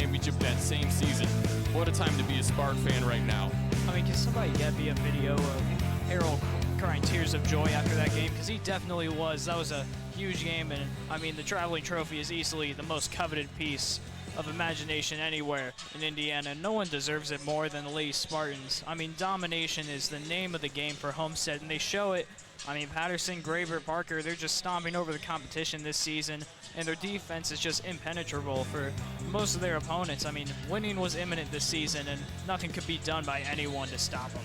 championship that same season. What a time to be a Spartan fan right now. I mean, can somebody get me a video of Harold crying tears of joy after that game? Because he definitely was. That was a huge game, and I mean, the traveling trophy is easily the most coveted piece of imagination anywhere in Indiana. No one deserves it more than the Lady Spartans. I mean, domination is the name of the game for Homestead, and they show it. I mean, Patterson, Graber, Parker, they're just stomping over the competition this season, and their defense is just impenetrable for most of their opponents. I mean, winning was imminent this season, and nothing could be done by anyone to stop them.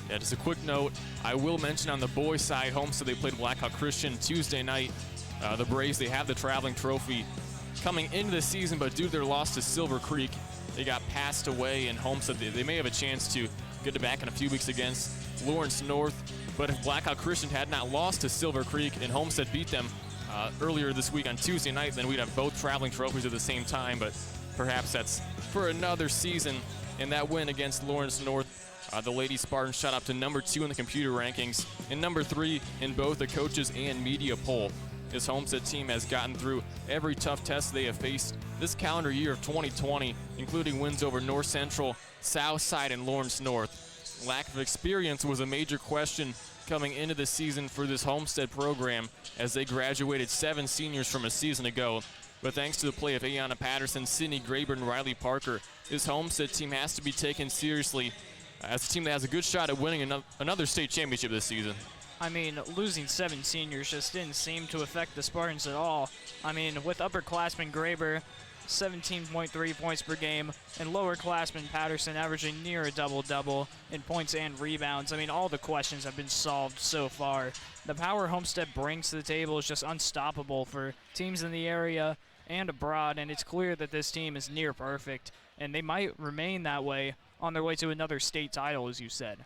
Yeah, just a quick note, I will mention on the boys' side, Homestead, they played Blackhawk Christian Tuesday night. The Braves, they have the traveling trophy coming into the season, but due to their loss to Silver Creek, they got passed away, and Homestead, they may have a chance to get it back in a few weeks against Lawrence North. But if Blackhawk Christian had not lost to Silver Creek and Homestead beat them earlier this week on Tuesday night, then we'd have both traveling trophies at the same time, but perhaps that's for another season. And that win against Lawrence North, the Lady Spartans shot up to number 2 in the computer rankings and number 3 in both the coaches and media poll. This Homestead team has gotten through every tough test they have faced this calendar year of 2020, including wins over North Central, Southside, and Lawrence North. Lack of experience was a major question coming into the season for this Homestead program, as they graduated 7 seniors from a season ago. But thanks to the play of Ayanna Patterson, Sydney Graber, and Riley Parker, this Homestead team has to be taken seriously as a team that has a good shot at winning another state championship this season. I mean, losing 7 seniors just didn't seem to affect the Spartans at all. I mean, with upperclassman Graber, 17.3 points per game, and lowerclassman Patterson averaging near a double-double in points and rebounds. I mean, all the questions have been solved so far. The power Homestead brings to the table is just unstoppable for teams in the area and abroad, and it's clear that this team is near perfect, and they might remain that way on their way to another state title, as you said.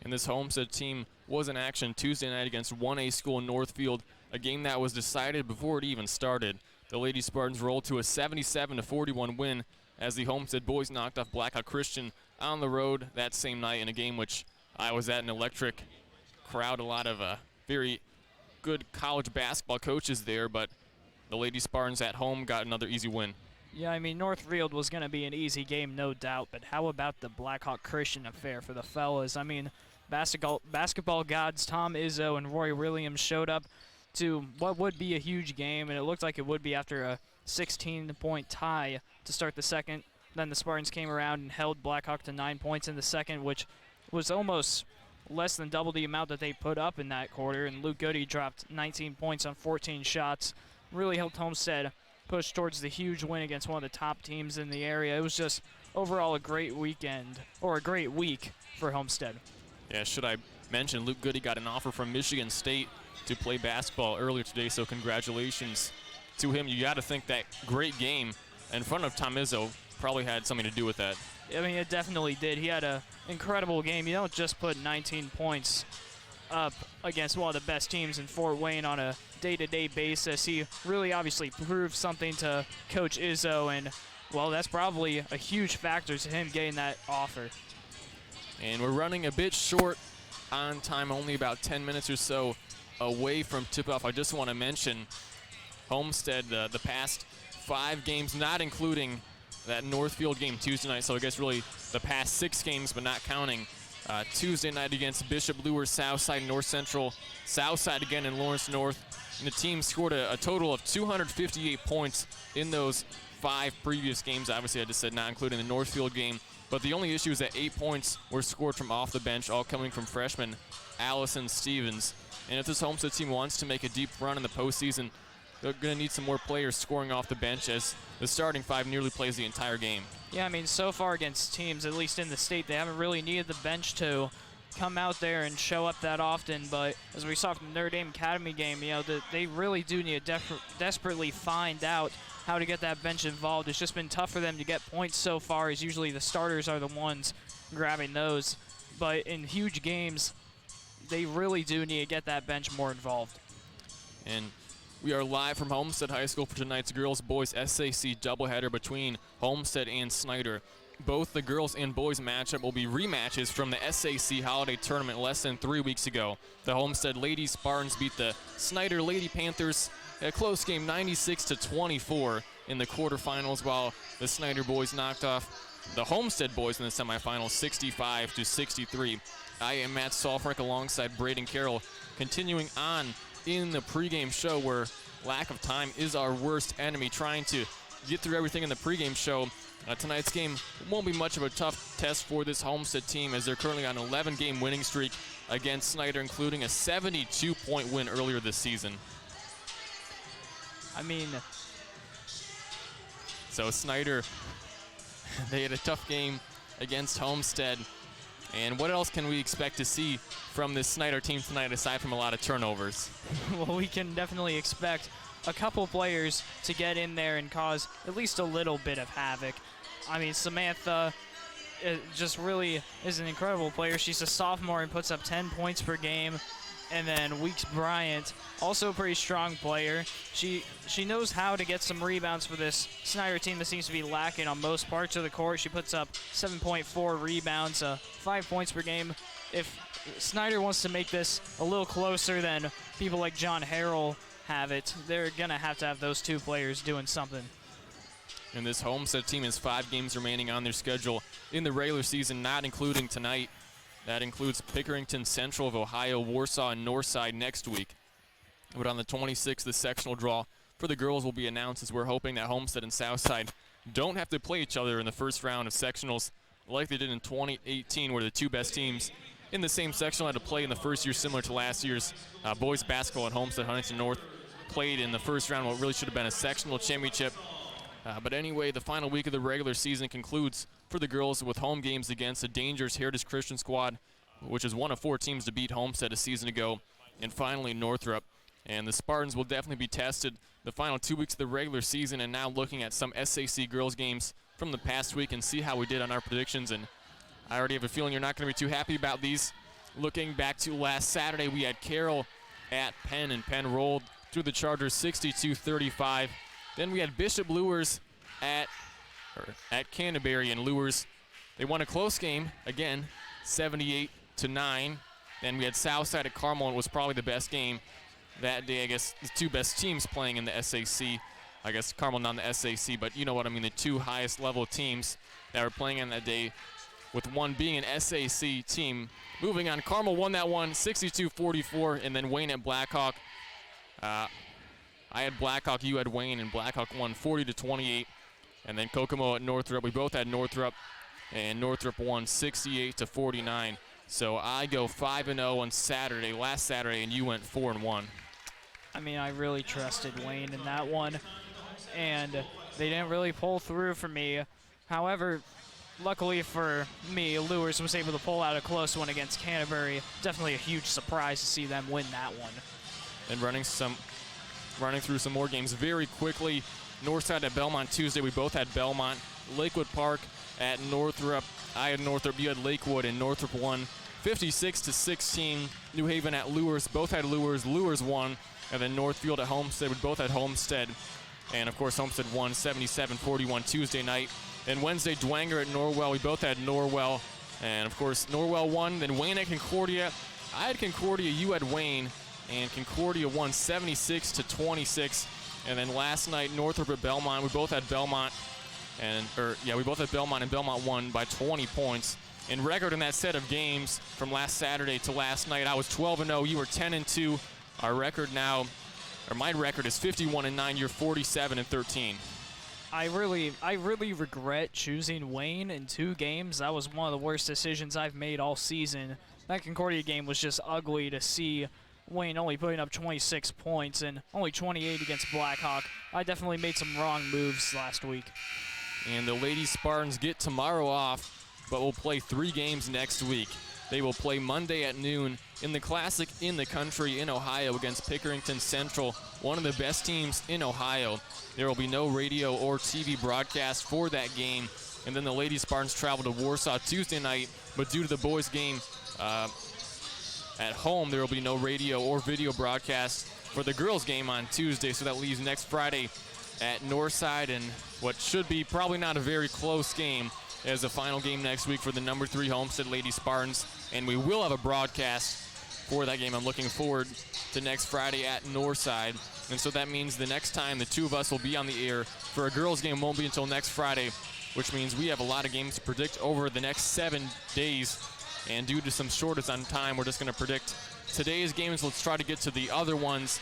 And this Homestead team was in action Tuesday night against 1A school in Northfield, a game that was decided before it even started. The Lady Spartans rolled to a 77-41 win as the Homestead boys knocked off Blackhawk Christian on the road that same night in a game which I was at an electric crowd. A lot of very good college basketball coaches there, but the Lady Spartans at home got another easy win. Yeah, I mean, Northfield was going to be an easy game, no doubt, but how about the Blackhawk Christian affair for the fellas? I mean, basketball gods Tom Izzo and Roy Williams showed up to what would be a huge game, and it looked like it would be after a 16-point tie to start the second. Then the Spartans came around and held Blackhawk to 9 points in the second, which was almost less than double the amount that they put up in that quarter, and Luke Goody dropped 19 points on 14 shots. Really helped Homestead push towards the huge win against one of the top teams in the area. It was just overall a great weekend, or a great week for Homestead. Yeah, should I mention Luke Goody got an offer from Michigan State to play basketball earlier today, so congratulations to him. You got to think that great game in front of Tom Izzo probably had something to do with that. I mean, it definitely did. He had an incredible game. You don't just put 19 points up against one of the best teams in Fort Wayne on a day-to-day basis. He really obviously proved something to Coach Izzo, and, well, that's probably a huge factor to him getting that offer. And we're running a bit short on time, only about 10 minutes or so away from tip-off. I just want to mention Homestead, the past 5 games, not including that Northfield game Tuesday night, so I guess really the past 6 games, but not counting Tuesday night against Bishop Lewis, Southside, North Central, Southside again in Lawrence North. And the team scored a total of 258 points in those 5 previous games. Obviously, I just said not including the Northfield game. But the only issue is that 8 points were scored from off the bench, all coming from freshman Allison Stevens. And if this Homestead team wants to make a deep run in the postseason, they're going to need some more players scoring off the bench, as the starting 5 nearly plays the entire game. Yeah, I mean, so far against teams, at least in the state, they haven't really needed the bench to come out there and show up that often. But as we saw from the Notre Dame Academy game, you know, they really do need to desperately find out how to get that bench involved. It's just been tough for them to get points so far, as usually the starters are the ones grabbing those. But in huge games, they really do need to get that bench more involved. And we are live from Homestead High School for tonight's girls-boys SAC doubleheader between Homestead and Snider. Both the girls and boys matchup will be rematches from the SAC Holiday Tournament less than 3 weeks ago. The Homestead Lady Spartans beat the Snider Lady Panthers, a close game 96-24. in the quarterfinals, while the Snider boys knocked off the Homestead boys in the semifinals 65-63. I am Matt Saalfrank alongside Braden Carroll, continuing on in the pregame show where lack of time is our worst enemy, trying to get through everything in the pregame show. Tonight's game won't be much of a tough test for this Homestead team, as they're currently on an 11-game winning streak against Snider, including a 72-point win earlier this season. I mean, so Snider, they had a tough game against Homestead. And what else can we expect to see from this Snider team tonight aside from a lot of turnovers? Well, we can definitely expect a couple players to get in there and cause at least a little bit of havoc. I mean, Samantha just really is an incredible player. She's a sophomore and puts up 10 points per game. And then Weeks Bryant, also a pretty strong player. She knows how to get some rebounds for this Snider team that seems to be lacking on most parts of the court. She puts up 7.4 rebounds, 5 points per game. If Snider wants to make this a little closer than people like John Harrell have it, they're going to have those two players doing something. And this Homestead team has 5 games remaining on their schedule in the regular season, not including tonight. That includes Pickerington Central of Ohio, Warsaw, and Northside next week. But on the 26th, the sectional draw for the girls will be announced, as we're hoping that Homestead and Southside don't have to play each other in the first round of sectionals like they did in 2018, where the two best teams in the same sectional had to play in the first year, similar to last year's boys basketball at Homestead Huntington North played in the first round what really should have been a sectional championship. But anyway, the final week of the regular season concludes for the girls with home games against the dangerous Heritage Christian squad, which is one of 4 teams to beat Homestead a season ago, and finally Northrop. And the Spartans will definitely be tested the final 2 weeks of the regular season, and now looking at some SAC girls games from the past week and see how we did on our predictions. And I already have a feeling you're not going to be too happy about these. Looking back to last Saturday, we had Carroll at Penn, and Penn rolled through the Chargers 62-35. Then we had Bishop Luers at Canterbury, and Luers, they won a close game, again, 78-9. Then we had Southside at Carmel, and it was probably the best game that day. I guess the two best teams playing in the SAC. I guess Carmel not in the SAC, but you know what I mean, the two highest level teams that were playing on that day, with one being an SAC team. Moving on, Carmel won that one 62-44, and then Wayne at Blackhawk. I had Blackhawk, you had Wayne, and Blackhawk won 40-28. And then Kokomo at Northrop. We both had Northrop, and Northrop won 68-49. So I go 5-0 on Saturday, last Saturday, and you went 4-1. I mean, I really trusted Wayne in that one, and they didn't really pull through for me. However, luckily for me, Luers was able to pull out a close one against Canterbury. Definitely a huge surprise to see them win that one. And running through some more games very quickly. Northside at Belmont Tuesday. We both had Belmont. Lakewood Park at Northrop. I had Northrop, you had Lakewood, and Northrop won 56-16. New Haven at Luers. Both had Luers. Luers won. And then Northfield at Homestead. We both had Homestead. And, of course, Homestead won 77-41 Tuesday night. And Wednesday, Dwenger at Norwell. We both had Norwell. And, of course, Norwell won. Then Wayne at Concordia. I had Concordia. You had Wayne. And Concordia won 76-26. And then last night, Northrop at Belmont. We both had Belmont. We both had Belmont, and Belmont won by 20 points. In record in that set of games from last Saturday to last night, I was 12-0. You were 10-2. Our record now, or my record is 51-9. You're 47-13. I really regret choosing Wayne in 2 games. That was one of the worst decisions I've made all season. That Concordia game was just ugly to see. Wayne only putting up 26 points and only 28 against Blackhawk. I definitely made some wrong moves last week. And the Lady Spartans get tomorrow off, but will play 3 games next week. They will play Monday at noon in the Classic in the country in Ohio against Pickerington Central, one of the best teams in Ohio. There will be no radio or TV broadcast for that game. And then the Lady Spartans travel to Warsaw Tuesday night, but due to the boys' game at home, there will be no radio or video broadcast for the girls' game on Tuesday, so that leaves next Friday at Northside, and what should be probably not a very close game as the final game next week for the number 3 Homestead Lady Spartans. And we will have a broadcast for that game. I'm looking forward to next Friday at Northside. And so that means the next time the two of us will be on the air for a girls game won't be until next Friday, which means we have a lot of games to predict over the next 7 days. And due to some shortage on time, we're just going to predict today's games. Let's try to get to the other ones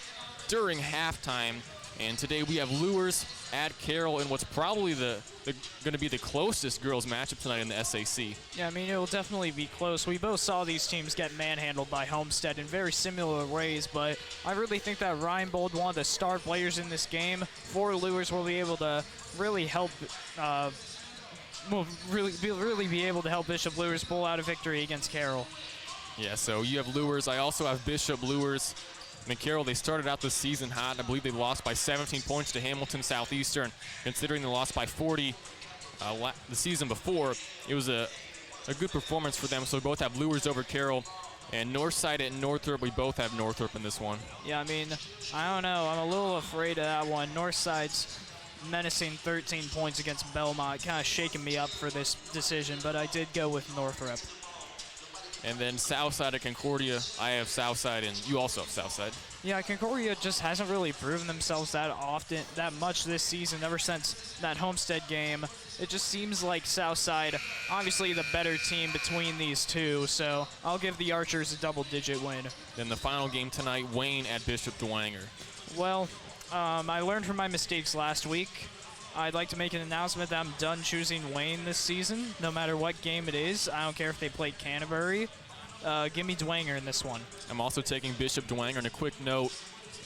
during halftime. And today we have Lures at Carroll in what's probably going to be the closest girls matchup tonight in the SAC. Yeah, I mean, it will definitely be close. We both saw these teams get manhandled by Homestead in very similar ways, but I really think that Ryan Bold, one of the star players in this game for Lures, will be able to really help really be able to help Bishop Lures pull out a victory against Carroll. Yeah, so you have Lures. I also have Bishop Lures. And Carroll, they started out this season hot. I believe they lost by 17 points to Hamilton Southeastern. Considering they lost by 40 the season before, it was a good performance for them. So we both have Lures over Carroll. And Northside at Northrop, we both have Northrop in this one. Yeah, I mean, I don't know. I'm a little afraid of that one. Northside's menacing 13 points against Belmont, kind of shaking me up for this decision, but I did go with Northrop. And then Southside at Concordia, I have Southside, and you also have Southside. Yeah, Concordia just hasn't really proven themselves that much this season. Ever since that Homestead game, it just seems like Southside, obviously the better team between these two, so I'll give the Archers a double-digit win. Then the final game tonight, Wayne at Bishop Dwenger. Well, I learned from my mistakes last week. I'd like to make an announcement that I'm done choosing Wayne this season, no matter what game it is. I don't care if they play Canterbury. Give me Dwenger in this one. I'm also taking Bishop Dwenger. And a quick note,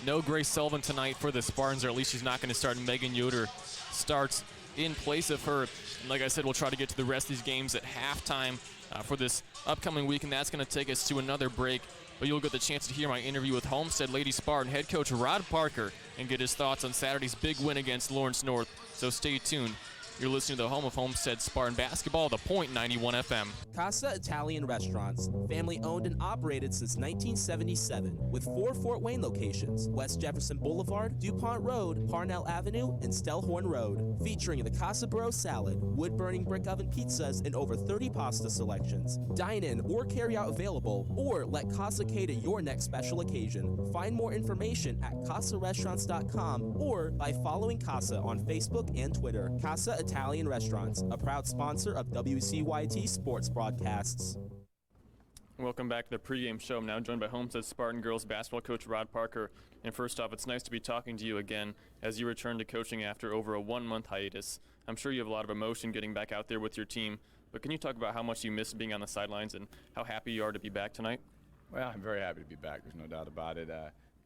no Grace Sullivan tonight for the Spartans, or at least she's not going to start. Megan Yoder starts in place of her. And like I said, we'll try to get to the rest of these games at halftime for this upcoming week, and that's going to take us to another break. But you'll get the chance to hear my interview with Homestead Lady Spartan head coach Rod Parker and get his thoughts on Saturday's big win against Lawrence North. So stay tuned. You're listening to the home of Homestead Spartan basketball, the Point 91 FM. Casa Italian Restaurants, family owned and operated since 1977, with 4 Fort Wayne locations: West Jefferson Boulevard, DuPont Road, Parnell Avenue, and Stellhorn Road. Featuring the Casa Bro salad, wood-burning brick oven pizzas, and over 30 pasta selections. Dine in or carry out available, or let Casa cater your next special occasion. Find more information at CasaRestaurants.com or by following Casa on Facebook and Twitter. Casa Italian Restaurants, a proud sponsor of WCYT Sports Broadcasts. Welcome back to the pregame show. I'm now joined by Homestead Spartan girls basketball coach Rod Parker. And first off, it's nice to be talking to you again as you return to coaching after over a 1-month hiatus. I'm sure you have a lot of emotion getting back out there with your team, but can you talk about how much you missed being on the sidelines and how happy you are to be back tonight? Well, I'm very happy to be back. There's no doubt about it.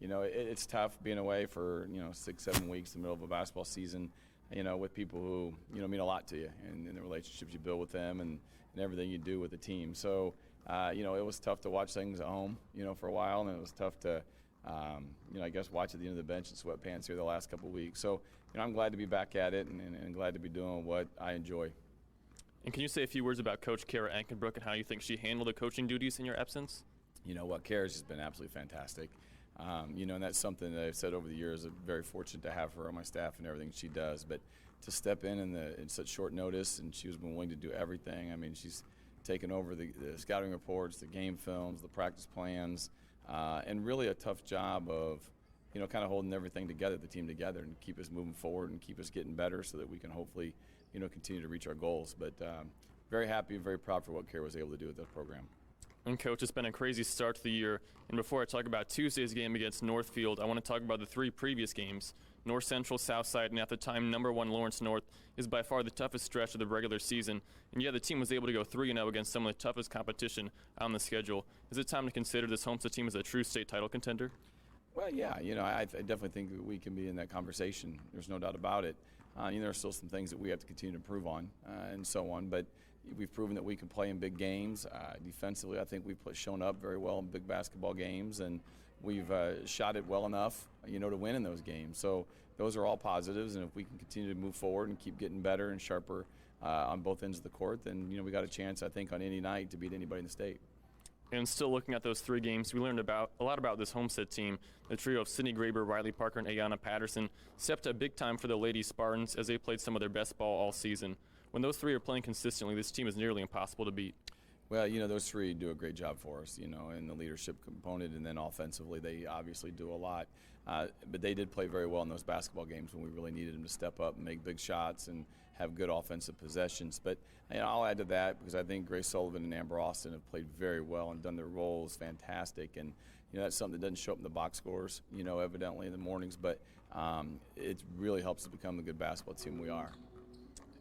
It's tough being away for 6-7 weeks in the middle of a basketball season. With people who, mean a lot to you and the relationships you build with them and everything you do with the team. So, it was tough to watch things at home, for a while, and it was tough to, I guess watch at the end of the bench in sweatpants here the last couple of weeks. So, I'm glad to be back at it and glad to be doing what I enjoy. And can you say a few words about Coach Kara Ankenbrook and how you think she handled the coaching duties in your absence? Kara's just been absolutely fantastic. And that's something that I've said over the years. I'm very fortunate to have her on my staff and everything she does. But to step in such short notice, and she was willing to do everything. I mean, she's taken over the scouting reports, the game films, the practice plans, and really a tough job of, kind of holding everything together, the team together, and keep us moving forward and keep us getting better so that we can hopefully, continue to reach our goals. But very happy and very proud for what Kara was able to do with that program. And Coach, it's been a crazy start to the year. And before I talk about Tuesday's game against Northfield, I want to talk about the 3 previous games. North Central, Southside, and at the time #1 Lawrence North is by far the toughest stretch of the regular season. And yet the team was able to go 3-0 against some of the toughest competition on the schedule. Is it time to consider this Homestead team as a true state title contender? Well, yeah, I definitely think that we can be in that conversation. There's no doubt about it. There are still some things that we have to continue to improve on and so on. But we've proven that we can play in big games. Defensively, I think we've shown up very well in big basketball games, and we've shot it well enough, to win in those games. So those are all positives, and if we can continue to move forward and keep getting better and sharper on both ends of the court, then, we got a chance, I think, on any night to beat anybody in the state. And still looking at those 3 games, we learned a lot about this Homestead team. The trio of Sydney Graber, Riley Parker, and Ayanna Patterson stepped up big time for the Lady Spartans as they played some of their best ball all season. When those 3 are playing consistently, this team is nearly impossible to beat. Well, those three do a great job for us, in the leadership component, and then offensively they obviously do a lot. But they did play very well in those basketball games when we really needed them to step up and make big shots and have good offensive possessions. But I'll add to that because I think Grace Sullivan and Amber Austin have played very well and done their roles fantastic. And that's something that doesn't show up in the box scores, evidently in the mornings. But it really helps us become the good basketball team we are.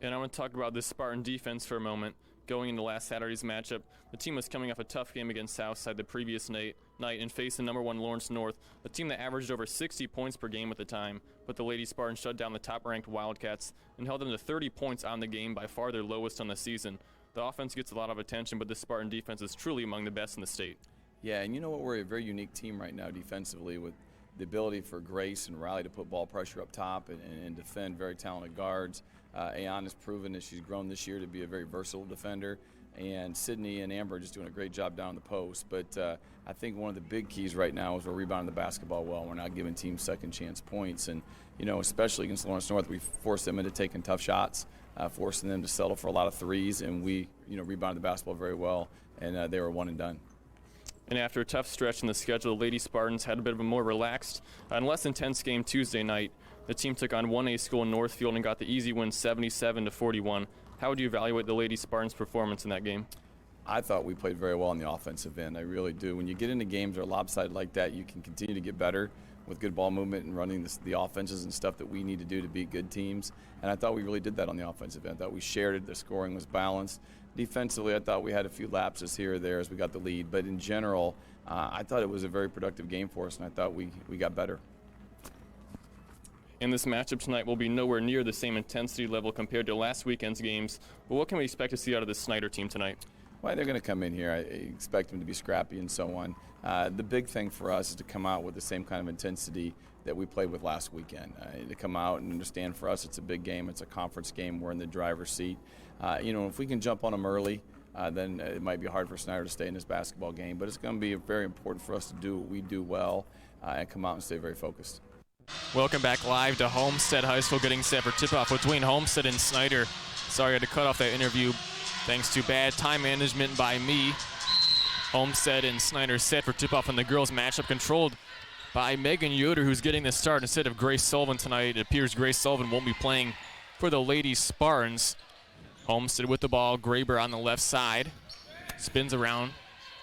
And I want to talk about this Spartan defense for a moment. Going into last Saturday's matchup, the team was coming off a tough game against Southside the previous night and faced the #1 Lawrence North, a team that averaged over 60 points per game at the time. But the Lady Spartans shut down the top-ranked Wildcats and held them to 30 points on the game, by far their lowest on the season. The offense gets a lot of attention, but the Spartan defense is truly among the best in the state. Yeah, and you know what? We're a very unique team right now defensively with the ability for Grace and Riley to put ball pressure up top and defend very talented guards. Ayan has proven that she's grown this year to be a very versatile defender, and Sydney and Amber are just doing a great job down the post. But I think one of the big keys right now is we're rebounding the basketball well. We're not giving teams second chance points, and especially against Lawrence North, we forced them into taking tough shots, forcing them to settle for a lot of threes, and we rebounded the basketball very well, and they were one and done. And after a tough stretch in the schedule, the Lady Spartans had a bit of a more relaxed and less intense game Tuesday night. The team took on 1A school in Northfield and got the easy win 77-41. How would you evaluate the Lady Spartans' performance in that game? I thought we played very well on the offensive end. I really do. When you get into games that are lopsided like that, you can continue to get better with good ball movement and running the offenses and stuff that we need to do to beat good teams. And I thought we really did that on the offensive end. I thought we shared it. The scoring was balanced. Defensively, I thought we had a few lapses here or there as we got the lead. But in general, I thought it was a very productive game for us, and I thought we got better. And this matchup tonight will be nowhere near the same intensity level compared to last weekend's games. But what can we expect to see out of the Snider team tonight? Well, they're going to come in here. I expect them to be scrappy and so on. The big thing for us is to come out with the same kind of intensity that we played with last weekend. To come out and understand for us it's a big game. It's a conference game. We're in the driver's seat. If we can jump on them early, then it might be hard for Snider to stay in this basketball game. But it's going to be very important for us to do what we do well and come out and stay very focused. Welcome back live to Homestead High School, getting set for tip-off between Homestead and Snider. Sorry I had to cut off that interview thanks to bad time management by me. Homestead and Snider set for tip-off in the girls' matchup, controlled by Megan Yoder, who's getting the start instead of Grace Sullivan tonight. It appears Grace Sullivan won't be playing for the Lady Spartans. Homestead with the ball. Graber on the left side. Spins around.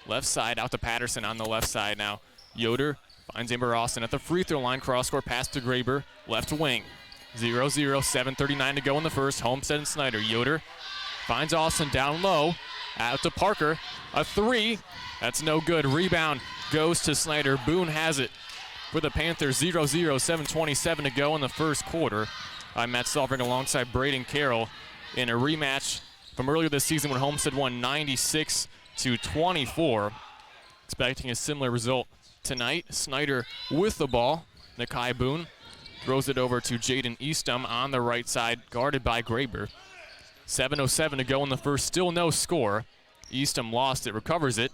Left side out to Patterson on the left side now. Yoder finds Amber Austin at the free throw line. Cross-court pass to Graber. Left wing. 0-0, 7:39 to go in the first. Homestead and Snider. Yoder finds Austin down low. Out to Parker. A three. That's no good. Rebound goes to Snider. Boone has it for the Panthers. 0-0, 7:27 to go in the first quarter. I'm Matt Saalfrank alongside Braden Carroll in a rematch from earlier this season when Homestead won 96-24. Expecting a similar result tonight. Snider with the ball. Nakai Boone throws it over to Jaden Eastham on the right side, guarded by Graber. 7:07 to go in the first, still no score. Eastham lost it, recovers it.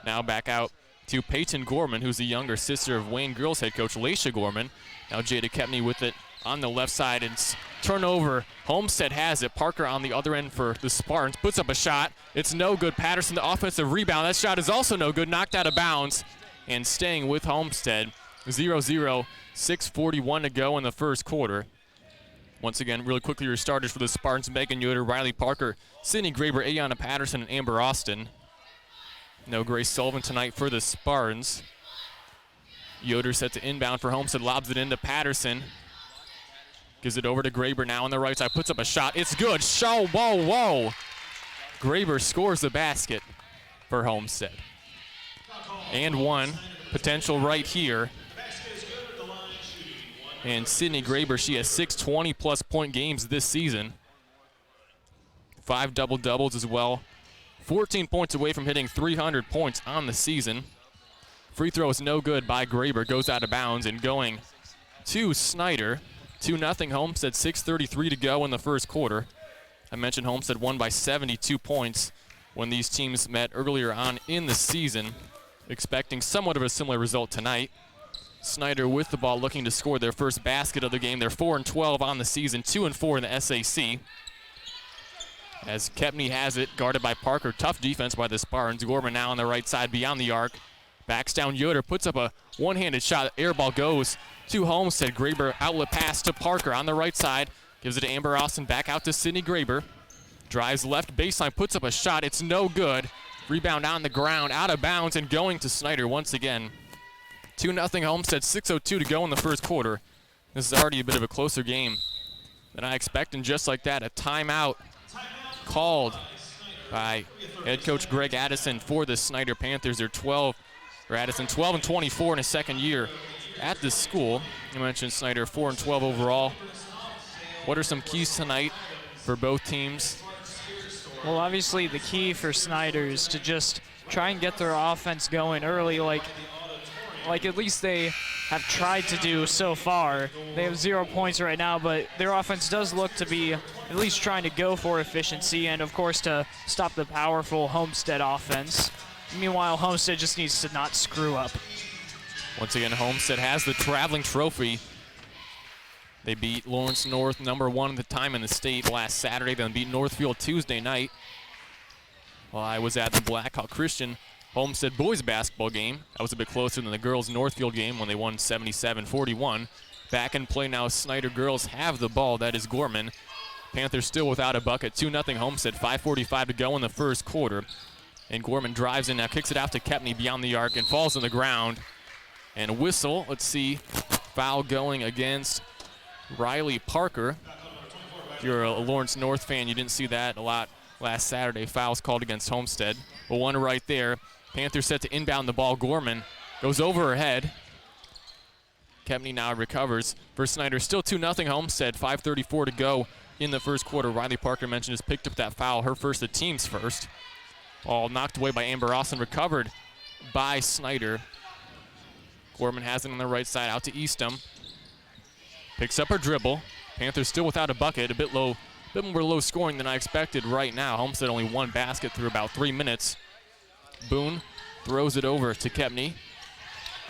Now back out to Peyton Gorman, who's the younger sister of Wayne girls head coach Laisha Gorman. Now Jada Kepney with it on the left side, and turnover. Homestead has it. Parker on the other end for the Spartans, puts up a shot. It's no good. Patterson, the offensive rebound. That shot is also no good, knocked out of bounds. And staying with Homestead, 0-0, 6:41 to go in the first quarter. Once again, really quickly, your starters for the Spartans: Megan Yoder, Riley Parker, Sydney Graber, Ayanna Patterson, and Amber Austin. No Grace Sullivan tonight for the Spartans. Yoder set to inbound for Homestead, lobs it into Patterson. Gives it over to Graber now on the right side, puts up a shot. It's good. Whoa. Graber scores the basket for Homestead. And one potential right here. And Sydney Graber, she has 6 20-plus point games this season. 5 double-doubles as well. 14 points away from hitting 300 points on the season. Free throw is no good by Graber. Goes out of bounds, and going to Snider. 2-0 Homestead, 6:33 to go in the first quarter. I mentioned Homestead won by 72 points when these teams met earlier on in the season. Expecting somewhat of a similar result tonight. Snider with the ball, looking to score their first basket of the game. They're 4-12 on the season, 2-4 in the SAC. as Kepney has it, guarded by Parker. Tough defense by the Spartans. Gorman now on the right side beyond the arc. Backs down Yoder, puts up a one-handed shot. Air ball goes to Homestead. Graber outlet pass to Parker on the right side. Gives it to Amber Austin, back out to Sydney Graber. Drives left baseline, puts up a shot. It's no good. Rebound on the ground, out of bounds, and going to Snider once again. 2-0 Homestead, 6:02 to go in the first quarter. This is already a bit of a closer game than I expect, and just like that, a timeout called by head coach Greg Addison for the Snider Panthers. They're 12-24 in his second year at this school. You mentioned Snider 4-12 overall. What are some keys tonight for both teams? Well, obviously the key for Snider is to just try and get their offense going early, like at least they have tried to do so far. They have 0 points right now, but their offense does look to be at least trying to go for efficiency and, of course, to stop the powerful Homestead offense. Meanwhile, Homestead just needs to not screw up. Once again, Homestead has the traveling trophy. They beat Lawrence North, #1 at the time in the state, last Saturday. Then beat Northfield Tuesday night. While I was at the Blackhawk Christian Homestead boys basketball game, that was a bit closer than the girls Northfield game when they won 77-41. Back in play now, Snider girls have the ball. That is Gorman. Panthers still without a bucket. 2-0 Homestead, 5:45 to go in the first quarter. And Gorman drives in now, kicks it out to Kepney beyond the arc and falls on the ground. And a whistle, let's see, foul going against Riley Parker. If you're a Lawrence North fan, you didn't see that a lot last Saturday. Fouls called against Homestead. But one right there. Panthers set to inbound the ball. Gorman goes over her head. Kepney now recovers. For Snider, still 2-0 Homestead, 5:34 to go in the first quarter. Riley Parker mentioned has picked up that foul, her first, the team's first. All knocked away by Amber Austin, recovered by Snider. Gorman has it on the right side, out to Eastham. Picks up her dribble. Panthers still without a bucket, a bit more low scoring than I expected right now. Homestead only one basket through about 3 minutes. Boone throws it over to Kepney.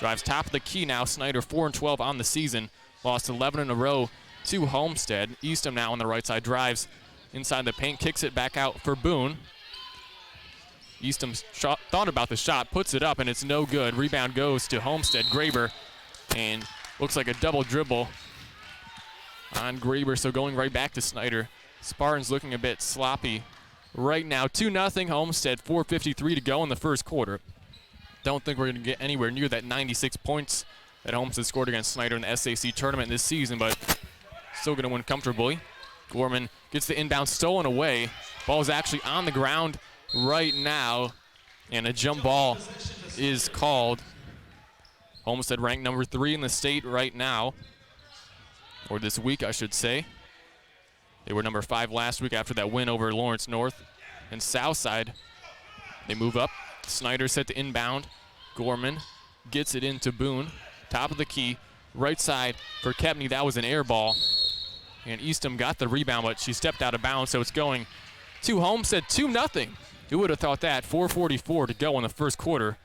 Drives top of the key now. Snider 4-12 on the season. Lost 11 in a row to Homestead. Eastham now on the right side, drives inside the paint, kicks it back out for Boone. Eastham thought about the shot, puts it up, and it's no good. Rebound goes to Homestead. Graber, and looks like a double dribble on Graber, so going right back to Snider. Spartans looking a bit sloppy right now. 2-0 Homestead, 4:53 to go in the first quarter. Don't think we're going to get anywhere near that 96 points that Homestead scored against Snider in the SAC tournament this season, but still going to win comfortably. Gorman gets the inbound stolen away. Ball's actually on the ground right now, and a jump ball is called. Homestead ranked #3 in the state right now, or this week I should say. They were #5 last week after that win over Lawrence North. And Southside, they move up. Snider set to inbound. Gorman gets it into Boone. Top of the key, right side for Kepney. That was an air ball. And Eastham got the rebound, but she stepped out of bounds, so it's going to Homestead, 2-0. Who would have thought that? 4:44 to go in the first quarter.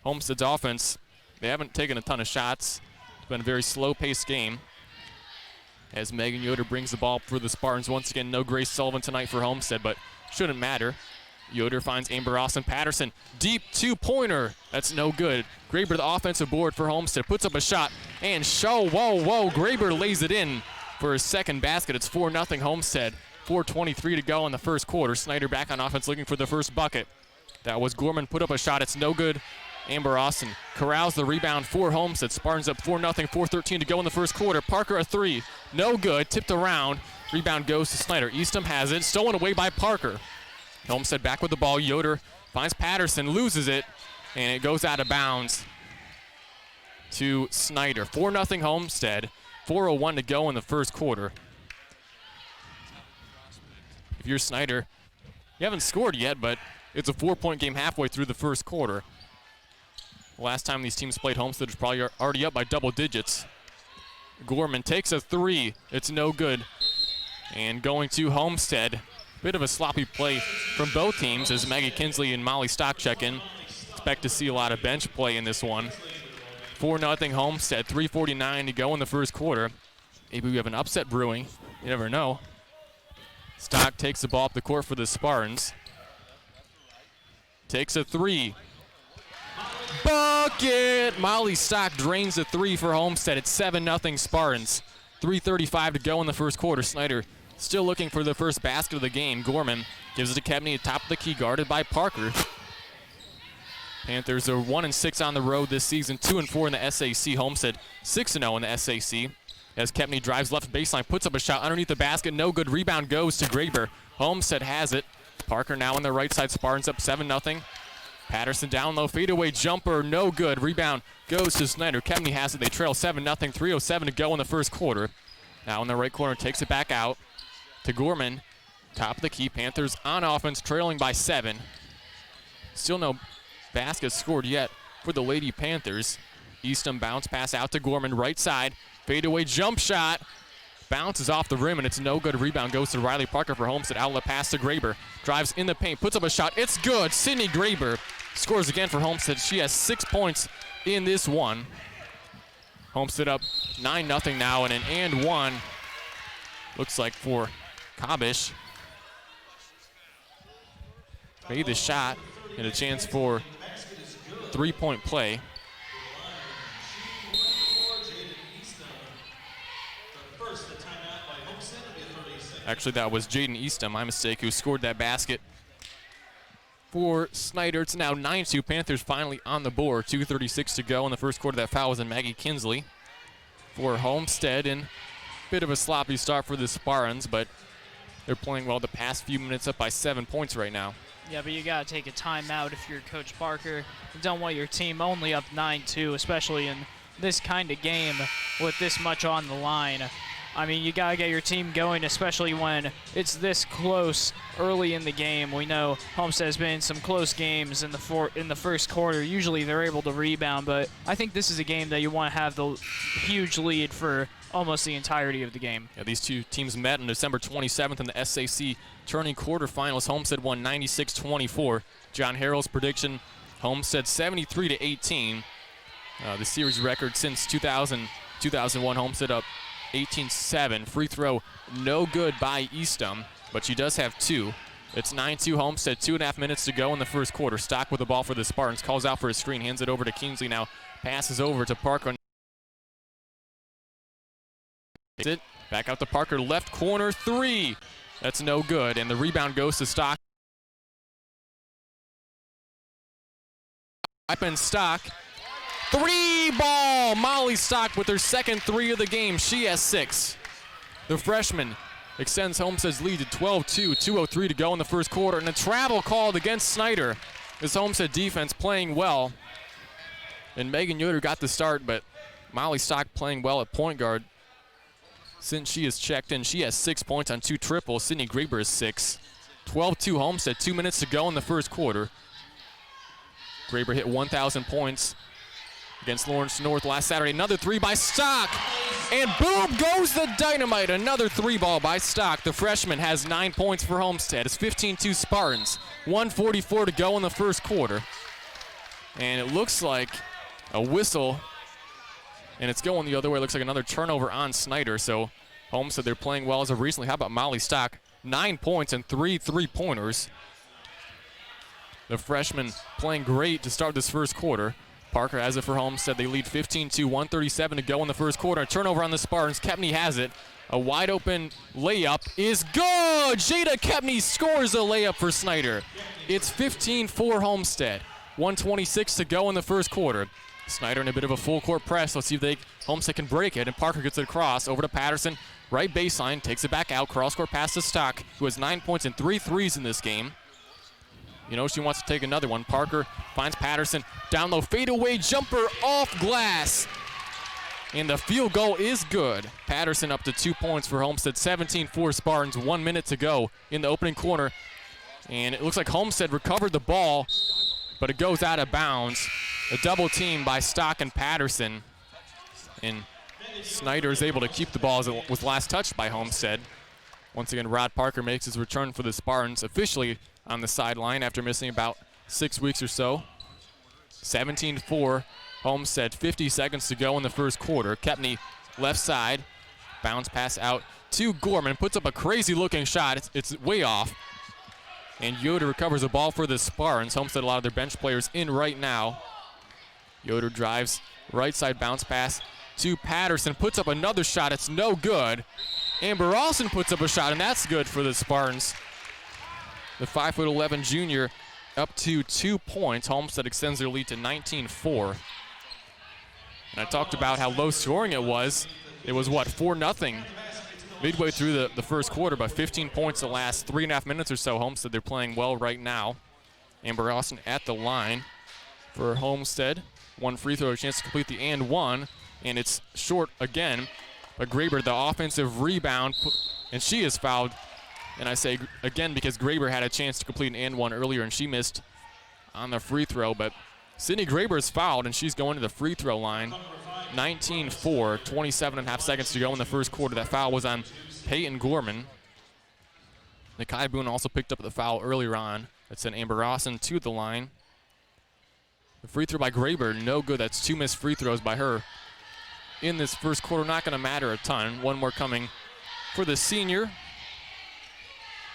Homestead's offense, they haven't taken a ton of shots. It's been a very slow-paced game. As Megan Yoder brings the ball for the Spartans. Once again, no Grace Sullivan tonight for Homestead, but shouldn't matter. Yoder finds Amber Austin Patterson. Deep two-pointer. That's no good. Graber, the offensive board for Homestead, puts up a shot. And Graber lays it in for his second basket. It's 4-0 Homestead. 4:23 to go in the first quarter. Snider back on offense looking for the first bucket. That was Gorman, put up a shot. It's no good. Amber Austin corrals the rebound for Homestead. Spartans up 4-0, 4:13 to go in the first quarter. Parker a three, no good, tipped around. Rebound goes to Snider. Eastham has it, stolen away by Parker. Homestead back with the ball. Yoder finds Patterson, loses it, and it goes out of bounds to Snider. 4-0 Homestead, 4:01 to go in the first quarter. If you're Snider, you haven't scored yet, but it's a 4-point game halfway through the first quarter. Last time these teams played, Homestead was probably already up by double digits. Gorman takes a three. It's no good. And going to Homestead. Bit of a sloppy play from both teams as Maggie Kinsley and Molly Stock check in. Expect to see a lot of bench play in this one. 4-0 Homestead, 3:49 to go in the first quarter. Maybe we have an upset brewing. You never know. Stock takes the ball up the court for the Spartans. Takes a three. Bucket! Molly Stock drains a three for Homestead. It's 7-0 Spartans. 3:35 to go in the first quarter. Snider still looking for the first basket of the game. Gorman gives it to Kebney at top of the key, guarded by Parker. Panthers are 1-6 on the road this season, 2-4 in the SAC. Homestead 6-0 in the SAC. As Kebney drives left baseline, puts up a shot underneath the basket, no good. Rebound goes to Graber. Homestead has it. Parker now on the right side. Spartans up 7-0. Patterson down low, fadeaway jumper, no good. Rebound goes to Snider. Kebney has it. They trail 7-0. 3:07 to go in the first quarter. Now in the right corner, takes it back out to Gorman. Top of the key. Panthers on offense, trailing by 7. Still no baskets scored yet for the Lady Panthers. Eastham bounce pass out to Gorman, right side. Fadeaway jump shot. Bounces off the rim, and it's no good. Rebound goes to Riley Parker for Homestead. Outlet pass to Graber. Drives in the paint, puts up a shot. It's good. Sydney Graber scores again for Homestead. She has 6 points in this one. Homestead up 9-0 now, and an and one looks like for Kabish. Made the shot, and a chance for three-point play. Actually, that was Jaden Eastham, my mistake, who scored that basket for Snider. It's now 9-2. Panthers finally on the board. 2:36 to go in the first quarter. That foul was in Maggie Kinsley for Homestead. And a bit of a sloppy start for the Spartans, but they're playing well the past few minutes, up by 7 points right now. Yeah, but you got to take a timeout if you're Coach Parker. You don't want your team only up 9-2, especially in this kind of game with this much on the line. I mean, you got to get your team going, especially when it's this close early in the game. We know Homestead has been in some close games in the first quarter. Usually they're able to rebound, but I think this is a game that you want to have the huge lead for almost the entirety of the game. Yeah, these two teams met on December 27th in the SAC tourney quarterfinals. Homestead won 96-24. John Harrell's prediction, Homestead 73-18. The series record since 2001, Homestead up 18-7. Free throw no good by Eastham, but she does have 2. It's 9-2 Homestead, 2.5 minutes to go in the first quarter. Stock with the ball for the Spartans, calls out for a screen, hands it over to Kingsley now, passes over to Parker. It back out to Parker, left corner, 3. That's no good, and the rebound goes to Stock. Up in Stock. 3 ball! Molly Stock with her second 3 of the game. She has 6. The freshman extends Homestead's lead to 12-2. 2:03 to go in the first quarter. And a travel called against Snider. This Homestead defense playing well. And Megan Yoder got the start, but Molly Stock playing well at point guard. Since she has checked in, she has 6 points on 2 triples. Sydney Graber is 6. 12-2 Homestead. 2 minutes to go in the first quarter. Graber hit 1,000 points against Lawrence North last Saturday. Another 3 by Stock. And boom goes the dynamite. Another 3 ball by Stock. The freshman has 9 points for Homestead. It's 15-2 Spartans. 1:44 to go in the first quarter. And it looks like a whistle. And it's going the other way. It looks like another turnover on Snider. So Homestead, they're playing well as of recently. How about Molly Stock? 9 points and 3 3-pointers. The freshman playing great to start this first quarter. Parker has it for Homestead. They lead 15-2, 1:37 to go in the first quarter. A turnover on the Spartans. Kepney has it. A wide open layup is good. Jada Kepney scores a layup for Snider. It's 15-4 Homestead. 1:26 to go in the first quarter. Snider in a bit of a full court press. Let's see if Homestead can break it. And Parker gets it across over to Patterson. Right baseline, takes it back out. Cross court pass to Stock, who has 9 points and 3 threes in this game. You know she wants to take another one. Parker finds Patterson. Down low, fadeaway jumper off glass. And the field goal is good. Patterson up to 2 points for Homestead. 17-4 Spartans, 1 minute to go in the opening corner. And it looks like Homestead recovered the ball, but it goes out of bounds. A double team by Stock and Patterson. And Snider is able to keep the ball as it was last touched by Homestead. Once again, Rod Parker makes his return for the Spartans, officially on the sideline after missing about 6 weeks or so. 17-4 Homestead, 50 seconds to go in the first quarter. Kepney left side, Bounce pass out to Gorman. Puts up a crazy-looking shot. It's way off. And Yoder recovers the ball for the Spartans. Homestead a lot of their bench players in right now. Yoder drives right side bounce pass to Patterson. Puts up another shot. It's no good. Amber Austin puts up a shot, and that's good for the Spartans. The 5'11" junior up to 2 points. Homestead extends their lead to 19-4. And I talked about how low scoring it was. It was, what, 4-0 midway through the first quarter, but 15 points the last 3.5 minutes or so. Homestead, they're playing well right now. Amber Austin at the line for Homestead. One free throw, a chance to complete the and one, and it's short again. But Graber, the offensive rebound, and she is fouled. And I say again because Graber had a chance to complete an and one earlier, and she missed on the free throw. But Sydney Graber is fouled, and she's going to the free throw line. 19-4, 27.5 seconds to go in the first quarter. That foul was on Peyton Gorman. Nakai Boone also picked up the foul earlier on. That sent Amber Austin to the line. The free throw by Graber, no good. That's 2 missed free throws by her in this first quarter. Not going to matter a ton. One more coming for the senior.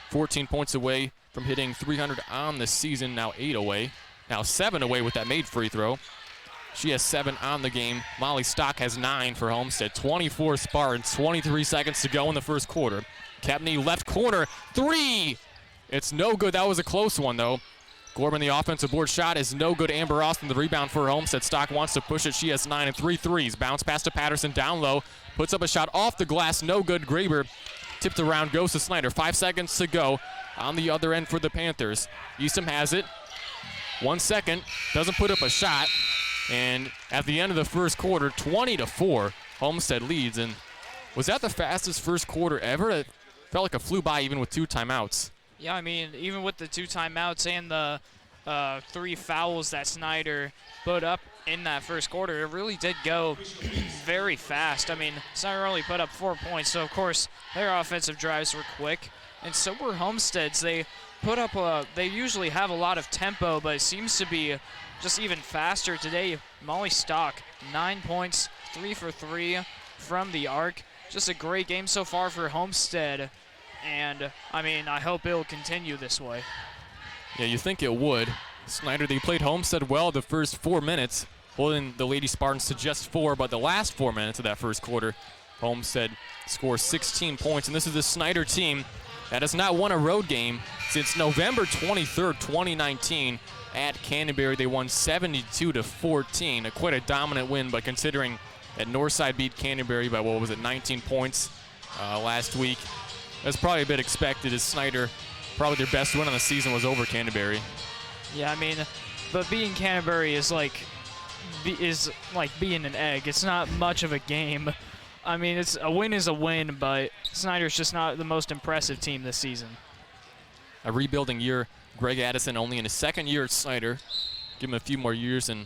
14 points away from hitting 300 on the season. Now 8 away. Now 7 away with that made free throw. She has 7 on the game. Molly Stock has 9 for Homestead. 24 Spartans, 23 seconds to go in the first quarter. Kepney left corner, 3! It's no good. That was a close one, though. Gorman, the offensive board shot is no good. Amber Austin, the rebound for Homestead. Stock wants to push it. She has 9 and 3 threes. Bounce pass to Patterson, down low. Puts up a shot off the glass, no good. Graber tipped around, goes to Snider. 5 seconds to go on the other end for the Panthers. Eastham has it. 1 second, doesn't put up a shot. And at the end of the first quarter, 20-4, Homestead leads. And was that the fastest first quarter ever? It felt like it flew by even with 2 timeouts. Yeah, I mean, even with the 2 timeouts and the 3 fouls that Snider put up in that first quarter, it really did go very fast. I mean, Snider only put up 4 points, so of course their offensive drives were quick. And so were Homestead's. They put up they usually have a lot of tempo, but it seems to be just even faster today. Molly Stock, 9 points, 3 for 3 from the arc. Just a great game so far for Homestead. And, I mean, I hope it'll continue this way. Yeah, you think it would. Snider, they played Homestead well the first 4 minutes, holding the Lady Spartans to just 4, but the last 4 minutes of that first quarter, Homestead scores 16 points. And this is the Snider team that has not won a road game since November 23rd, 2019. At Canterbury, they won 72-14. Quite a dominant win, but considering that Northside beat Canterbury by, 19 points last week, that's probably a bit expected, as Snider, probably their best win on the season was over Canterbury. Yeah, I mean, but beating Canterbury is like being an egg. It's not much of a game. I mean, a win is a win, but Snider's just not the most impressive team this season. A rebuilding year. Greg Addison only in his second year at Snider. Give him a few more years and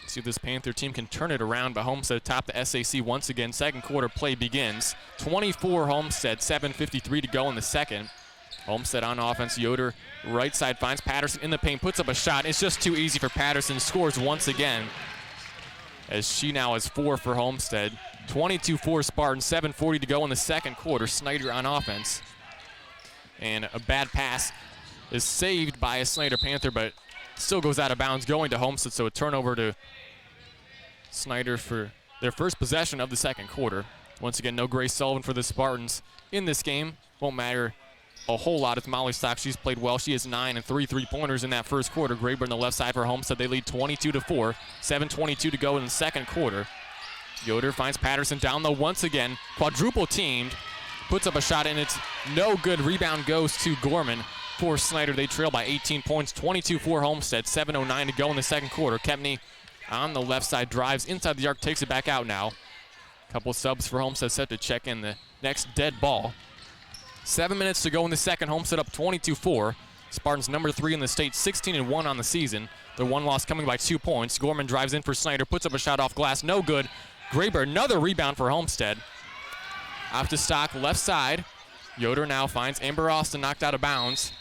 see if this Panther team can turn it around. But Homestead top the SAC once again. Second quarter play begins. 24 Homestead, 7:53 to go in the second. Homestead on offense. Yoder right side finds Patterson in the paint, puts up a shot. It's just too easy for Patterson. Scores once again, as she now has 4 for Homestead. 22-4 Spartans, 7:40 to go in the second quarter. Snider on offense. And a bad pass is saved by a Snider Panther, but still goes out of bounds, going to Homestead. So a turnover to Snider for their first possession of the second quarter. Once again, no Grace Sullivan for the Spartans in this game. Won't matter a whole lot. It's Molly Stock. She's played well. She has 9 and 3 3-pointers in that first quarter. Graber on the left side for Homestead. They lead 22-4. 7:22 to go in the second quarter. Yoder finds Patterson down low once again. Quadruple teamed. Puts up a shot, and it's no good. Rebound goes to Gorman. For Snider, they trail by 18 points, 22-4 Homestead, 7:09 to go in the second quarter. Kepney on the left side drives inside the arc, takes it back out now. Couple subs for Homestead set to check in the next dead ball. 7 minutes to go in the second. Homestead up 22-4. Spartans number 3 in the state, 16-1 on the season. Their one loss coming by 2 points. Gorman drives in for Snider, puts up a shot off glass, no good. Graber, another rebound for Homestead. Off to Stock, left side. Yoder now finds Amber Austin knocked out of bounds.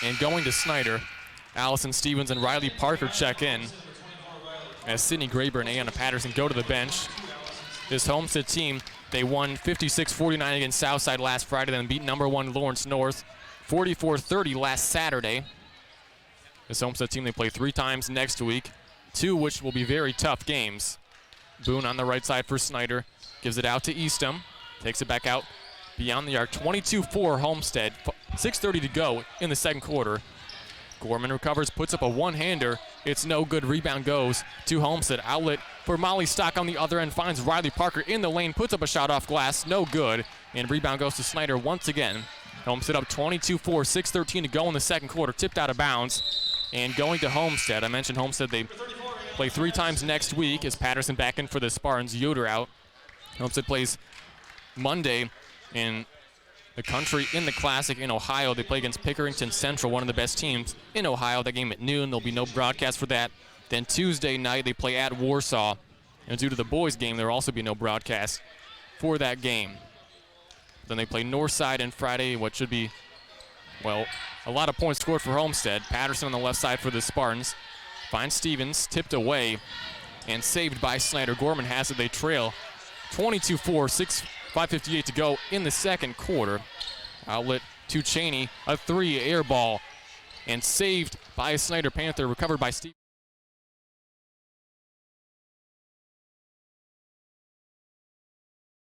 And going to Snider, Allison Stevens and Riley Parker check in, as Sydney Graber and Ayanna Patterson go to the bench. This Homestead team They won 56-49 against Southside last Friday, then beat number 1 Lawrence North 44-30 last Saturday. This Homestead team, they play 3 times next week, 2 which will be very tough games. Boone on the right side for Snider, gives it out to Eastham, takes it back out beyond the arc. 22-4 Homestead, 6:30 to go in the second quarter. Gorman recovers, puts up a one-hander. It's no good. Rebound goes to Homestead. Outlet for Molly Stock on the other end. Finds Riley Parker in the lane. Puts up a shot off glass. No good. And rebound goes to Snider once again. Homestead up 22-4. 6:13 to go in the second quarter. Tipped out of bounds. And going to Homestead. I mentioned Homestead. They play 3 times next week. As Patterson back in for the Spartans. Yoder out. Homestead plays Monday in the country in the Classic in Ohio. They play against Pickerington Central, one of the best teams in Ohio. That game at noon. There'll be no broadcast for that. Then Tuesday night, they play at Warsaw. And due to the boys' game, there will also be no broadcast for that game. Then they play Northside and Friday, what should be, well, a lot of points scored for Homestead. Patterson on the left side for the Spartans. Finds Stevens, tipped away, and saved by Snider. Gorman has it. They trail 22-4, 5:58 to go in the second quarter. Outlet to Cheney, a 3 air ball, and saved by a Snider Panther, recovered by Steve.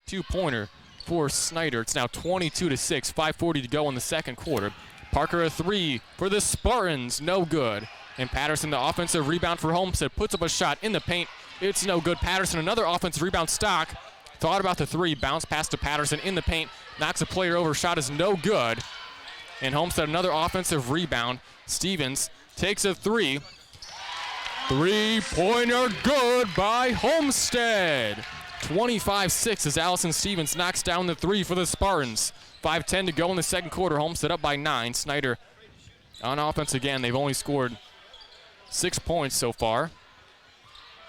Two-pointer for Snider. It's now 22-6, 5:40 to go in the second quarter. Parker a 3 for the Spartans, no good. And Patterson, the offensive rebound for Homestead, puts up a shot in the paint. It's no good. Patterson, another offensive rebound. Stock thought about the 3, bounce pass to Patterson in the paint, knocks a player over, shot is no good. And Homestead, another offensive rebound. Stevens takes a 3. 3-pointer good by Homestead. 25-6 as Allison Stevens knocks down the 3 for the Spartans. 5:10 to go in the second quarter. Homestead up by 9. Snider on offense again. They've only scored 6 points so far.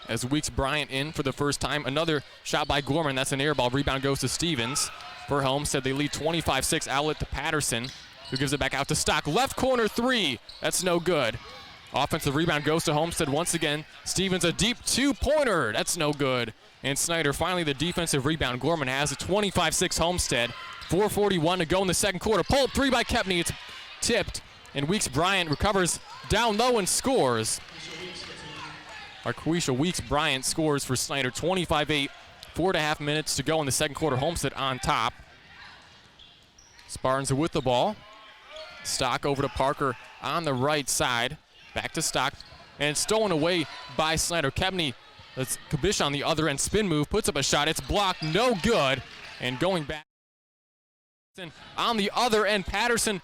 As Weeks Bryant in for the first time. Another shot by Gorman. That's an air ball. Rebound goes to Stevens. For Homestead, they lead 25-6. Outlet to Patterson, who gives it back out to Stock. Left corner 3. That's no good. Offensive rebound goes to Homestead once again. Stevens, a deep 2-pointer. That's no good. And Snider, finally the defensive rebound. Gorman has a 25-6 Homestead. 4:41 to go in the second quarter. Pulled 3 by Kepney. It's tipped. And Weeks Bryant recovers down low and scores. Arquisha Weeks Bryant scores for Snider. 25-8. 4.5 minutes to go in the second quarter. Homestead on top. Spartans are with the ball. Stock over to Parker on the right side. Back to Stock. And stolen away by Snider. Kepney, that's Kabish on the other end. Spin move, puts up a shot. It's blocked, no good. And going back on the other end, Patterson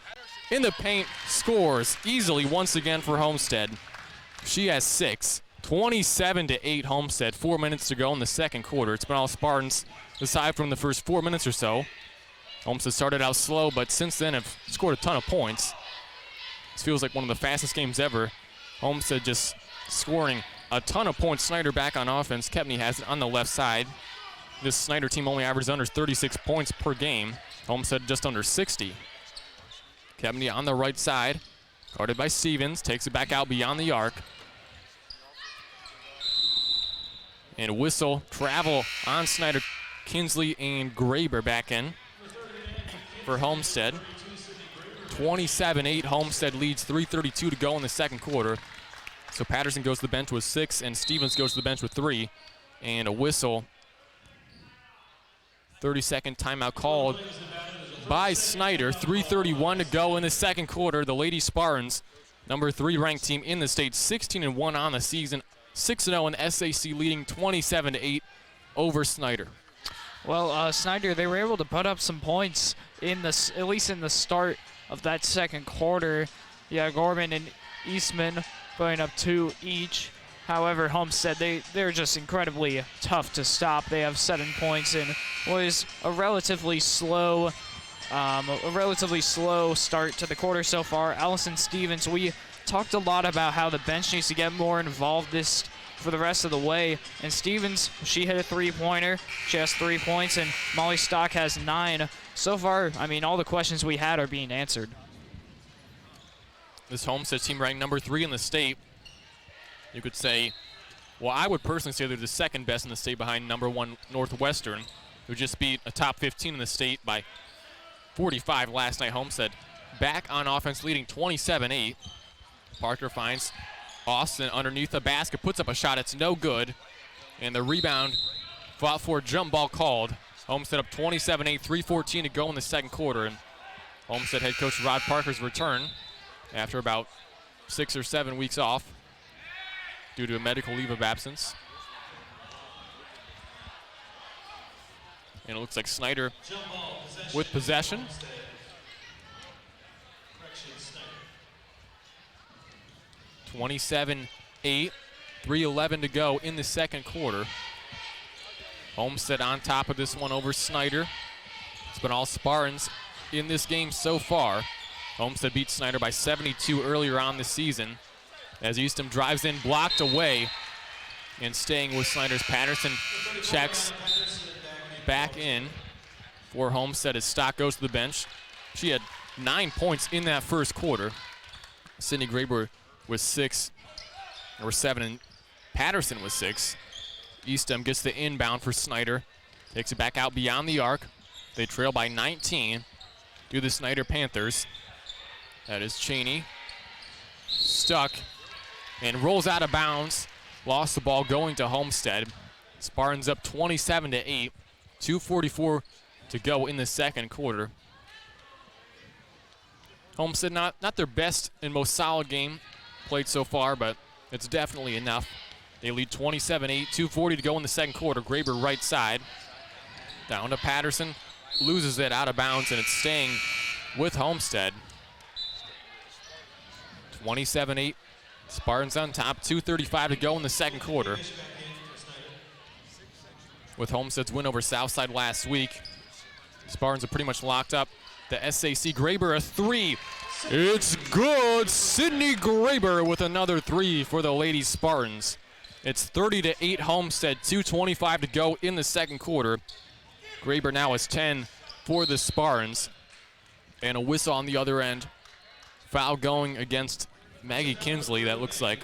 in the paint scores easily once again for Homestead. She has 6. 27-8 Homestead. 4 minutes to go in the second quarter. It's been all Spartans aside from the first 4 minutes or so. Homestead started out slow, but since then have scored a ton of points. This feels like one of the fastest games ever. Homestead just scoring a ton of points. Snider back on offense. Kepney has it on the left side. This Snider team only averages under 36 points per game. Homestead just under 60. Kepney on the right side. Guarded by Stevens. Takes it back out beyond the arc. And whistle, travel on Snider. Kinsley and Graber back in for Homestead. 27-8, Homestead leads. 3:32 to go in the second quarter. So Patterson goes to the bench with 6, and Stevens goes to the bench with 3. And a whistle. 30-second timeout called by Snider. 3:31 to go in the second quarter. The Lady Spartans, number 3 ranked team in the state, 16-1 on the season. 6-0 in SAC, leading 27-8 over Snider. Well, Snider, they were able to put up some points in this, at least in the start of that second quarter. Yeah, Gorman and Eastman putting up 2 each. However, Homestead, they're just incredibly tough to stop. They have 7 points in what is a relatively slow start to the quarter so far. Allison Stevens, we talked a lot about how the bench needs to get more involved for the rest of the way. And Stevens, she hit a 3-pointer. She has 3 points, and Molly Stock has 9. So far, I mean, all the questions we had are being answered. This Homestead team ranked number 3 in the state. You could say, well, I would personally say they're the second best in the state behind number 1 Northwestern. who just beat a top 15 in the state by 45 last night. Homestead back on offense, leading 27-8. Parker finds Austin underneath the basket, puts up a shot. It's no good. And the rebound fought for, jump ball called. Homestead up 27-8, 3:14 to go in the second quarter. And Homestead head coach Rod Parker's return after about 6 or 7 weeks off due to a medical leave of absence. And it looks like Snider with possession. 27-8, 3:11 to go in the second quarter. Homestead on top of this one over Snider. It's been all Spartans in this game so far. Homestead beat Snider by 72 earlier on this season. As Eastham drives in, blocked away, and staying with Snider's Patterson checks back in for Homestead as Stock goes to the bench. She had 9 points in that first quarter. Sydney Graber with 6, or 7, and Patterson with 6. Eastham gets the inbound for Snider. Takes it back out beyond the arc. They trail by 19 to the Snider Panthers. That is Cheney. Stuck and rolls out of bounds. Lost the ball going to Homestead. Spartans up 27-8. 2:44 to go in the second quarter. Homestead not their best and most solid game played so far, but it's definitely enough. They lead 27-8, 2:40 to go in the second quarter. Graber right side. Down to Patterson. Loses it out of bounds, and it's staying with Homestead. 27-8. Spartans on top. 2:35 to go in the second quarter. With Homestead's win over Southside last week, Spartans are pretty much locked up. The SAC Graber, a 3. It's good. Sydney Graber with another 3 for the Lady Spartans. It's 30-8 Homestead, 2:25 to go in the second quarter. Graber now has 10 for the Spartans. And a whistle on the other end. Foul going against Maggie Kinsley. That looks like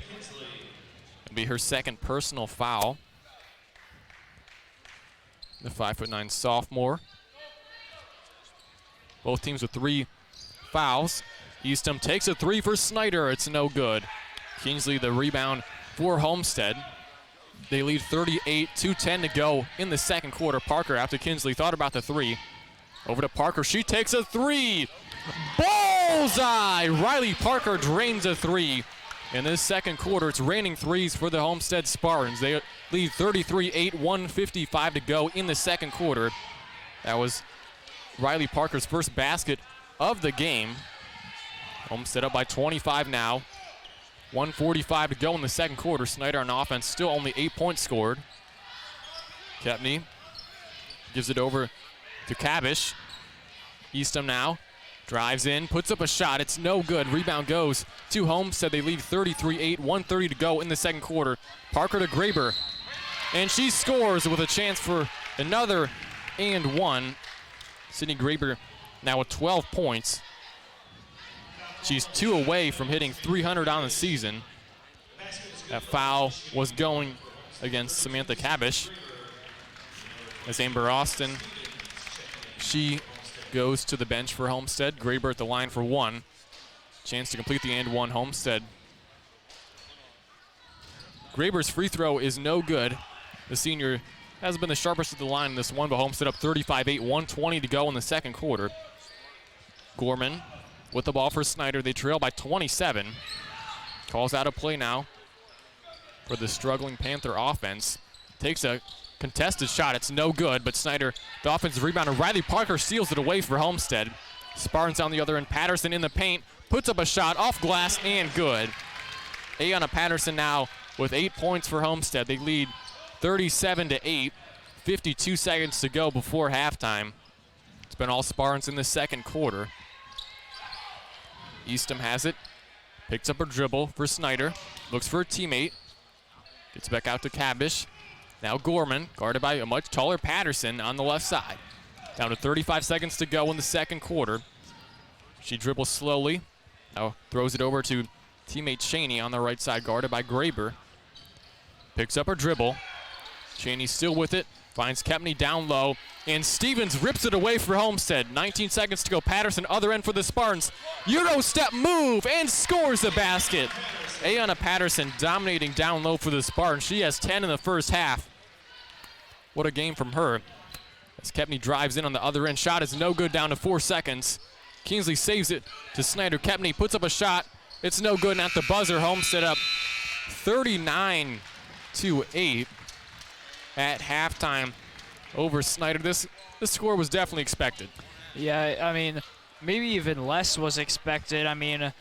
it'll be her second personal foul. The 5'9" sophomore. Both teams with 3 fouls. Eastham takes a 3 for Snider. It's no good. Kingsley the rebound for Homestead. They lead 38, 2:10 to go in the second quarter. Parker, after Kinsley thought about the 3. Over to Parker. She takes a 3. Bullseye! Riley Parker drains a 3. In this second quarter, it's raining 3s for the Homestead Spartans. They lead 33-8, 1:55 to go in the second quarter. That was Riley Parker's first basket of the game. Homestead up by 25 now. 1:45 to go in the second quarter. Snider on offense, still only 8 points scored. Kepney gives it over to Cabish. Eastham now drives in, puts up a shot. It's no good. Rebound goes to Homestead. They lead 33-8, 1:30 to go in the second quarter. Parker to Graber. And she scores with a chance for another and one. Sydney Graber now with 12 points. She's 2 away from hitting 300 on the season. That foul was going against Samantha Cabish. As Amber Austin, she goes to the bench for Homestead. Graber at the line for 1. Chance to complete the and one. Homestead. Graber's free throw is no good. The senior has been the sharpest at the line in this one, but Homestead up 35-8, 1:20 to go in the second quarter. Gorman with the ball for Snider. They trail by 27. Calls out a play now for the struggling Panther offense. Takes a contested shot. It's no good, but Snider, the offensive rebounder, Riley Parker steals it away for Homestead. Spartans on the other end. Patterson in the paint. Puts up a shot off glass and good. Ayanna Patterson now with 8 points for Homestead. They lead 37-8. 52 seconds to go before halftime. It's been all Spartans in the second quarter. Eastham has it. Picks up a dribble for Snider. Looks for a teammate. Gets back out to Cabish. Now Gorman, guarded by a much taller Patterson on the left side. Down to 35 seconds to go in the second quarter. She dribbles slowly. Now throws it over to teammate Cheney on the right side, guarded by Graber. Picks up her dribble. Cheney still with it. Finds Kepney down low, and Stevens rips it away for Homestead. 19 seconds to go. Patterson, other end for the Spartans. Euro step move and scores the basket. Ayanna Patterson dominating down low for the Spartans. She has 10 in the first half. What a game from her. As Kepney drives in on the other end. Shot is no good, down to 4 seconds. Kingsley saves it to Snider. Kepney puts up a shot. It's no good, and at the buzzer, Homestead up 39-8 at halftime over Snider. This score was definitely expected. Yeah, I mean, maybe even less was expected. I mean,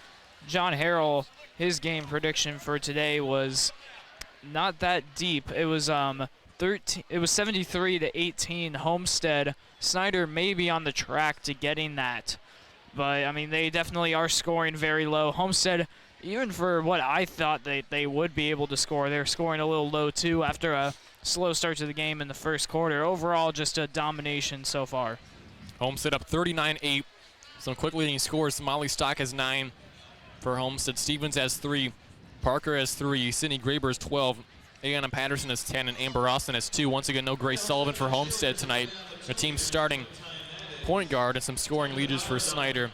John Harrell, his game prediction for today was not that deep. It was 73-18 Homestead. Snider may be on the track to getting that, but I mean, they definitely are scoring very low. Homestead, even for what I thought they would be able to score, they're scoring a little low too after a slow start to the game in the first quarter. Overall, just a domination so far. Homestead up 39-8. Some quick leading scores. Molly Stock has 9 for Homestead. Stevens has 3. Parker has 3. Sydney Graber has 12. Ayanna Patterson has 10, and Amber Austin has 2. Once again, no Grace Sullivan for Homestead tonight. The team starting point guard and some scoring leaders for Snider.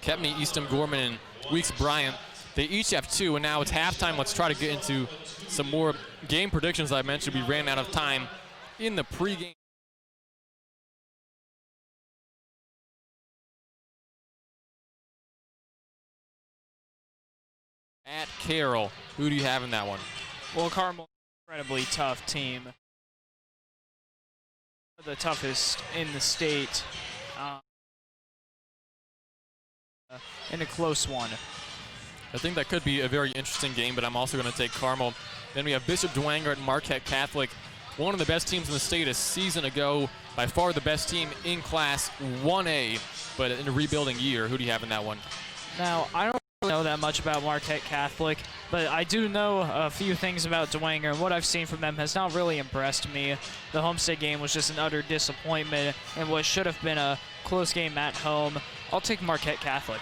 Kepney, Eastham, Gorman, and Weeks Bryant. They each have 2, and now it's halftime. Let's try to get into some more game predictions. I mentioned we ran out of time in the pregame. At Carroll, who do you have in that one? Well, Carmel, incredibly tough team. The toughest in the state. In a close one. I think that could be a very interesting game, but I'm also going to take Carmel. Then we have Bishop Dwenger and Marquette Catholic. One of the best teams in the state a season ago. By far the best team in Class 1A, but in a rebuilding year. Who do you have in that one? Now, I don't know that much about Marquette Catholic, but I do know a few things about Dwenger, and what I've seen from them has not really impressed me. The Homestead game was just an utter disappointment, and what should have been a close game at home. I'll take Marquette Catholic.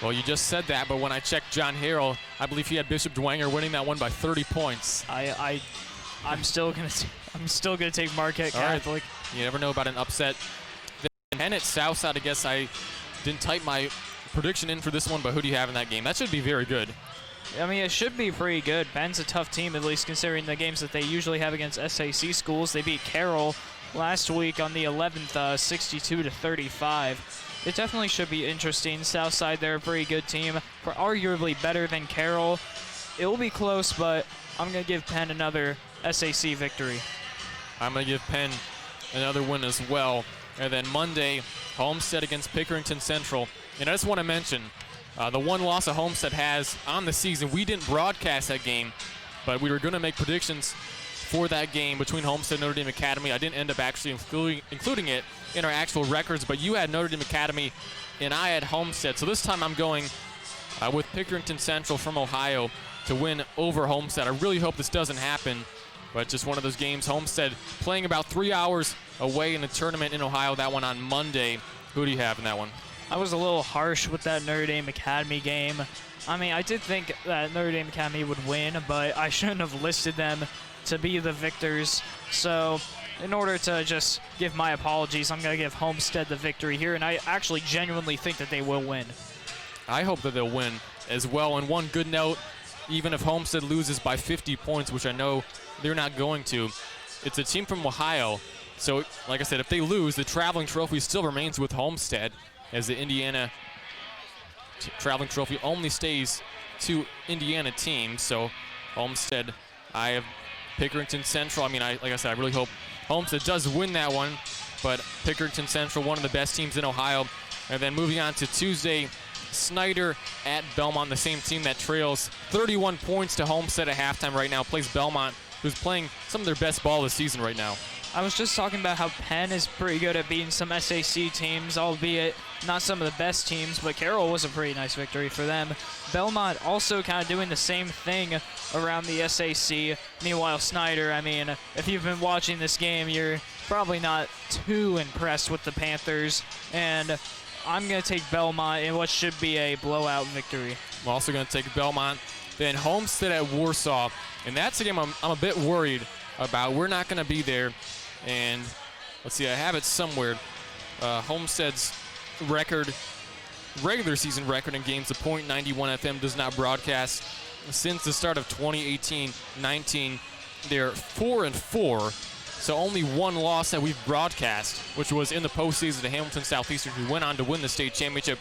Well, you just said that, but when I checked John Harrell, I believe he had Bishop Dwenger winning that one by 30 points. I'm still gonna take Marquette Catholic. Right. You never know about an upset. Then at Southside, I guess I didn't type my prediction in for this one, but who do you have in that game? That should be very good. I mean, it should be pretty good. Penn's a tough team, at least considering the games that they usually have against SAC schools. They beat Carroll last week on the 11th, 62-35. It definitely should be interesting. Southside, they're a pretty good team, arguably better than Carroll. It will be close, but I'm going to give Penn another SAC victory. I'm going to give Penn another win as well. And then Monday, Homestead against Pickerington Central. And I just want to mention, the one loss that Homestead has on the season, we didn't broadcast that game, but we were going to make predictions for that game between Homestead and Notre Dame Academy. I didn't end up actually including it in our actual records, but you had Notre Dame Academy and I had Homestead. So this time I'm going with Pickerington Central from Ohio to win over Homestead. I really hope this doesn't happen, but just one of those games. Homestead playing about 3 hours away in the tournament in Ohio, that one on Monday. Who do you have in that one? I was a little harsh with that Notre Dame Academy game. I mean, I did think that Notre Dame Academy would win, but I shouldn't have listed them to be the victors. So in order to just give my apologies, I'm going to give Homestead the victory here, and I actually genuinely think that they will win. I hope that they'll win as well. And one good note, even if Homestead loses by 50 points, which I know they're not going to, it's a team from Ohio. So, like I said, if they lose, the traveling trophy still remains with Homestead, as the Indiana traveling trophy only stays to Indiana teams. So, Homestead, I have Pickerington Central. I mean, like I said, I really hope Homestead does win that one. But Pickerington Central, one of the best teams in Ohio. And then moving on to Tuesday, Snider at Belmont, the same team that trails 31 points to Homestead at halftime right now, plays Belmont, who's playing some of their best ball this season right now. I was just talking about how Penn is pretty good at beating some SAC teams, albeit not some of the best teams, but Carroll was a pretty nice victory for them. Belmont also kind of doing the same thing around the SAC. Meanwhile, Snider, I mean, if you've been watching this game, you're probably not too impressed with the Panthers, and I'm going to take Belmont in what should be a blowout victory. I'm also going to take Belmont. Then Homestead at Warsaw, and that's a game I'm a bit worried about. We're not going to be there. And let's see, I have it somewhere. Homestead's record, regular season record in games to .91 FM does not broadcast. Since the start of 2018-19, they're 4-4. So only one loss that we've broadcast, which was in the postseason to Hamilton Southeastern, who went on to win the state championship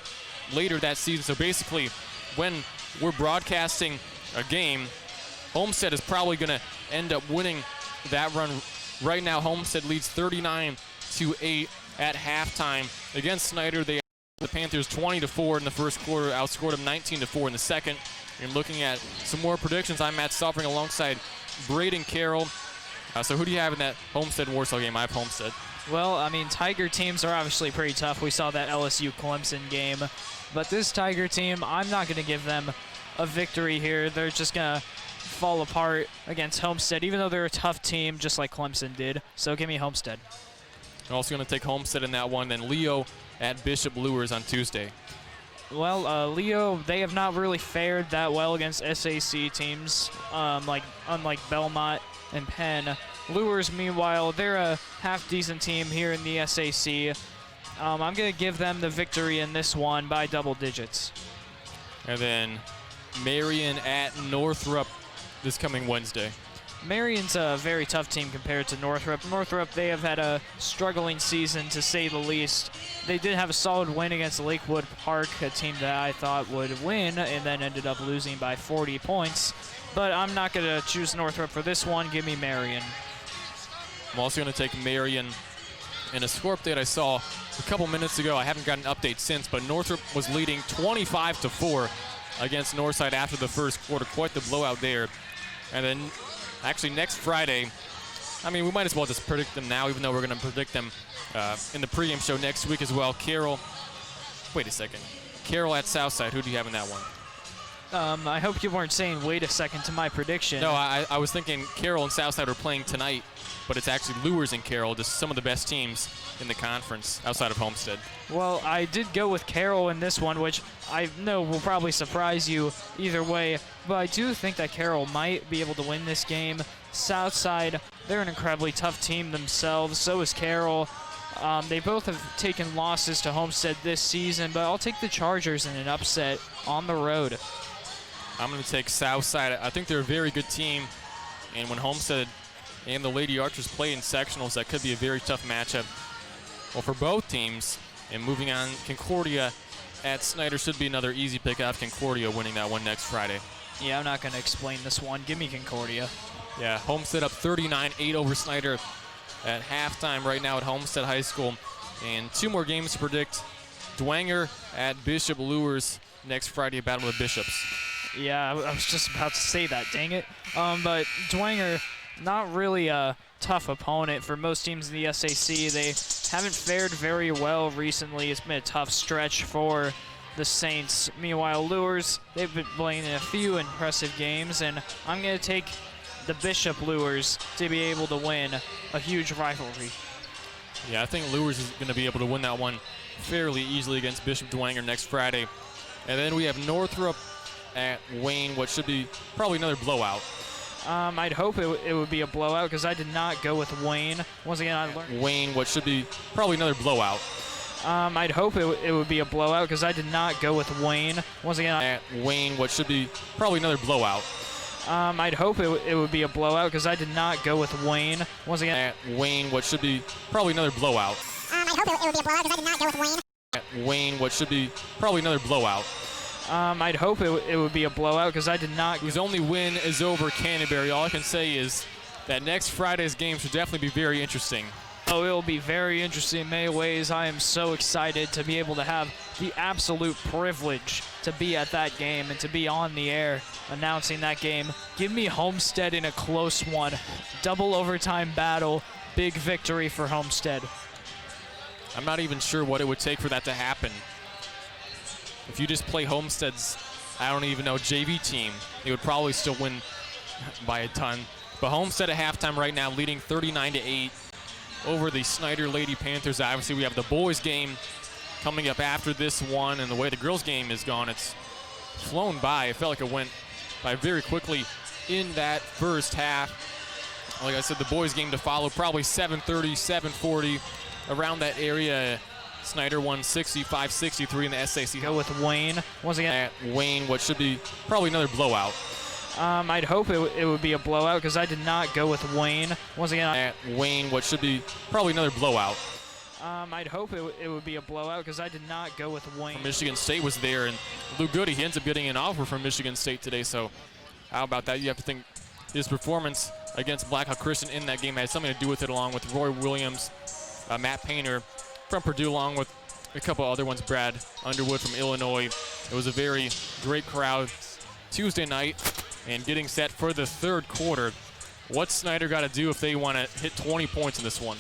later that season. So basically, when we're broadcasting a game, Homestead is probably going to end up winning that run. Right now, Homestead leads 39-8 at halftime against Snider. They the Panthers 20-4 in the first quarter, outscored them 19-4 in the second. And looking at some more predictions, I'm Matt Saalfrank alongside Braden Carroll. So who do you have in that Homestead-Warsaw game? I have Homestead. Well, I mean, Tiger teams are obviously pretty tough. We saw that LSU-Clemson game. But this Tiger team, I'm not going to give them a victory here. They're just going to fall apart against Homestead, even though they're a tough team, just like Clemson did. So give me Homestead. I'm also going to take Homestead in that one. Then Leo at Bishop Lures on Tuesday. Well, Leo, they have not really fared that well against SAC teams, unlike Belmont and Penn. Lures, meanwhile, they're a half-decent team here in the SAC. I'm going to give them the victory in this one by double digits. And then Marion at Northrop this coming Wednesday. Marion's a very tough team compared to Northrop. Northrop, they have had a struggling season, to say the least. They did have a solid win against Lakewood Park, a team that I thought would win, and then ended up losing by 40 points. But I'm not going to choose Northrop for this one. Give me Marion. I'm also going to take Marion. In a score update I saw a couple minutes ago, I haven't gotten an update since, but Northrop was leading 25-4 against Northside after the first quarter. Quite the blowout there. And then actually next Friday, I mean, we might as well just predict them now, even though we're going to predict them in the pregame show next week as well. Carroll, wait a second. Carroll at Southside, who do you have in that one? I hope you weren't saying wait a second to my prediction. No, I was thinking Carroll and Southside are playing tonight, but it's actually Lures and Carroll, just some of the best teams in the conference outside of Homestead. Well, I did go with Carroll in this one, which I know will probably surprise you either way, but I do think that Carroll might be able to win this game. Southside, they're an incredibly tough team themselves, so is Carroll. They both have taken losses to Homestead this season, but I'll take the Chargers in an upset on the road. I'm going to take Southside. I think they're a very good team, and when Homestead and the Lady Archers play in sectionals, that could be a very tough matchup. Well, for both teams, and moving on, Concordia at Snider should be another easy pick. I have Concordia winning that one next Friday. Yeah, I'm not going to explain this one. Give me Concordia. Yeah, Homestead up 39-8 over Snider at halftime right now at Homestead High School. And two more games to predict. Dwenger at Bishop Lures next Friday, Battle of the Bishops. Yeah, I was just about to say that, dang it. But Dwenger, not really a tough opponent for most teams in the SAC. They haven't fared very well recently. It's been a tough stretch for the Saints. Meanwhile, Lures, they've been playing in a few impressive games, and I'm going to take the Bishop Lures to be able to win a huge rivalry. Yeah, I think Lures is going to be able to win that one fairly easily against Bishop Dwenger next Friday. And then we have Northrop at Wayne, what should be probably another blowout. I'd hope it would be a blowout because I did not go with Wayne. Once again, I learned Wayne, what should be probably another blowout. I'd hope it would be a blowout because I did not go with Wayne. Once again, at Wayne, what should be probably another blowout. I'd hope it would be a blowout because I did not go with Wayne. Once again, at Wayne, what should be probably another blowout. I'd hope it would be a blowout because I did not go with Wayne. At Wayne, what should be probably another blowout. I'd hope it would be a blowout because I did not. Whose only win is over Canterbury. All I can say is that next Friday's game should definitely be very interesting. Oh, it will be very interesting in many ways. I am so excited to be able to have the absolute privilege to be at that game and to be on the air announcing that game. Give me Homestead in a close one. Double overtime battle. Big victory for Homestead. I'm not even sure what it would take for that to happen. If you just play Homestead's, I don't even know, JV team, they would probably still win by a ton. But Homestead at halftime right now leading 39-8 over the Snider Lady Panthers. Obviously, we have the boys game coming up after this one, and the way the girls game is gone, it's flown by. It felt like it went by very quickly in that first half. Like I said, the boys game to follow, probably 7:30, 7:40, around that area. Snider won 65-63 in the SAC. Go with Wayne. Once again, At Wayne, what should be probably another blowout. I'd hope it would be a blowout because I did not go with Wayne. Once again, At Wayne, what should be probably another blowout. I'd hope it would be a blowout because I did not go with Wayne. Michigan State was there, and Lou Goody, he ends up getting an offer from Michigan State today, so how about that? You have to think his performance against Blackhawk Christian in that game had something to do with it, along with Roy Williams, Matt Painter from Purdue, along with a couple other ones, Brad Underwood from Illinois. It was a very great crowd Tuesday night, and getting set for the third quarter. What's Snider got to do if they want to hit 20 points in this one?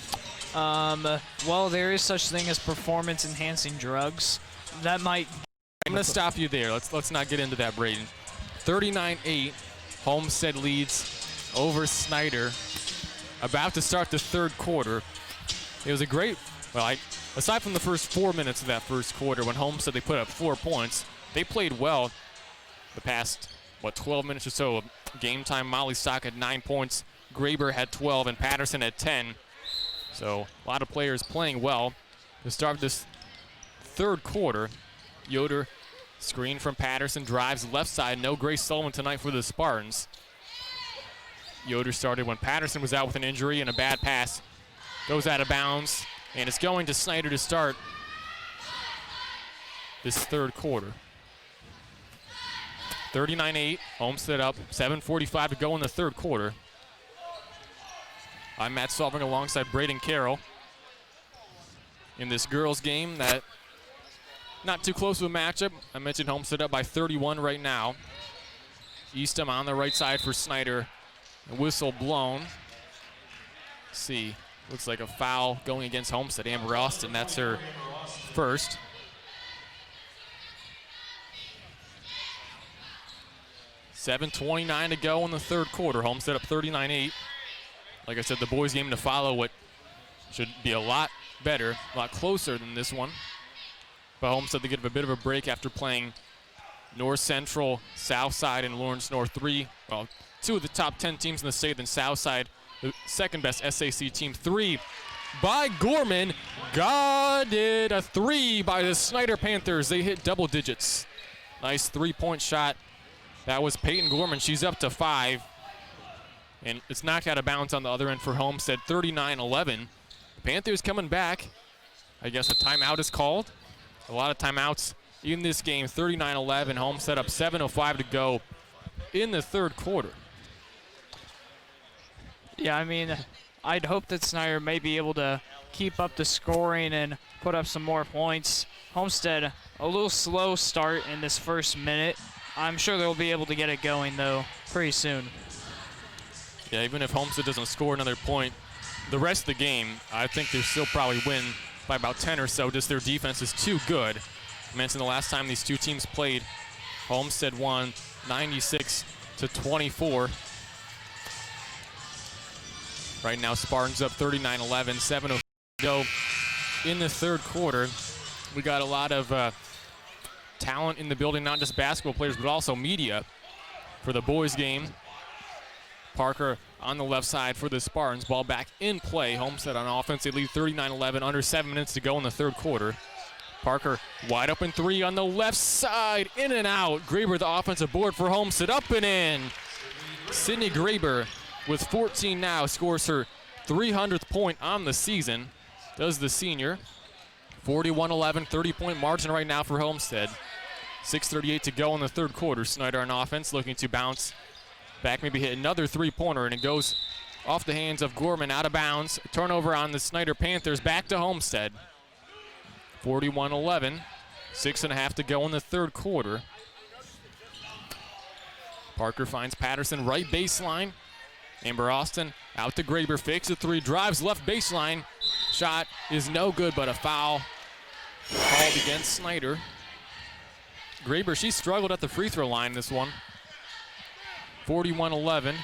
Well, there is such thing as performance-enhancing drugs. That might... I'm going to stop you there. Let's not get into that, Braden. 39-8, Homestead leads over Snider. About to start the third quarter. It was a great, well, aside from the first 4 minutes of that first quarter when Homestead, they put up 4 points, they played well the past, 12 minutes or so of game time. Molly Stock had 9 points, Graber had 12, and Patterson had 10. So a lot of players playing well to start this third quarter. Yoder, screen from Patterson, drives left side. No Grace Sullivan tonight for the Spartans. Yoder started when Patterson was out with an injury, and a bad pass goes out of bounds, and it's going to Snider to start this third quarter. 39-8, Homestead up, 7:45 to go in the third quarter. I'm Matt Saalfrank alongside Braden Carroll in this girls game that not too close to a matchup. I mentioned Homestead up by 31 right now. Eastham on the right side for Snider. A whistle blown. Let's see, looks like a foul going against Homestead. Amber Austin, that's her first. $7:29 to go in the third quarter. Homestead up 39-8. Like I said, the boys' game to follow, what should be a lot better, a lot closer than this one. But Homestead, they get a bit of a break after playing North Central, Southside, and Lawrence North. Two of the top 10 teams in the state, then Southside, the second best SAC team. 3 by Gorman. Got it. A 3 by the Snider Panthers. They hit double digits. Nice three-point shot. That was Peyton Gorman. She's up to 5. And it's knocked out of bounds on the other end for Homestead, 39-11. The Panthers coming back. I guess a timeout is called. A lot of timeouts in this game, 39-11. Homestead up, 7:05 to go in the third quarter. Yeah, I mean, I'd hope that Snider may be able to keep up the scoring and put up some more points. Homestead, a little slow start in this first minute. I'm sure they'll be able to get it going, though, pretty soon. Yeah, even if Homestead doesn't score another point, the rest of the game, I think they still probably win by about 10 or so. Just their defense is too good. I mentioned the last time these two teams played, Homestead won 96-24. Right now, Spartans up 39-11, 7:05 to go in the third quarter. We got a lot of talent in the building, not just basketball players, but also media for the boys' game. Parker on the left side for the Spartans. Ball back in play. Homestead on offense. They lead 39-11. Under 7 minutes to go in the third quarter. Parker wide open 3 on the left side. In and out. Graber, the offensive board for Homestead. Up and in. Sydney Graber with 14 now. Scores her 300th point on the season. Does the senior. 41-11. 30-point margin right now for Homestead. 6:38 to go in the third quarter. Snider on offense looking to bounce back, maybe hit another three-pointer, and it goes off the hands of Gorman, out of bounds. Turnover on the Snider Panthers, back to Homestead. 41-11, 6:30 to go in the third quarter. Parker finds Patterson right baseline. Amber Austin out to Graber, fakes a 3, drives left baseline. Shot is no good, but a foul called against Snider. Graber, she struggled at the free throw line this one. 41-11.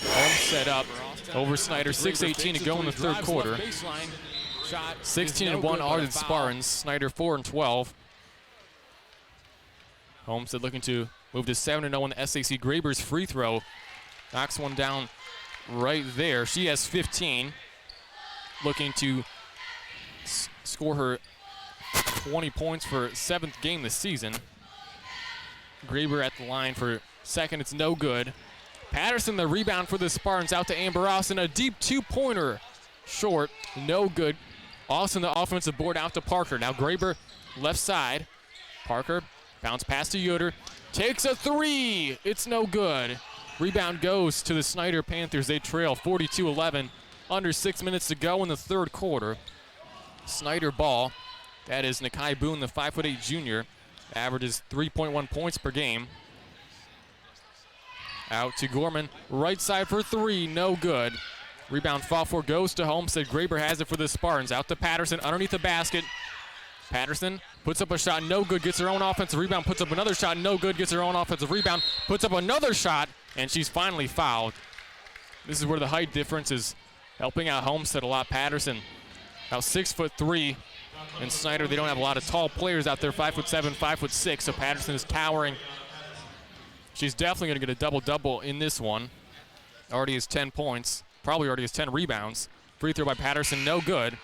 Homestead up over Snider. 6:18 to go in the third quarter. 16-1 are the Spartans. Snider 4-12. Homestead looking to move to 7-0 in the SAC. Graber's free throw knocks one down right there. She has 15, looking to score her 20 points for 7th game this season. Graber at the line for second. It's no good. Patterson, the rebound for the Spartans, out to Amber Austin. A deep two-pointer. Short, no good. Austin, the offensive board, out to Parker. Now Graber, left side. Parker, bounce pass to Yoder. Takes a three. It's no good. Rebound goes to the Snider Panthers. They trail 42-11. Under 6 minutes to go in the third quarter. Snider ball. That is Nakai Boone, the 5'8" junior. Averages 3.1 points per game. Out to Gorman. Right side for three. No good. Rebound fall for goes to Homestead. Graber has it for the Spartans. Out to Patterson underneath the basket. Patterson puts up a shot. No good. Gets her own offensive rebound. Puts up another shot. No good. Gets her own offensive rebound. Puts up another shot. And she's finally fouled. This is where the height difference is helping out Homestead a lot. Patterson about 6'3", and Snider, they don't have a lot of tall players out there, 5'7", 5'6", so Patterson is towering. She's definitely going to get a double-double in this one. Already has 10 points, probably already has 10 rebounds. Free throw by Patterson, no good.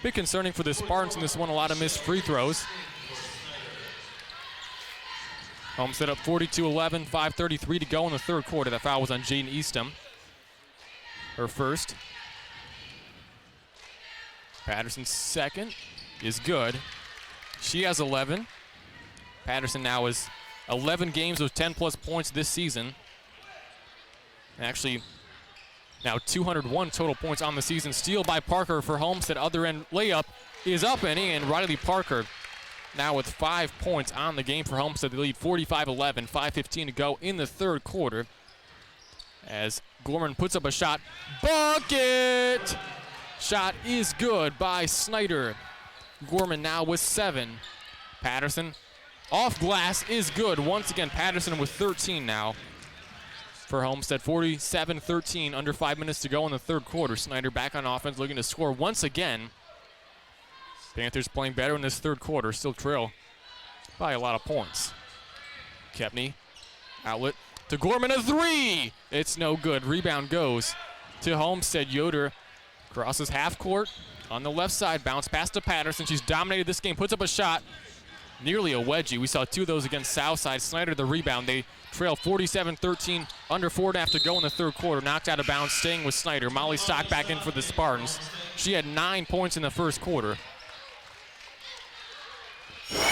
Bit concerning for the Spartans in this one, a lot of missed free throws. Homestead up 42-11, 5:33 to go in the third quarter. That foul was on Jaden Eastham, her first. Patterson's second is good. She has 11. Patterson now is 11 games with 10-plus points this season. Actually, now 201 total points on the season. Steal by Parker for Homestead. Other end layup is up and in. Riley Parker now with 5 points on the game for Homestead. They lead 45-11, 5:15 to go in the third quarter. As Gorman puts up a shot. Bucket! Shot is good by Snider. Gorman now with 7. Patterson off glass is good. Once again, Patterson with 13 now for Homestead. 47-13, under 5 minutes to go in the third quarter. Snider back on offense, looking to score once again. Panthers playing better in this third quarter. Still trail by a lot of points. Kepney, outlet to Gorman, a three. It's no good. Rebound goes to Homestead. Yoder crosses half court on the left side. Bounce pass to Patterson. She's dominated this game. Puts up a shot. Nearly a wedgie. We saw 2 of those against Southside. Snider the rebound. They trail 47-13. Under 4.5 to go in the third quarter. Knocked out of bounds, staying with Snider. Molly Stock back in for the Spartans. She had 9 points in the first quarter.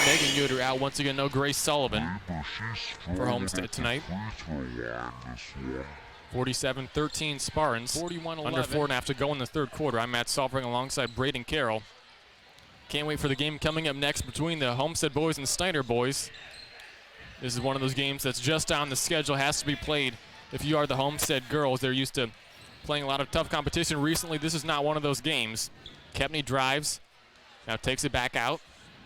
Megan Yoder out once again. No Grace Sullivan for Homestead tonight. 47-13 Spartans. 41-11. Under 4.5 to go in the third quarter. I'm Matt Saalfrank alongside Braden Carroll. Can't wait for the game coming up next between the Homestead boys and Snider boys. This is one of those games that's just on the schedule, has to be played. If you are the Homestead girls, they're used to playing a lot of tough competition recently. This is not one of those games. Kepney drives, now takes it back out.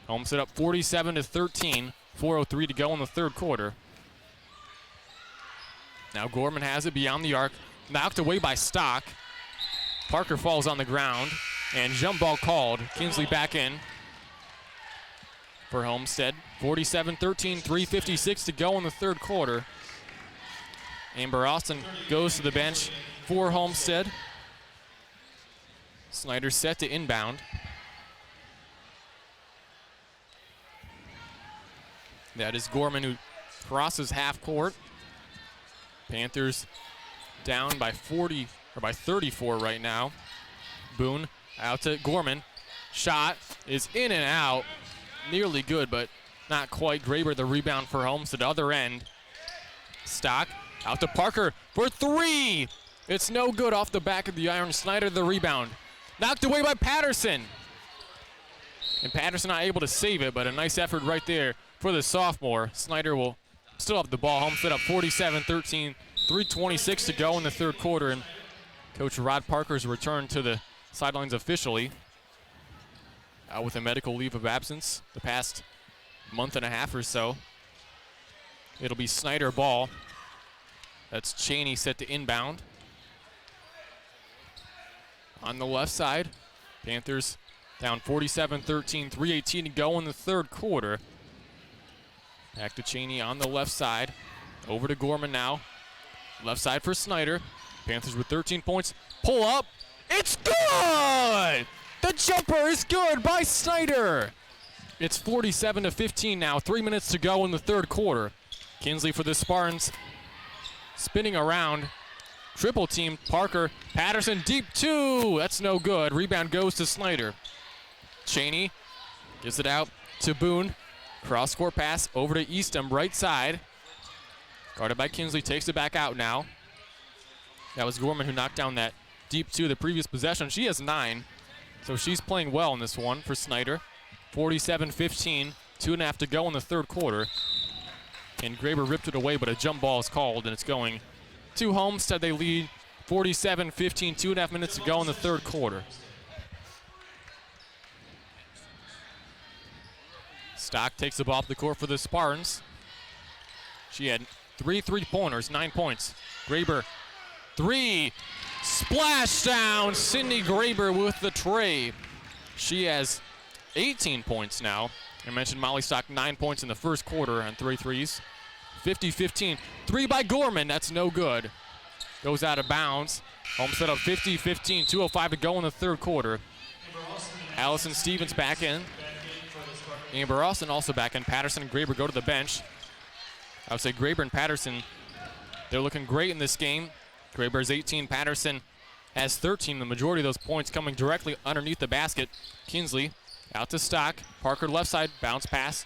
Homestead up 47-13, 4:03 to go in the third quarter. Now Gorman has it beyond the arc, knocked away by Stock. Parker falls on the ground, and jump ball called. Kinsley back in for Homestead. 47-13, 3:56 to go in the third quarter. Amber Austin goes to the bench for Homestead. Snider set to inbound. That is Gorman, who crosses half court. Panthers down by 40 or by 34 right now. Boone out to Gorman. Shot is in and out. Nearly good, but not quite. Graber the rebound for Homestead. Other end. Stock out to Parker for three. It's no good off the back of the iron. Snider the rebound. Knocked away by Patterson. And Patterson not able to save it, but a nice effort right there for the sophomore. Snider will still have the ball. Homestead up 47-13, 3:26 to go in the third quarter. And Coach Rod Parker's returned to the sidelines officially, out with a medical leave of absence the past month and a half or so. It'll be Snider ball. That's Cheney set to inbound. On the left side, Panthers down 47-13, 3:18 to go in the third quarter. Back to Cheney on the left side. Over to Gorman now. Left side for Snider. Panthers with 13 points. Pull up. It's good! The jumper is good by Snider. It's 47-15 now. 3 minutes to go in the third quarter. Kinsley for the Spartans. Spinning around. Triple team. Parker. Patterson deep two. That's no good. Rebound goes to Snider. Cheney gives it out to Boone. Cross-court pass over to Eastham, right side. Guarded by Kinsley. Takes it back out now. That was Gorman who knocked down that deep two the previous possession. She has 9, so she's playing well in this one for Snider. 47-15, 2.5 to go in the third quarter. And Graber ripped it away, but a jump ball is called, and it's going to Homestead. They lead 47-15, 2.5 minutes to go in the third quarter. Stock takes the ball off the court for the Spartans. She had 3 3-pointers, 9 points. Graber, 3. Splashdown. Sydney Graber with the tray. She has 18 points now. I mentioned Molly Stock 9 points in the first quarter on 3 threes. 50-15. 3 by Gorman. That's no good. Goes out of bounds. Homestead up 50-15. 2:05 to go in the third quarter. Allison Stevens back in. Amber Austin also back in. Patterson and Graber go to the bench. I would say Graber and Patterson, they're looking great in this game. Graber has 18. Patterson has 13. The majority of those points coming directly underneath the basket. Kinsley out to Stock. Parker left side. Bounce pass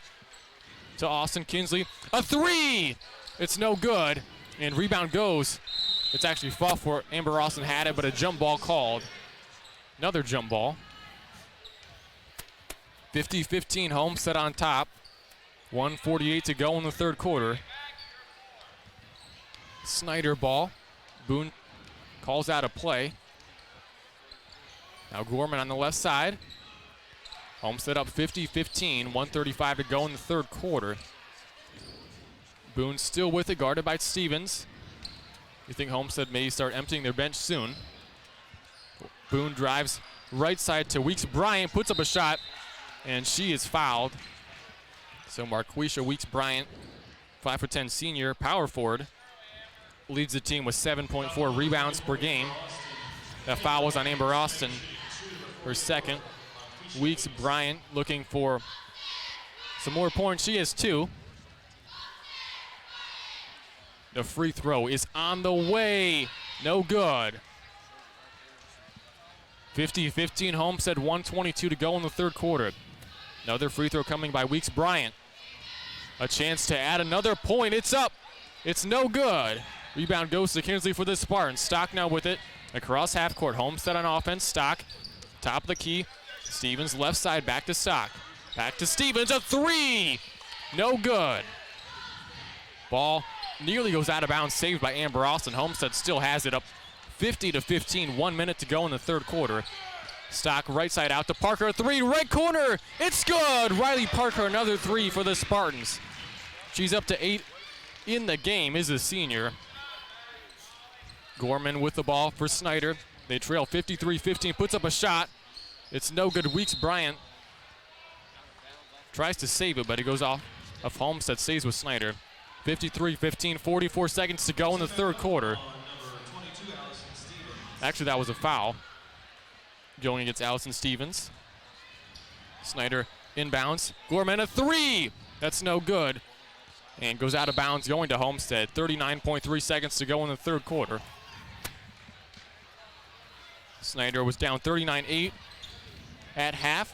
to Austin. Kinsley. A 3! It's no good. And rebound goes. It's actually fought for. Amber Austin had it, but a jump ball called. Another jump ball. 50-15. Homestead on top. 1:48 to go in the third quarter. Snider ball. Boone calls out a play. Now Gorman on the left side. Homestead up 50-15. 1:35 to go in the third quarter. Boone still with it, guarded by Stevens. You think Homestead may start emptying their bench soon. Boone drives right side to Weeks Bryant, puts up a shot, and she is fouled. So Marquisha Weeks Bryant, 5'10" senior, power forward, leads the team with 7.4 rebounds per game. That foul was on Amber Austin, her second. Weeks Bryant looking for some more points. She has 2. The free throw is on the way. No good. 50-15 Homestead, 1:22 to go in the third quarter. Another free throw coming by Weeks Bryant. A chance to add another point. It's up. It's no good. Rebound goes to Kinsley for the Spartans. Stock now with it. Across half court. Homestead on offense. Stock. Top of the key. Stevens left side. Back to Stock. Back to Stevens. A 3. No good. Ball nearly goes out of bounds. Saved by Amber Austin. Homestead still has it up 50-15. 1 minute to go in the third quarter. Stock right side out to Parker. A 3. Right corner. It's good. Riley Parker another 3 for the Spartans. She's up to 8 in the game, is a senior. Gorman with the ball for Snider. They trail 53-15, puts up a shot. It's no good. Weeks Bryant tries to save it, but it goes off of Homestead, stays with Snider. 53-15, 44 seconds to go in the third quarter. Actually, that was a foul going against Allison Stevens. Snider inbounds. Gorman a 3. That's no good. And goes out of bounds going to Homestead. 39.3 seconds to go in the third quarter. Snider was down 39-8 at half.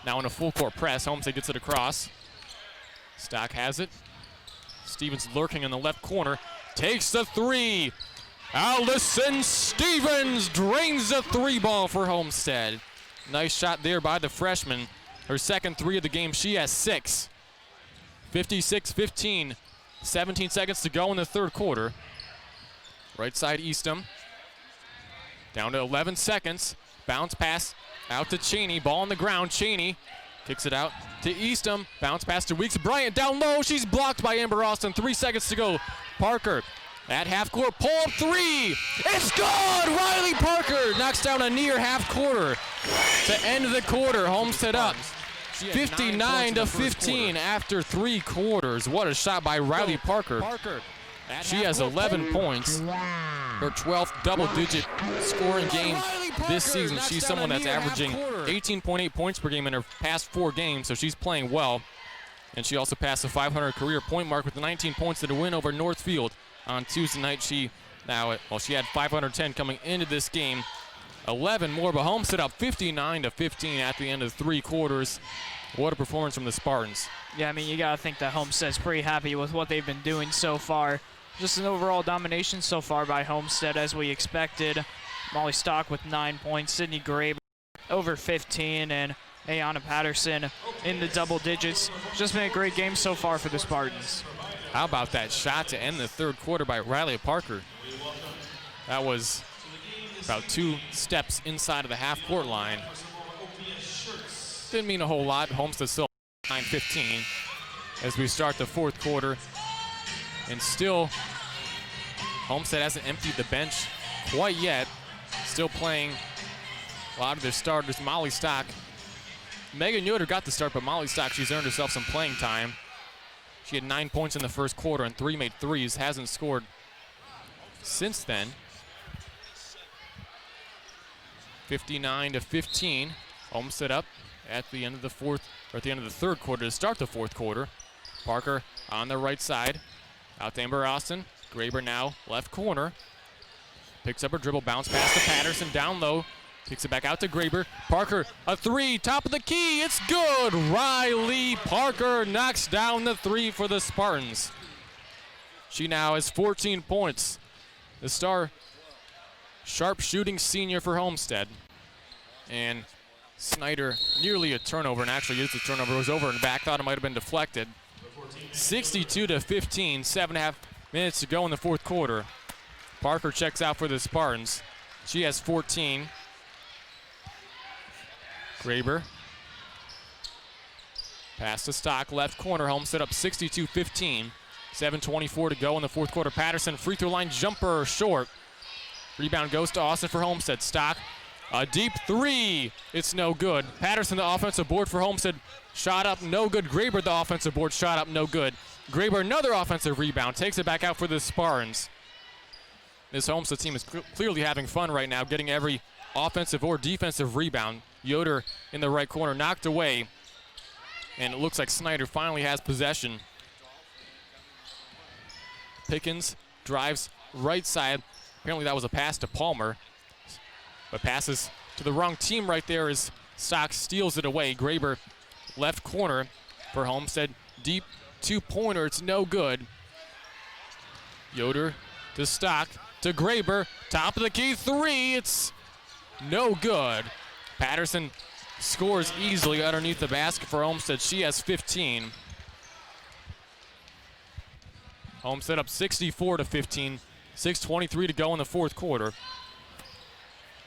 Now in a full court press. Homestead gets it across. Stock has it. Stevens lurking in the left corner. Takes the 3. Allison Stevens drains the 3 ball for Homestead. Nice shot there by the freshman. Her second 3 of the game. She has 6. 56-15. 17 seconds to go in the third quarter. Right side Eastham. Down to 11 seconds. Bounce pass out to Cheney. Ball on the ground. Cheney kicks it out to Eastham. Bounce pass to Weeks Bryant. Down low. She's blocked by Amber Austin. 3 seconds to go. Parker at half court. Pull up 3. It's good. Riley Parker knocks down a near half quarter to end the quarter. Homestead up 59-15 after 3 quarters. What a shot by Riley Parker. She has 11 points, her 12th double-digit scoring game this season. She's someone that's averaging 18.8 points per game in her past 4 games, so she's playing well. And she also passed the 500 career point mark with 19 points in a win over Northfield on Tuesday night. She had 510 coming into this game. 11 more, but Homestead up 59-15 at the end of 3 quarters. What a performance from the Spartans. Yeah, I mean, you got to think that Homestead's pretty happy with what they've been doing so far. Just an overall domination so far by Homestead, as we expected. Molly Stock with 9 points, Sydney Grabe over 15, and Ayana Patterson in the double digits. Just been a great game so far for the Spartans. How about that shot to end the 3rd quarter by Riley Parker? That was about 2 steps inside of the half-court line. Didn't mean a whole lot. Homestead still 9-15 as we start the 4th quarter. And still, Homestead hasn't emptied the bench quite yet. Still playing a lot of their starters. Molly Stock. Megan Yoder got the start, but Molly Stock, she's earned herself some playing time. She had 9 points in the 1st quarter and 3 made threes. Hasn't scored since then. 59-15. Homestead up at the end of the 3rd quarter to start the 4th quarter. Parker on the right side. Out to Amber Austin. Graber now left corner. Picks up her dribble, bounce pass to Patterson, down low. Kicks it back out to Graber. Parker, a 3, top of the key, it's good. Riley Parker knocks down the 3 for the Spartans. She now has 14 points. The star sharp-shooting senior for Homestead. And Snider nearly a turnover, and actually is a turnover. It was over and back. Thought it might have been deflected. 62-15, 7.5 minutes to go in the 4th quarter. Parker checks out for the Spartans. She has 14. Graber. Pass to Stock, left corner. Homestead up 62-15. 7:24 to go in the 4th quarter. Patterson, free throw line jumper, short. Rebound goes to Austin for Homestead. Stock, a deep 3. It's no good. Patterson, the offensive board for Homestead. Shot up, no good. Graber, the offensive board. Shot up, no good. Graber, another offensive rebound. Takes it back out for the Spartans. This Homestead team is clearly having fun right now, getting every offensive or defensive rebound. Yoder in the right corner, knocked away. And it looks like Snider finally has possession. Pickens drives right side. Apparently that was a pass to Palmer. But passes to the wrong team right there as Stock steals it away. Graber, left corner for Homestead. Deep 2-pointer, it's no good. Yoder to Stock, to Graber. Top of the key 3, it's no good. Patterson scores easily underneath the basket for Homestead. She has 15. Homestead up 64-15. 6:23 to go in the 4th quarter.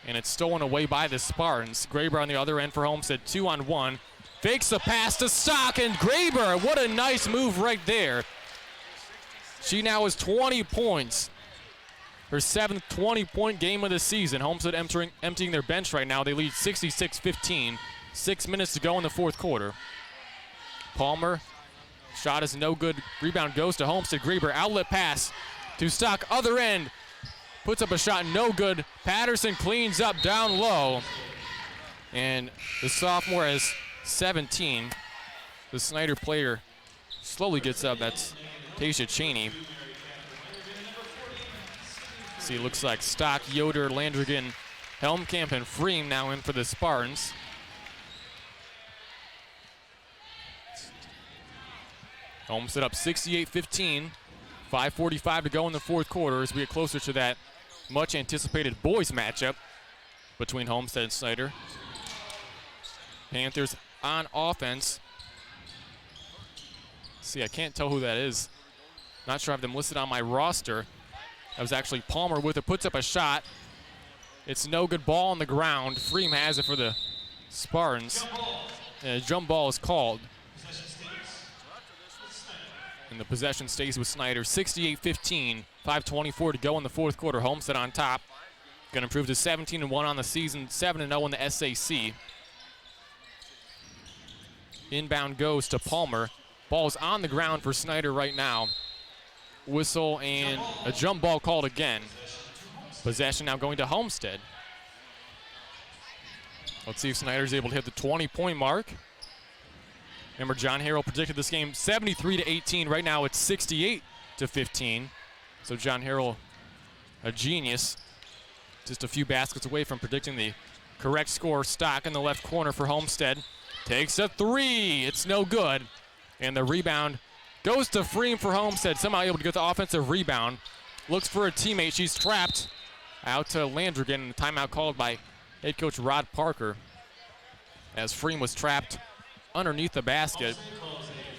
And it's stolen away by the Spartans. Graber on the other end for Homestead, 2-on-1. Fakes the pass to Stock, and Graber, what a nice move right there. She now has 20 points. Her 7th 20-point game of the season. Homestead emptying their bench right now. They lead 66-15. 6 minutes to go in the 4th quarter. Palmer, shot is no good. Rebound goes to Homestead. Graber, outlet pass to Stock, other end. Puts up a shot, no good. Patterson cleans up down low. And the sophomore has 17. The Snider player slowly gets up. That's Tasha Cheney. See, it looks like Stock, Yoder, Landrigan, Helmkamp, and Freem now in for the Spartans. Homestead up 68-15. 5:45 to go in the 4th quarter as we get closer to that much anticipated boys matchup between Homestead and Snider. Panthers on offense. See, I can't tell who that is. Not sure I have them listed on my roster. That was actually Palmer with it, puts up a shot. It's no good, ball on the ground. Freem has it for the Spartans. And a jump ball is called. And the possession stays with Snider. 68-15, 5:24 to go in the 4th quarter. Homestead on top. Going to improve to 17-1 on the season, 7-0 in the SAC. Inbound goes to Palmer. Ball's on the ground for Snider right now. whistle and a jump ball called again. Possession now going to Homestead. Let's see if Snider's able to hit the 20-point mark. Remember, John Harrell predicted this game 73-18. Right now it's 68-15. So John Harrell, a genius, just a few baskets away from predicting the correct score. Stock in the left corner for Homestead. Takes a three. It's no good. And the rebound goes to Freem for Homestead. Somehow able to get the offensive rebound. Looks for a teammate. She's trapped. Out to Landrigan, and the timeout called by head coach Rod Parker as Freem was trapped underneath the basket.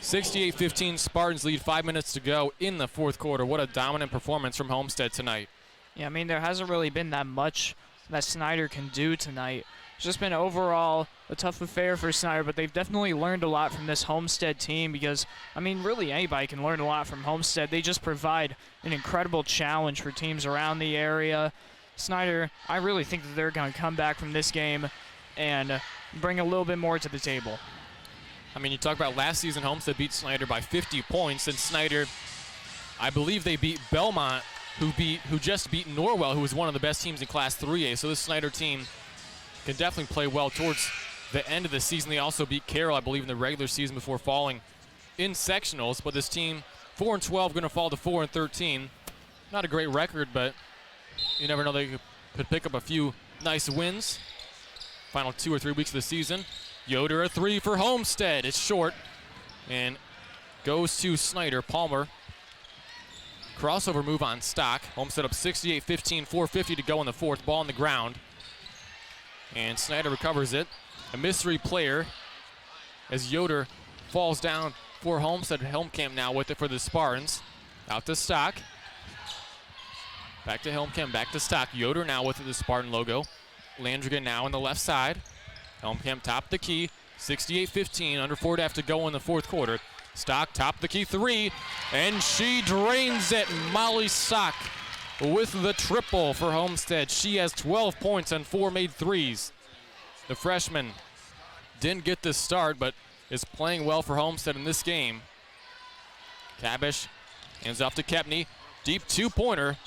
68-15, Spartans lead, 5 minutes to go in the fourth quarter. What a dominant performance from Homestead tonight. Yeah, I mean, there hasn't really been that much that Snider can do tonight. It's just been overall a tough affair for Snider, but they've definitely learned a lot from this Homestead team because, I mean, really anybody can learn a lot from Homestead. They just provide an incredible challenge for teams around the area. Snider, I really think that they're going to come back from this game and bring a little bit more to the table. I mean, you talk about last season, Homestead beat Snider by 50 points, and Snider, I believe they beat Belmont, who just beat Norwell, who was one of the best teams in Class 3A. So this Snider team can definitely play well towards the end of the season. They also beat Carroll, I believe, in the regular season before falling in sectionals. But this team, 4-12, going to fall to 4-13. Not a great record, but you never know, they could pick up a few nice wins. Final 2 or 3 weeks of the season. Yoder a three for Homestead. It's short and goes to Snider. Palmer. Crossover move on Stock. Homestead up 68-15, 4:50 to go in the fourth. Ball on the ground. And Snider recovers it. A mystery player as Yoder falls down for Homestead. Helmkamp now with it for the Spartans. Out to Stock. Back to Helmkamp, back to Stock. Yoder now with the Spartan logo. Landrigan now on the left side. Helmkamp top the key. 68-15, under 4 to go in the fourth quarter. Stock top the key three, and she drains it. Molly Stock with the triple for Homestead. She has 12 points on 4 made threes. The freshman didn't get this start, but is playing well for Homestead in this game. Kabish hands off to Kepney. Deep two-pointer.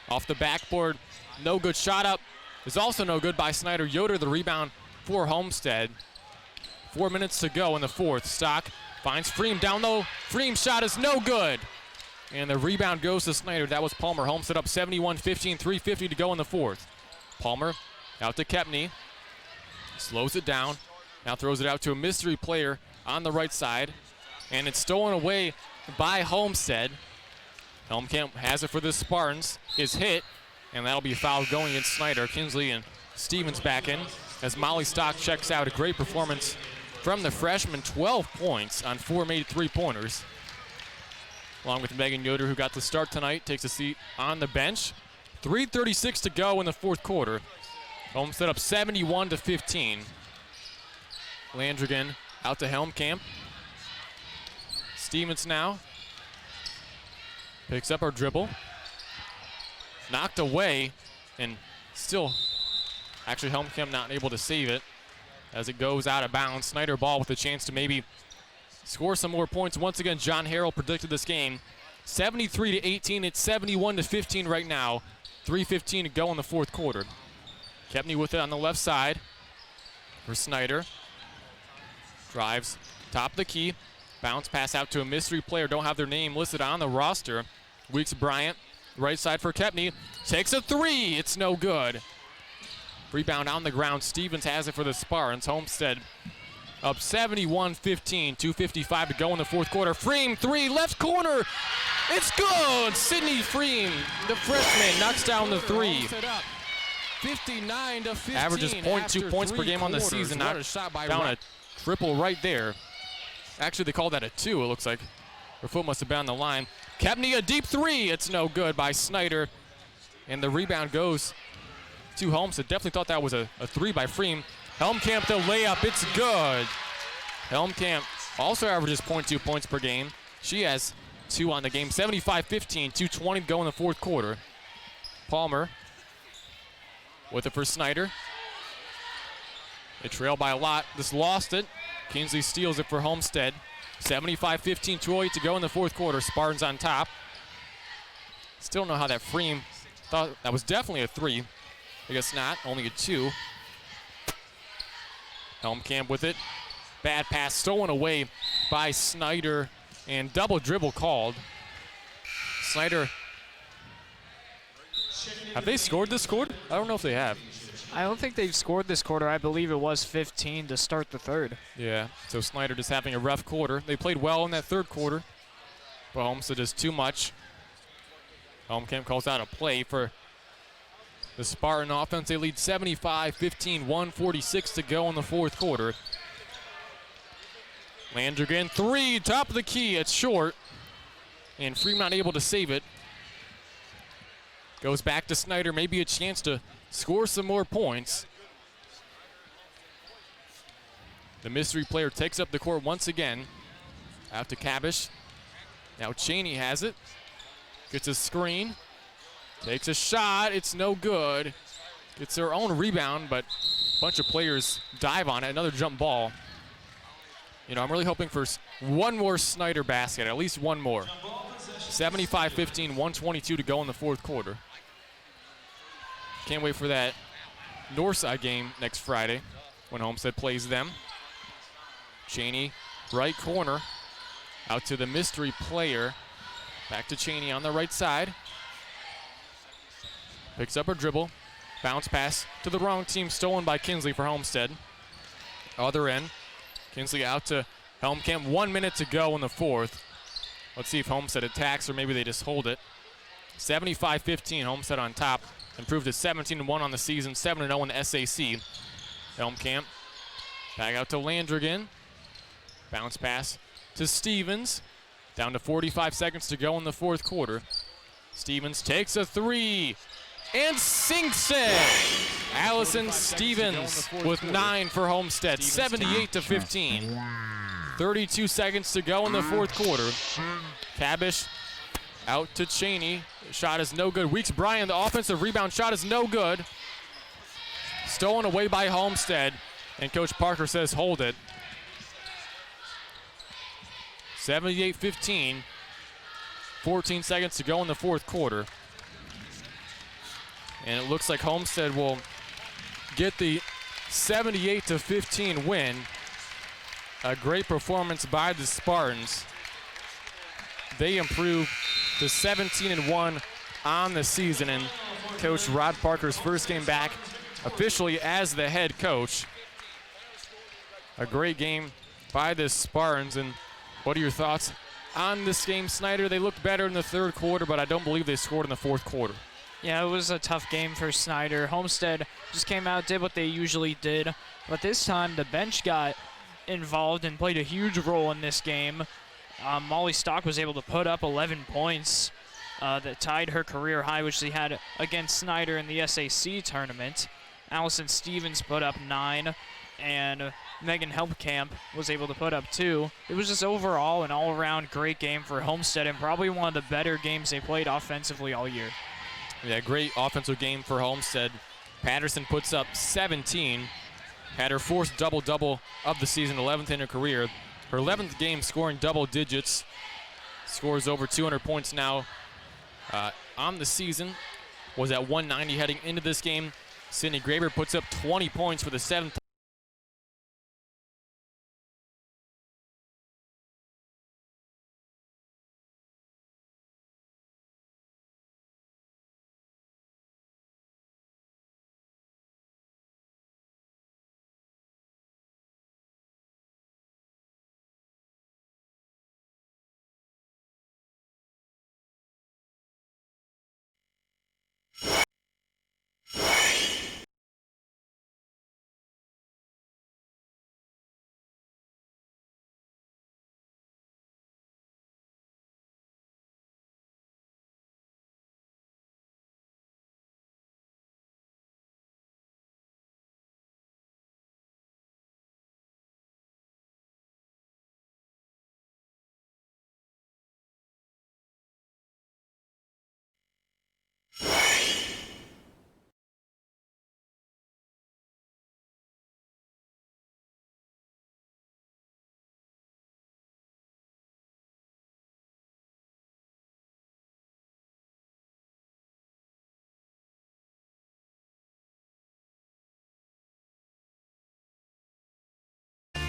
Off the backboard, no good. Shot up is also no good by Snider. Yoder the rebound for Homestead. 4 minutes to go in the fourth. Stock finds Freem down low. Freem's shot is no good. And the rebound goes to Snider. That was Palmer. Homestead up 71-15, 3:50 to go in the fourth. Palmer out to Kepney. Slows it down. Now throws it out to a mystery player on the right side. And it's stolen away by Homestead. Helmkamp has it for the Spartans. Is hit, and that'll be a foul going against Snider. Kinsley and Stevens back in as Molly Stock checks out. A great performance from the freshman. 12 points on 4 made three-pointers. Along with Megan Yoder, who got the start tonight, takes a seat on the bench. 3:36 to go in the fourth quarter. Homestead up 71-15. Landrigan out to Helmkamp. Stevens now. Picks up her dribble. Knocked away, and still, actually Helmkamp not able to save it as it goes out of bounds. Snider ball with a chance to maybe score some more points. Once again, John Harrell predicted this game. 73-18, it's 71-15 right now. 3:15 to go in the fourth quarter. Kepney with it on the left side for Snider. Drives, top of the key. Bounce pass out to a mystery player. Don't have their name listed on the roster. Weeks Bryant, right side for Kepney. Takes a three. It's no good. Rebound on the ground. Stevens has it for the Spartans. Homestead up 71-15. 2:55 to go in the fourth quarter. Freem, three, left corner. It's good. Sydney Freem, the freshman, knocks down the three. 59-15. Averages 0.2 points per game on the season. Knocked down a triple right there. Actually, they called that a two, it looks like. Her foot must have been on the line. Kepney, a deep three. It's no good by Snider. And the rebound goes to Homestead. Definitely thought that was a three by Freem. Helmkamp, the layup. It's good. Helmkamp also averages 0.2 points per game. She has 2 on the game. 75-15, 2:20 to go in the fourth quarter. Palmer with it for Snider. They trail by a lot. Just lost it. Kinsley steals it for Homestead. 75-15, 2:08 to go in the fourth quarter. Spartans on top. Still don't know how that frame, thought that was definitely a 3. I guess not, only a 2. Helmkamp with it. Bad pass stolen away by Snider, and double dribble called. Snider, have they scored this quarter? I don't know if they have. I don't think they've scored this quarter. I believe it was 15 to start the third. Yeah, so Snider just having a rough quarter. They played well in that third quarter, but Homestead does too much. Helmkamp calls out a play for the Spartan offense. They lead 75-15, 1:46 to go in the fourth quarter. Landrigan, 3, top of the key, it's short. And Fremont able to save it. Goes back to Snider, maybe a chance to score some more points. The mystery player takes up the court once again. Out to Cabish. Now Cheney has it. Gets a screen. Takes a shot, it's no good. Gets their own rebound, but a bunch of players dive on it. Another jump ball. You know, I'm really hoping for one more Snider basket, at least one more. 75-15, 1:22 to go in the fourth quarter. Can't wait for that Northside game next Friday when Homestead plays them. Cheney, right corner, out to the mystery player. Back to Cheney on the right side. Picks up a dribble. Bounce pass to the wrong team, stolen by Kinsley for Homestead. Other end. Kinsley out to Helmkamp. 1 minute to go in the fourth. Let's see if Homestead attacks or maybe they just hold it. 75-15, Homestead on top. Improved to 17-1 on the season, 7-0 in the SAC. Helmkamp back out to Landrigan. Bounce pass to Stevens. Down to 45 seconds to go in the fourth quarter. Stevens takes a 3 and sinks it. Allison Stevens with 9 for Homestead, 78-15. 32 seconds to go in the fourth quarter. Cabish out to Cheney. Shot is no good. Weeks Bryan, the offensive rebound shot is no good. Stolen away by Homestead, and Coach Parker says hold it. 78-15. 14 seconds to go in the fourth quarter. And it looks like Homestead will get the 78-15 win. A great performance by the Spartans. They improved to 17-1 on the season, and Coach Rod Parker's first game back officially as the head coach. A great game by the Spartans, and what are your thoughts on this game, Snider? They looked better in the third quarter, but I don't believe they scored in the fourth quarter. Yeah, it was a tough game for Snider. Homestead just came out, did what they usually did, but this time the bench got involved and played a huge role in this game. Molly Stock was able to put up 11 points that tied her career high, which she had against Snider in the SAC tournament. Allison Stevens put up 9, and Megan Helmkamp was able to put up 2. It was just overall an all-around great game for Homestead, and probably one of the better games they played offensively all year. Yeah, great offensive game for Homestead. Patterson puts up 17. Had her fourth double-double of the season, 11th in her career. Her 11th game scoring double digits. Scores over 200 points now on the season. Was at 190 heading into this game. Sydney Graber puts up 20 points for the 7th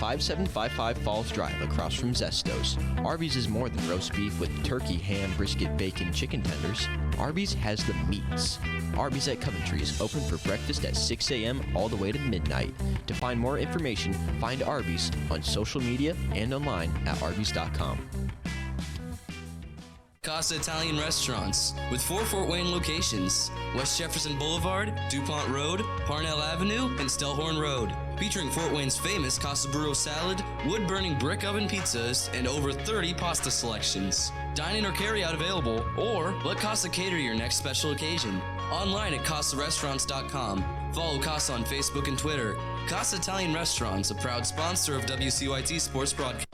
5755 Falls Drive across from Zesto's. Arby's is more than roast beef with turkey, ham, brisket, bacon, chicken tenders. Arby's has the meats. Arby's at Coventry is open for breakfast at 6 a.m. all the way to midnight. To find more information, find Arby's on social media and online at arbys.com. Casa Italian Restaurants, with 4 Fort Wayne locations: West Jefferson Boulevard, DuPont Road, Parnell Avenue, and Stellhorn Road. Featuring Fort Wayne's famous Casa Burro salad, wood-burning brick oven pizzas, and over 30 pasta selections. Dine-in or carry-out available, or let Casa cater your next special occasion. Online at CasaRestaurants.com. Follow Casa on Facebook and Twitter. Casa Italian Restaurants, a proud sponsor of WCYT Sports Broadcast.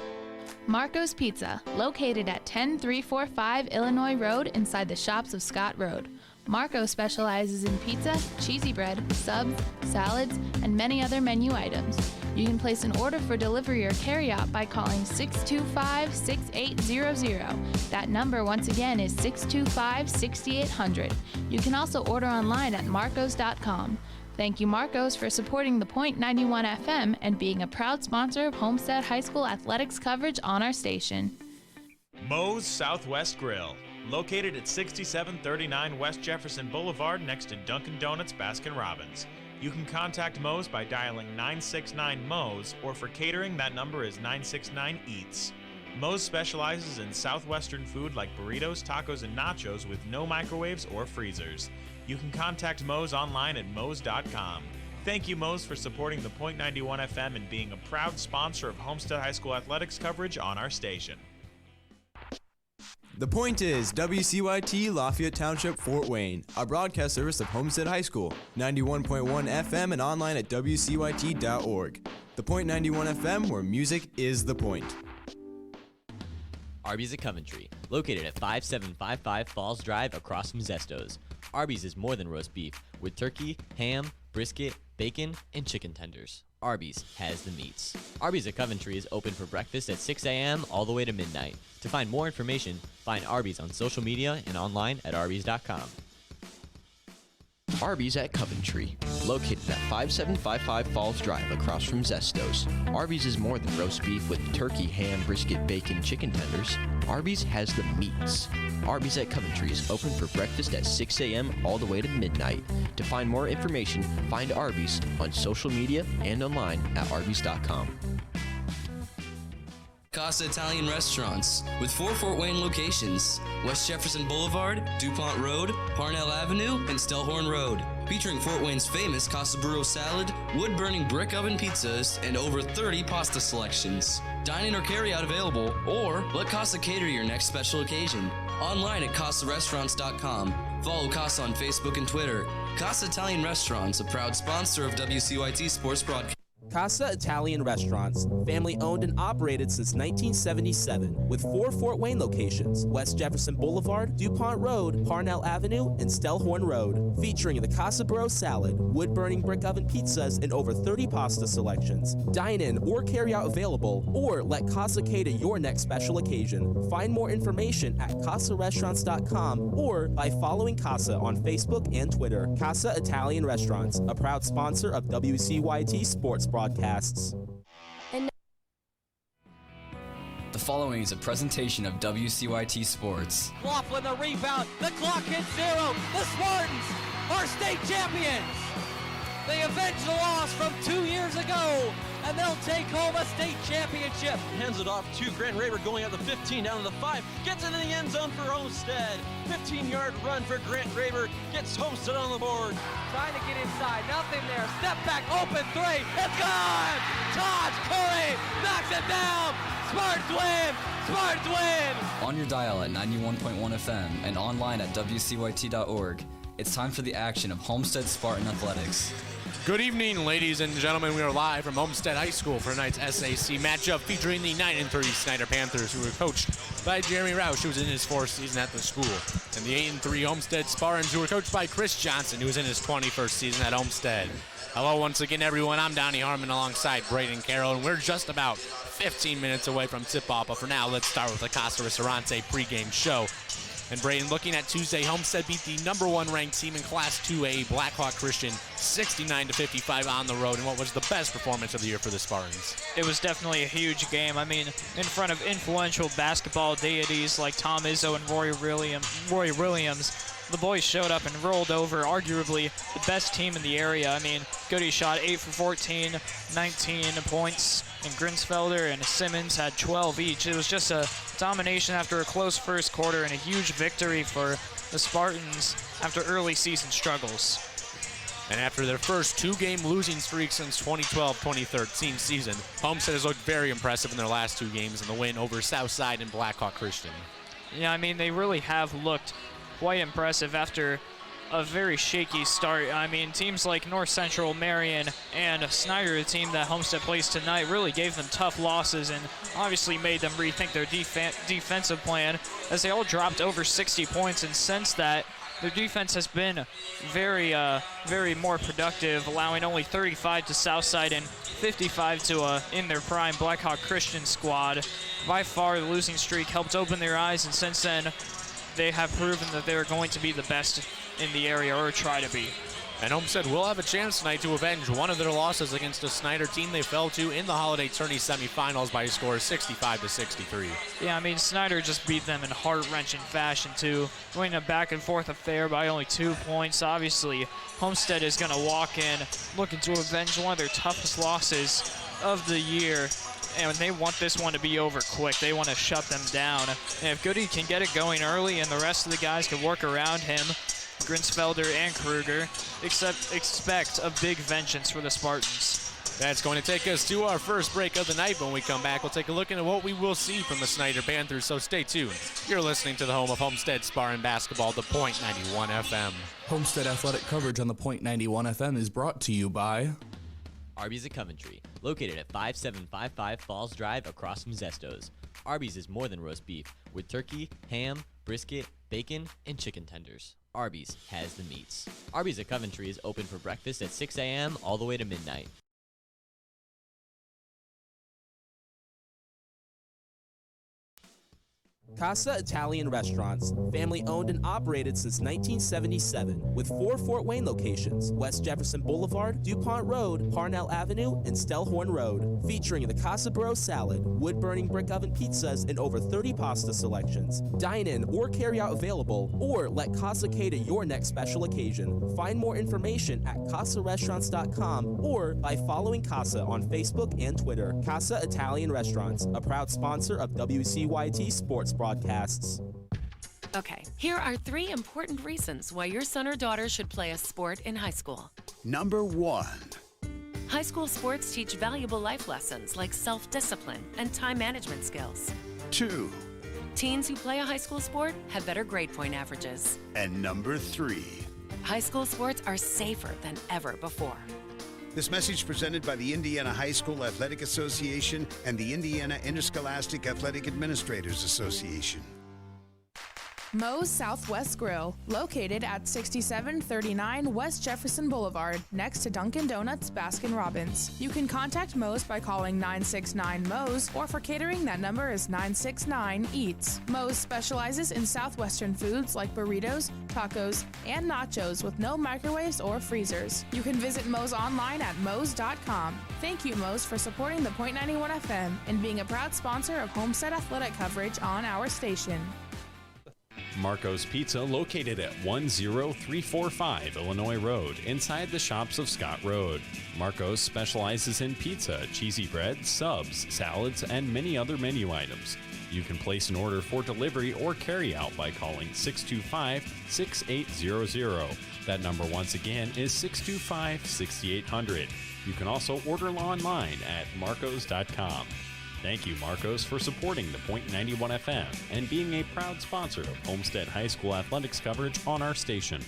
Marco's Pizza, located at 10345 Illinois Road inside the shops of Scott Road. Marco specializes in pizza, cheesy bread, subs, salads, and many other menu items. You can place an order for delivery or carryout by calling 625-6800. That number once again is 625-6800. You can also order online at marcos.com. Thank you, Marcos, for supporting the Point 91 FM and being a proud sponsor of Homestead High School athletics coverage on our station. Moe's Southwest Grill, located at 6739 West Jefferson Boulevard next to Dunkin' Donuts Baskin Robbins. You can contact Moe's by dialing 969 Moe's, or for catering, that number is 969 Eats. Moe's specializes in southwestern food like burritos, tacos, and nachos with no microwaves or freezers. You can contact Moe's online at moes.com. Thank you, Moe's, for supporting the Point 91 FM and being a proud sponsor of Homestead High School athletics coverage on our station. The Point is WCYT Lafayette Township, Fort Wayne, a broadcast service of Homestead High School, 91.1 FM and online at WCYT.org. The Point 91 FM, where music is the point. Arby's at Coventry, located at 5755 Falls Drive across from Zesto's. Arby's is more than roast beef, with turkey, ham, brisket, bacon, and chicken tenders. Arby's has the meats. Arby's at Coventry is open for breakfast at 6 a.m. all the way to midnight. To find more information, find Arby's on social media and online at arbys.com. Arby's at Coventry, located at 5755 Falls Drive across from Zesto's. Arby's is more than roast beef with turkey, ham, brisket, bacon, chicken tenders. Arby's has the meats. Arby's at Coventry is open for breakfast at 6 a.m. all the way to midnight. To find more information, find Arby's on social media and online at arbys.com. Casa Italian Restaurants, with 4 Fort Wayne locations: West Jefferson Boulevard, DuPont Road, Parnell Avenue, and Stellhorn Road. Featuring Fort Wayne's famous Casa Burro salad, wood-burning brick oven pizzas, and over 30 pasta selections. Dine-in or carry-out available, or let Casa cater your next special occasion. Online at CasaRestaurants.com. Follow Casa on Facebook and Twitter. Casa Italian Restaurants, a proud sponsor of WCYT Sports Broadcast. Casa Italian Restaurants, family owned and operated since 1977, with 4 Fort Wayne locations: West Jefferson Boulevard, DuPont Road, Parnell Avenue, and Stellhorn Road. Featuring the Casa Burro salad, wood-burning brick oven pizzas, and over 30 pasta selections. Dine-in or carry-out available, or let Casa cater your next special occasion. Find more information at CasaRestaurants.com or by following Casa on Facebook and Twitter. Casa Italian Restaurants, a proud sponsor of WCYT Sports Broadcasts. The following is a presentation of WCYT Sports. Laughlin the rebound. The clock hits 0. The Spartans are state champions. They avenge the loss from 2 years ago, and they'll take home a state championship. Hands it off to Grant Raver, going at the 15, down to the 5. Gets it in the end zone for Homestead. 15-yard run for Grant Raver. Gets Homestead on the board. Trying to get inside. Nothing there. Step back. Open 3. It's gone. Todd Curry knocks it down. Spartans win. Spartans win. On your dial at 91.1 FM and online at WCYT.org, it's time for the action of Homestead Spartan Athletics. Good evening, ladies and gentlemen. We are live from Homestead High School for tonight's SAC matchup featuring the 9-3 Snider Panthers, who were coached by Jeremy Roush, who was in his 4th season at the school, and the 8-3 Homestead Spartans, who were coached by Chris Johnson, who was in his 21st season at Homestead. Hello once again, everyone. I'm Donnie Harmon alongside Braden Carroll, and we're just about 15 minutes away from tip-off, but for now, let's start with the Casa Ristorante pregame show. And Braden, looking at Tuesday, Homestead beat the number 1 ranked team in Class 2A, Blackhawk Christian, 69-55 on the road, in what was the best performance of the year for the Spartans. It was definitely a huge game. I mean, in front of influential basketball deities like Tom Izzo and Roy Williams, the boys showed up and rolled over arguably the best team in the area. I mean, Goody shot 8 for 14, 19 points, and Grinsfelder and Simmons had 12 each. It was just a domination after a close first quarter and a huge victory for the Spartans after early season struggles. And after their first 2-game losing streak since 2012-2013 season, Homestead has looked very impressive in their last 2 games in the win over Southside and Blackhawk Christian. Yeah, I mean, they really have looked quite impressive after a very shaky start. I mean, teams like North Central, Marion, and Snider, the team that Homestead plays tonight, really gave them tough losses and obviously made them rethink their defensive plan, as they all dropped over 60 points, and since that, their defense has been very more productive, allowing only 35 to Southside and 55 to in their prime Blackhawk Christian squad. By far, the losing streak helped open their eyes, and since then, they have proven that they're going to be the best in the area, or try to be. And Homestead will have a chance tonight to avenge one of their losses against a Snider team they fell to in the Holiday Tourney semifinals by a score of 65-63. Yeah, I mean, Snider just beat them in heart-wrenching fashion, too, winning a back-and-forth affair by only 2 points. Obviously, Homestead is going to walk in looking to avenge one of their toughest losses of the year, and they want this one to be over quick. They want to shut them down. And if Goody can get it going early and the rest of the guys can work around him, Grinsfelder and Kruger, expect a big vengeance for the Spartans. That's going to take us to our first break of the night. When we come back, we'll take a look at what we will see from the Snider Panthers, so stay tuned. You're listening to the home of Homestead Spartan Basketball, the Point 91 FM. Homestead Athletic coverage on the Point 91 FM is brought to you by Arby's of Coventry, located at 5755 Falls Drive across from Zesto's. Arby's is more than roast beef, with turkey, ham, brisket, bacon, and chicken tenders. Arby's has the meats. Arby's of Coventry is open for breakfast at 6 a.m. all the way to midnight. Casa Italian Restaurants, family owned and operated since 1977, with 4 Fort Wayne locations: West Jefferson Boulevard, DuPont Road, Parnell Avenue, and Stellhorn Road. Featuring the Casa Burro salad, wood-burning brick oven pizzas, and over 30 pasta selections. Dine-in or carry-out available, or let Casa cater your next special occasion. Find more information at CasaRestaurants.com or by following Casa on Facebook and Twitter. Casa Italian Restaurants, a proud sponsor of WCYT Sports broadcasts. Okay, here are 3 important reasons why your son or daughter should play a sport in high school. Number 1. High school sports teach valuable life lessons like self-discipline and time management skills. 2. Teens who play a high school sport have better grade point averages. And number 3. High school sports are safer than ever before. This message presented by the Indiana High School Athletic Association and the Indiana Interscholastic Athletic Administrators Association. Moe's Southwest Grill, located at 6739 West Jefferson Boulevard, next to Dunkin' Donuts, Baskin-Robbins. You can contact Moe's by calling 969-MOE's, or for catering, that number is 969-EATS. Moe's specializes in Southwestern foods like burritos, tacos, and nachos with no microwaves or freezers. You can visit Moe's online at moes.com. Thank you, Moe's, for supporting the Point 91 FM and being a proud sponsor of Homestead Athletic coverage on our station. Marco's Pizza, located at 10345 Illinois Road, inside the shops of Scott Road. Marco's specializes in pizza, cheesy bread, subs, salads, and many other menu items. You can place an order for delivery or carry out by calling 625-6800. That number once again is 625-6800. You can also order online at marcos.com. Thank you, Marcos, for supporting the Point 91 FM and being a proud sponsor of Homestead High School athletics coverage on our station.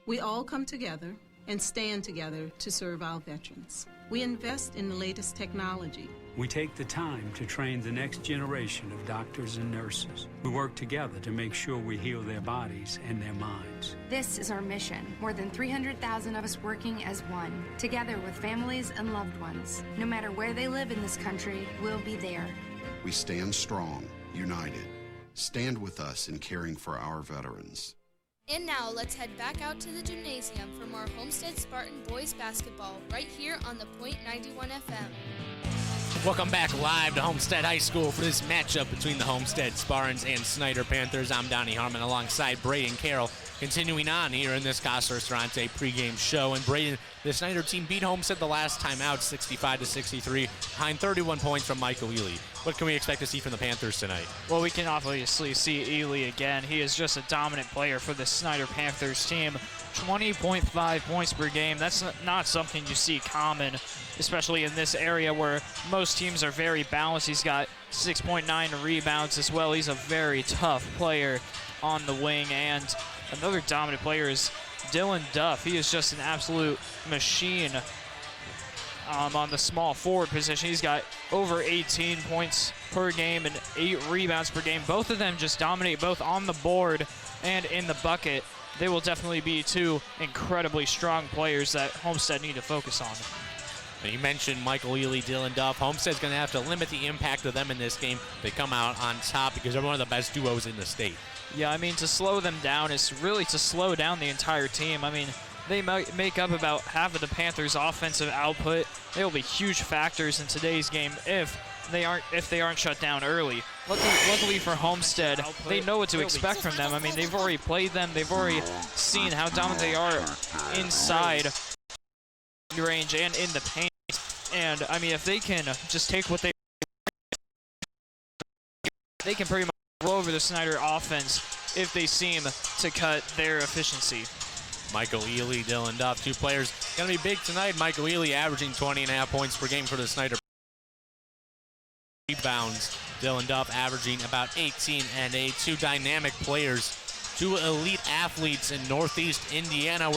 We all come together and stand together to serve our veterans. We invest in the latest technology. We take the time to train the next generation of doctors and nurses. We work together to make sure we heal their bodies and their minds. This is our mission. More than 300,000 of us working as one, together with families and loved ones. No matter where they live in this country, we'll be there. We stand strong, united. Stand with us in caring for our veterans. And now let's head back out to the gymnasium for more Homestead Spartan boys basketball right here on the Point 91 FM. Welcome back live to Homestead High School for this matchup between the Homestead Spartans and Snider Panthers. I'm Donnie Harmon alongside Braden Carroll. Continuing on here in this Casa Restaurante pregame show. And Braden, the Snider team beat Homestead the last time out 65-63 behind 31 points from Michael Ely. What can we expect to see from the Panthers tonight? Well, we can obviously see Ely again. He is just a dominant player for the Snider Panthers team. 20.5 points per game. That's not something you see common, especially in this area where most teams are very balanced. He's got 6.9 rebounds as well. He's a very tough player on the wing. And another dominant player is Dylan Duff. He is just an absolute machine on the small forward position. He's got over 18 points per game and 8 rebounds per game. Both of them just dominate both on the board and in the bucket. They will definitely be two incredibly strong players that Homestead need to focus on. And you mentioned Michael Ely, Dylan Duff. Homestead's going to have to limit the impact of them in this game. They come out on top because they're one of the best duos in the state. Yeah, I mean, to slow them down is really to slow down the entire team. I mean, they might make up about half of the Panthers' offensive output. They will be huge factors in today's game if they aren't shut down early. Luckily for Homestead, they know what to expect from them. I mean, they've already played them. They've already seen how dominant they are inside range and in the paint. And I mean, if they can just take what they can pretty much roll over the Snider offense if they seem to cut their efficiency. Michael Ely, Dylan Duff, two players going to be big tonight. Michael Ely averaging 20.5 points per game for the Snider. Rebounds. Dylan Duff averaging about 18 and 8. Two dynamic players, two elite athletes in Northeast Indiana.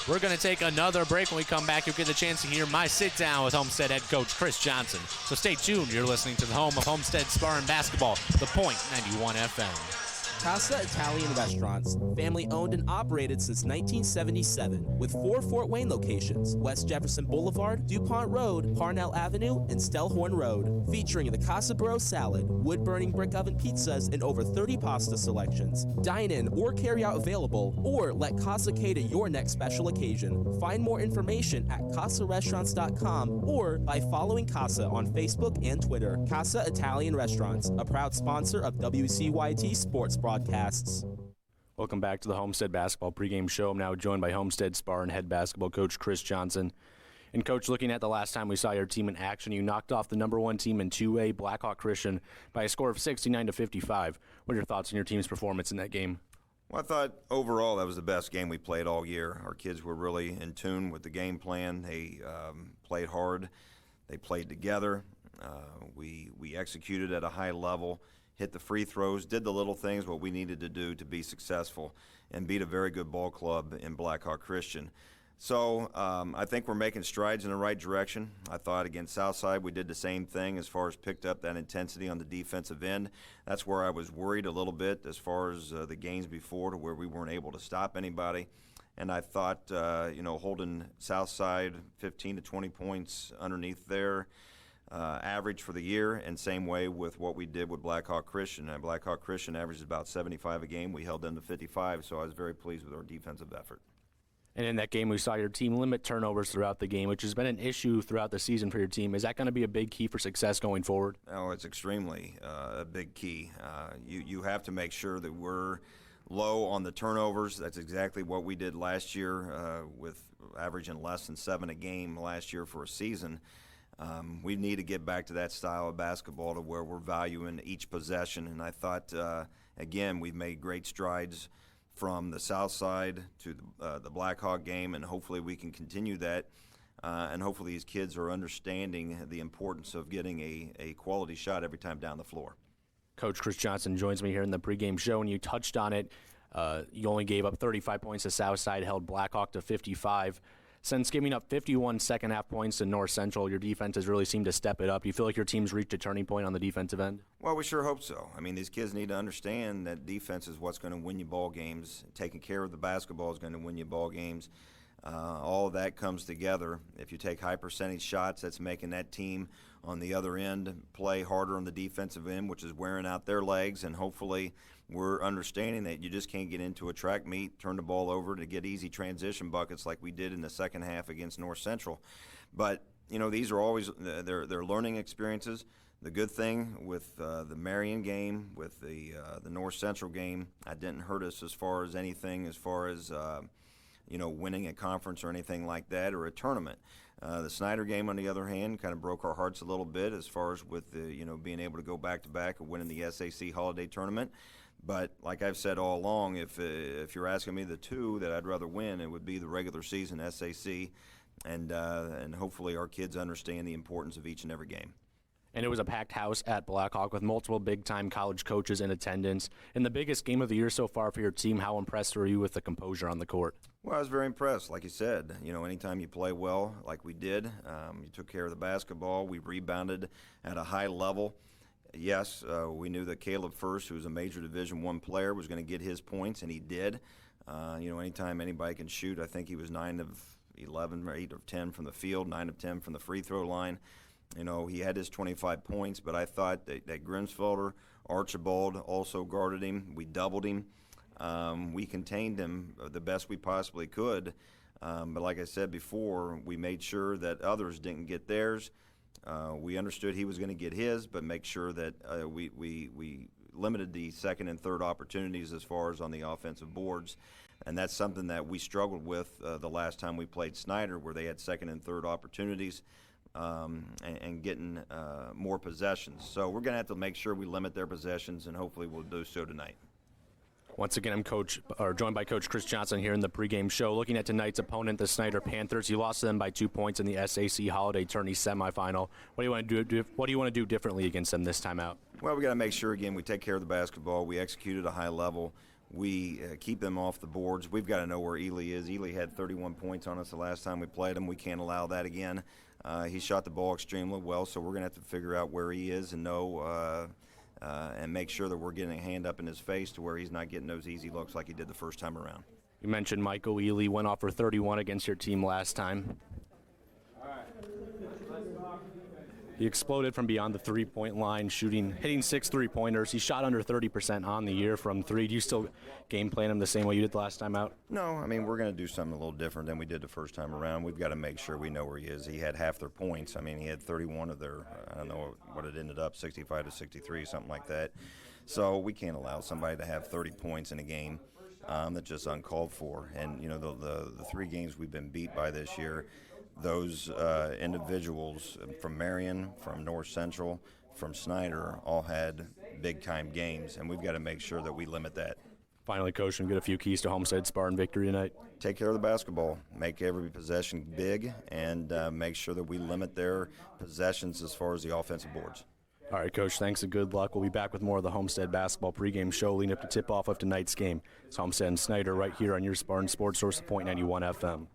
We're going to take another break. When we come back, you'll get the chance to hear my sit-down with Homestead head coach Chris Johnson. So stay tuned. You're listening to the home of Homestead Spartan basketball, The Point 91 FM. Casa Italian Restaurants, family owned and operated since 1977, with 4 Fort Wayne locations: West Jefferson Boulevard, DuPont Road, Parnell Avenue, and Stellhorn Road. Featuring the Casa Burro salad, wood-burning brick oven pizzas, and over 30 pasta selections. Dine-in or carry-out available, or let Casa cater your next special occasion. Find more information at CasaRestaurants.com or by following Casa on Facebook and Twitter. Casa Italian Restaurants, a proud sponsor of WCYT Sports broadcasts. Welcome back to the Homestead Basketball pregame show. I'm now joined by Homestead Spartan head basketball coach Chris Johnson. And Coach, looking at the last time we saw your team in action, you knocked off the #1 team in 2A, Blackhawk Christian, by a score of 69-55. What are your thoughts on your team's performance in that game? Well, I thought overall that was the best game we played all year. Our kids were really in tune with the game plan. They played hard. They played together. We executed at a high level, hit the free throws, did the little things what we needed to do to be successful and beat a very good ball club in Blackhawk Christian. So I think we're making strides in the right direction. I thought against Southside we did the same thing as far as picked up that intensity on the defensive end. That's where I was worried a little bit as far as the games before, to where we weren't able to stop anybody. And I thought, holding Southside 15 to 20 points underneath their average for the year, and same way with what we did with Blackhawk Christian. Blackhawk Christian averages about 75 a game. We held them to 55, so I was very pleased with our defensive effort. And in that game, we saw your team limit turnovers throughout the game, which has been an issue throughout the season for your team. Is that going to be a big key for success going forward? Oh, it's extremely a big key. You have to make sure that we're low on the turnovers. That's exactly what we did last year, with averaging less than 7 a game last year for a season. We need to get back to that style of basketball to where we're valuing each possession. And I thought, again, we've made great strides from the South Side to the Blackhawk game, and hopefully we can continue that. And hopefully these kids are understanding the importance of getting a quality shot every time down the floor. Coach Chris Johnson joins me here in the pregame show, and you touched on it. You only gave up 35 points to Southside, held Blackhawk to 55. Since giving up 51 second-half points to North Central, your defense has really seemed to step it up. Do you feel like your team's reached a turning point on the defensive end? Well, we sure hope so. I mean, these kids need to understand that defense is what's going to win you ball games. Taking care of the basketball is going to win you ball games. All of that comes together. If you take high percentage shots, that's making that team on the other end play harder on the defensive end, which is wearing out their legs, and hopefully we're understanding that you just can't get into a track meet, turn the ball over to get easy transition buckets like we did in the second half against North Central. But, you know, these are always they're learning experiences. The good thing with the Marion game, with the North Central game, that didn't hurt us as far as anything, as far as you know, winning a conference or anything like that, or a tournament. The Snider game, on the other hand, kind of broke our hearts a little bit as far as with the, you know, being able to go back-to-back and winning the SAC Holiday Tournament. But like I've said all along, if you're asking me the two that I'd rather win, it would be the regular season SAC, and hopefully our kids understand the importance of each and every game. And it was a packed house at Blackhawk with multiple big-time college coaches in attendance. In the biggest game of the year so far for your team, how impressed were you with the composure on the court? Well, I was very impressed. Like you said, you know, anytime you play well like we did, you took care of the basketball. We rebounded at a high level. Yes, we knew that Caleb First, who's a major Division I player, was going to get his points, and he did. You know, anytime anybody can shoot, I think he was 9 of 11 or 8 of 10 from the field, 9 of 10 from the free throw line. You know, he had his 25 points, but I thought that Grimsfelder, Archibald also guarded him. We doubled him. We contained him the best we possibly could. But like I said before, we made sure that others didn't get theirs. We understood he was going to get his, but make sure that we limited the second and third opportunities as far as on the offensive boards. And that's something that we struggled with the last time we played Snider, where they had second and third opportunities. And getting more possessions. So we're going to have to make sure we limit their possessions, and hopefully we'll do so tonight. Once again, I'm joined by Coach Chris Johnson here in the pregame show. Looking at tonight's opponent, the Snider Panthers, you lost to them by 2 points in the SAC Holiday Tourney semifinal. What do you want to do? What do you want to do differently against them this time out? Well, we got to make sure again we take care of the basketball. We execute at a high level. We keep them off the boards. We've got to know where Ely is. Ely had 31 points on us the last time we played him. We can't allow that again. He shot the ball extremely well, so we're going to have to figure out where he is and know and make sure that we're getting a hand up in his face to where he's not getting those easy looks like he did the first time around. You mentioned Michael Ely went off for 31 against your team last time. He exploded from beyond the three-point line, hitting 6 3-pointers. He shot under 30% on the year from three. Do you still game plan him the same way you did the last time out? No, I mean, we're going to do something a little different than we did the first time around. We've got to make sure we know where he is. He had half their points. I mean, he had 31 of their, I don't know what it ended up, 65 to 63, something like that. So we can't allow somebody to have 30 points in a game. That's just uncalled for. And, you know, the 3 games we've been beat by this year, those individuals from Marion, from North Central, from Snider all had big-time games, and we've got to make sure that we limit that. Finally, Coach, and get a few keys to Homestead Spartan victory tonight. Take care of the basketball, make every possession big, and make sure that we limit their possessions as far as the offensive boards. All right, Coach, thanks and good luck. We'll be back with more of the Homestead basketball pregame show leading up to tip-off of tonight's game. It's Homestead and Snider right here on your Spartan Sports Source, .91 FM.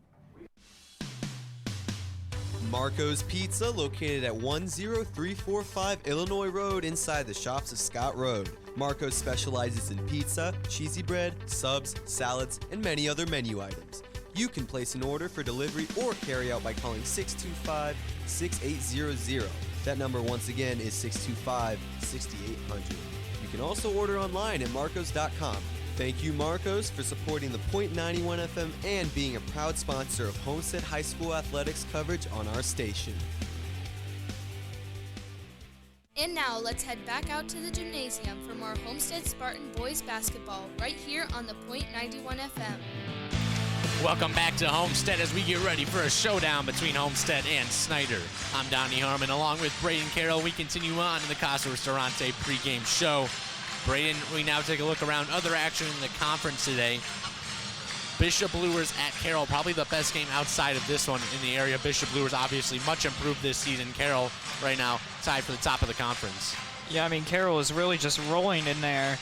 Marco's Pizza, located at 10345 Illinois Road inside the shops of Scott Road. Marco's specializes in pizza, cheesy bread, subs, salads, and many other menu items. You can place an order for delivery or carry out by calling 625-6800. That number once again is 625-6800. You can also order online at marcos.com. Thank you, Marcos, for supporting the .91 FM and being a proud sponsor of Homestead High School athletics coverage on our station. And now let's head back out to the gymnasium for more Homestead Spartan boys basketball right here on the .91 FM. Welcome back to Homestead as we get ready for a showdown between Homestead and Snider. I'm Donnie Harmon along with Braden Carroll. We continue on in the Casa Ristorante pregame show. Braden, we now take a look around other action in the conference today. Bishop Luers at Carroll, probably the best game outside of this one in the area. Bishop Luers obviously much improved this season. Carroll right now tied for the top of the conference. Yeah, I mean Carroll is really just rolling in their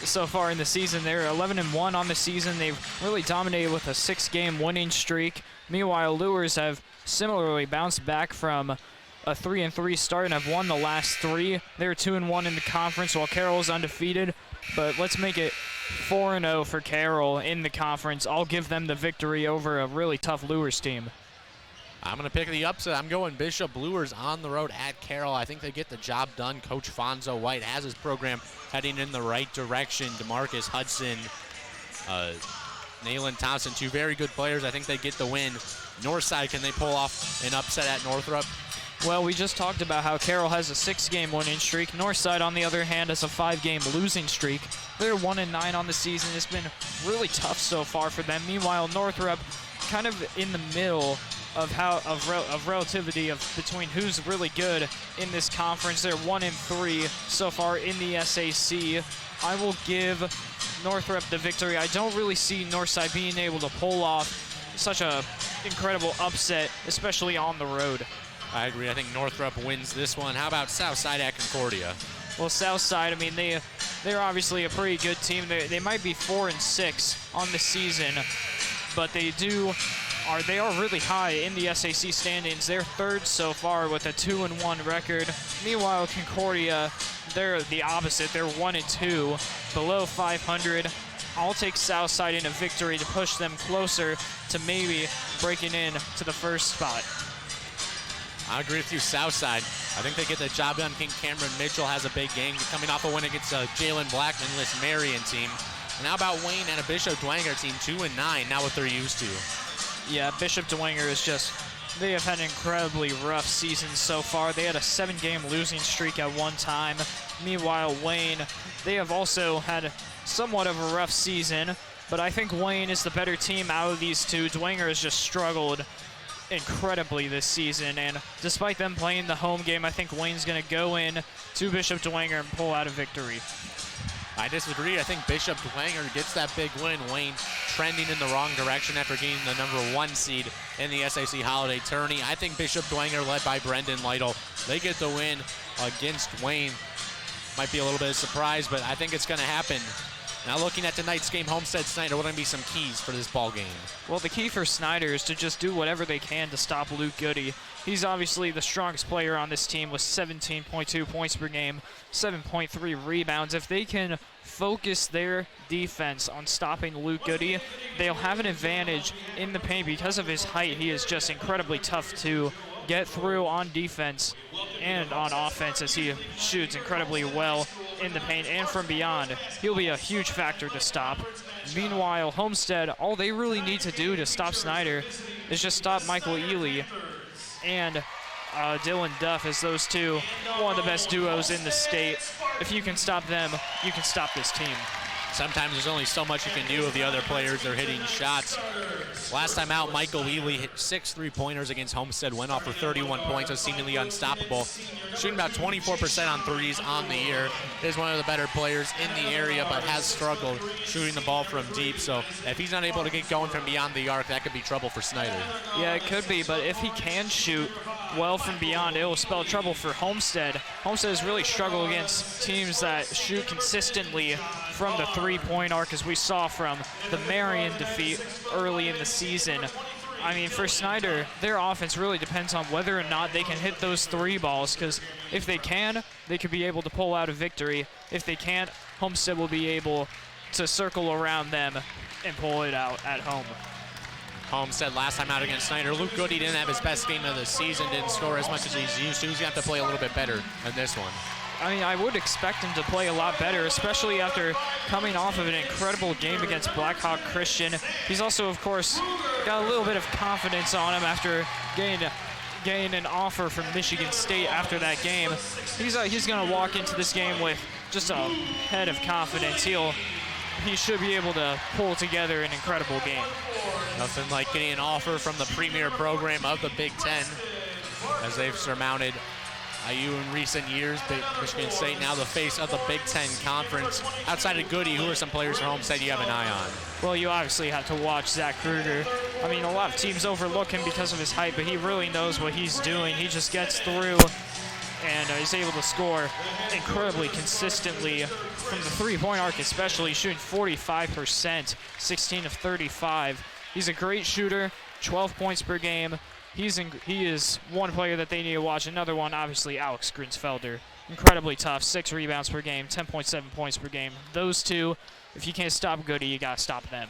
so far in the season. They're 11-1 on the season. They've really dominated with a 6-game winning streak. Meanwhile, Luers have similarly bounced back from a 3-3 start and have won the last 3. They're 2-1 in the conference while Carroll's undefeated. But let's make it 4-0 for Carroll in the conference. I'll give them the victory over a really tough Lures team. I'm going to pick the upset. I'm going Bishop Lures on the road at Carroll. I think they get the job done. Coach Fonzo White has his program heading in the right direction. DeMarcus Hudson, Nayland Thompson, two very good players. I think they get the win. Northside, can they pull off an upset at Northrop? Well, we just talked about how Carroll has a 6-game winning streak. Northside, on the other hand, has a 5-game losing streak. They're 1-9 on the season. It's been really tough so far for them. Meanwhile, Northrop kind of in the middle of relativity between who's really good in this conference. They're 1-3 so far in the SAC. I will give Northrop the victory. I don't really see Northside being able to pull off such a incredible upset, especially on the road. I agree. I think Northrop wins this one. How about Southside at Concordia? Well, Southside, I mean, they're obviously a pretty good team. They might be 4-6 on the season, but they are really high in the SAC standings. They're third so far with a 2-1 record. Meanwhile, Concordia, they're the opposite. They're 1-2, below 500. I'll take Southside in a victory to push them closer to maybe breaking in to the first spot. I agree with you, Southside. I think they get the job done. King Cameron Mitchell has a big game coming off a win against a Jalen Blackman-less Marion team. And how about Wayne and a Bishop Dwenger team, 2-9, not what they're used to. Yeah, Bishop Dwenger is they have had an incredibly rough season so far. They had a 7-game losing streak at one time. Meanwhile, Wayne, they have also had somewhat of a rough season, but I think Wayne is the better team out of these two. Dwenger has just struggled incredibly this season, and despite them playing the home game, I think Wayne's going to go in to Bishop Dwenger and pull out a victory. I disagree. I think Bishop Dwenger gets that big win. Wayne trending in the wrong direction after getting the #1 seed in the SAC Holiday Tourney. I think Bishop Dwenger, led by Brendan Lytle, they get the win against Wayne. Might be a little bit of surprise, but I think it's going to happen. Now looking at tonight's game, Homestead Snider, what are going to be some keys for this ball game? Well, the key for Snider is to just do whatever they can to stop Luke Goody. He's obviously the strongest player on this team with 17.2 points per game, 7.3 rebounds. If they can focus their defense on stopping Luke Goody, they'll have an advantage in the paint. Because of his height, he is just incredibly tough to get through on defense and on offense, as he shoots incredibly well in the paint and from beyond. He'll be a huge factor to stop. Meanwhile, Homestead, all they really need to do to stop Snider is just stop Michael Ely and Dylan Duff, as those two, one of the best duos in the state. If you can stop them, you can stop this team. Sometimes there's only so much you can do if the other players are hitting shots. Last time out, Michael Ely hit 6 3-pointers against Homestead, went off for 31 points, was seemingly unstoppable. Shooting about 24% on threes on the year. Is one of the better players in the area, but has struggled shooting the ball from deep. So if he's not able to get going from beyond the arc, that could be trouble for Snider. Yeah, it could be, but if he can shoot well from beyond, it will spell trouble for Homestead. Homestead has really struggled against teams that shoot consistently from the 3-point arc, as we saw from the Marion defeat early in the season. I mean, for Snider, their offense really depends on whether or not they can hit those 3 balls, because if they can, they could be able to pull out a victory. If they can't, Homestead will be able to circle around them and pull it out at home. Homestead last time out against Snider. Luke Goody didn't have his best game of the season, didn't score as much as he's used to. He's going to have to play a little bit better than this one. I mean, I would expect him to play a lot better, especially after coming off of an incredible game against Blackhawk Christian. He's also, of course, got a little bit of confidence on him after getting an offer from Michigan State after that game. He's going to walk into this game with just a head of confidence. He should be able to pull together an incredible game. Nothing like getting an offer from the premier program of the Big Ten, as they've surmounted IU in recent years. Michigan State now the face of the Big Ten Conference. Outside of Goody, who are some players from Homestead you have an eye on? Well, you obviously have to watch Zach Kruger. I mean, a lot of teams overlook him because of his height, but he really knows what he's doing. He just gets through and is able to score incredibly consistently from the 3-point arc, especially shooting 45%, 16 of 35. He's a great shooter, 12 points per game. He is one player that they need to watch. Another one, obviously, Alex Grinsfelder. Incredibly tough, 6 rebounds per game, 10.7 points per game. Those two, if you can't stop Goody, you got to stop them.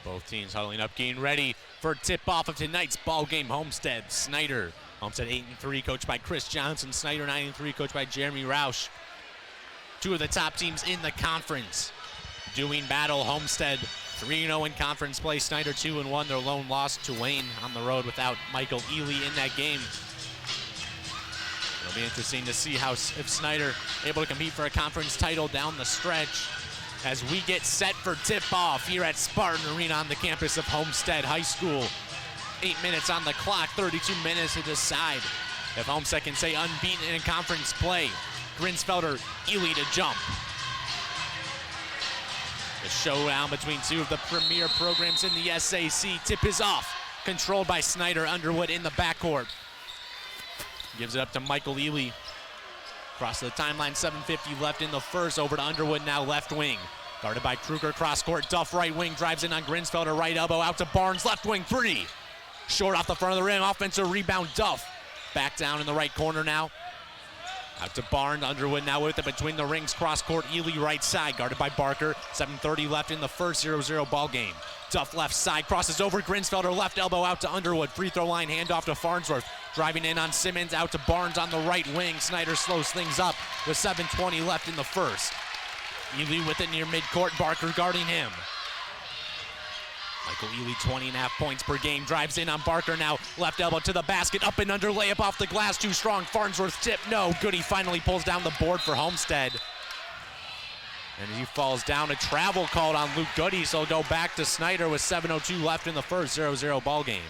Both teams huddling up, getting ready for tip-off of tonight's ball game. Homestead, Snider. Homestead 8-3, coached by Chris Johnson. Snider 9-3, coached by Jeremy Roush. Two of the top teams in the conference doing battle. Homestead 3-0 in conference play. Snider 2-1. Their lone loss to Wayne on the road without Michael Ely in that game. It'll be interesting to see if Snider able to compete for a conference title down the stretch as we get set for tip-off here at Spartan Arena on the campus of Homestead High School. 8 minutes on the clock, 32 minutes to decide if Homestead can stay unbeaten in conference play. Grinsfelder, Ely to jump. The showdown between two of the premier programs in the SAC. Tip is off, controlled by Snider. Underwood in the backcourt. Gives it up to Michael Ely. Across the timeline, 7:50 left in the first. Over to Underwood now, left wing. Guarded by Kruger, cross court. Duff, right wing, drives in on Grinsfelder, right elbow, out to Barnes, left wing, three. Short off the front of the rim, offensive rebound, Duff. Back down in the right corner now. Out to Barnes, Underwood now with it between the rings, cross court, Ely right side, guarded by Barker. 7:30 left in the first, 0-0 ball game. Duff left side, crosses over Grinsfelder, left elbow out to Underwood. Free throw line, handoff to Farnsworth. Driving in on Simmons, out to Barnes on the right wing. Snider slows things up with 7:20 left in the first. Ely with it near midcourt, Barker guarding him. Michael Ely, 20.5 points per game, drives in on Barker now. Left elbow to the basket, up and under, layup off the glass, too strong. Farnsworth tip, no. Goody finally pulls down the board for Homestead. And he falls down, a travel called on Luke Goody, so he'll go back to Snider with 7:02 left in the first, 0-0 ball game.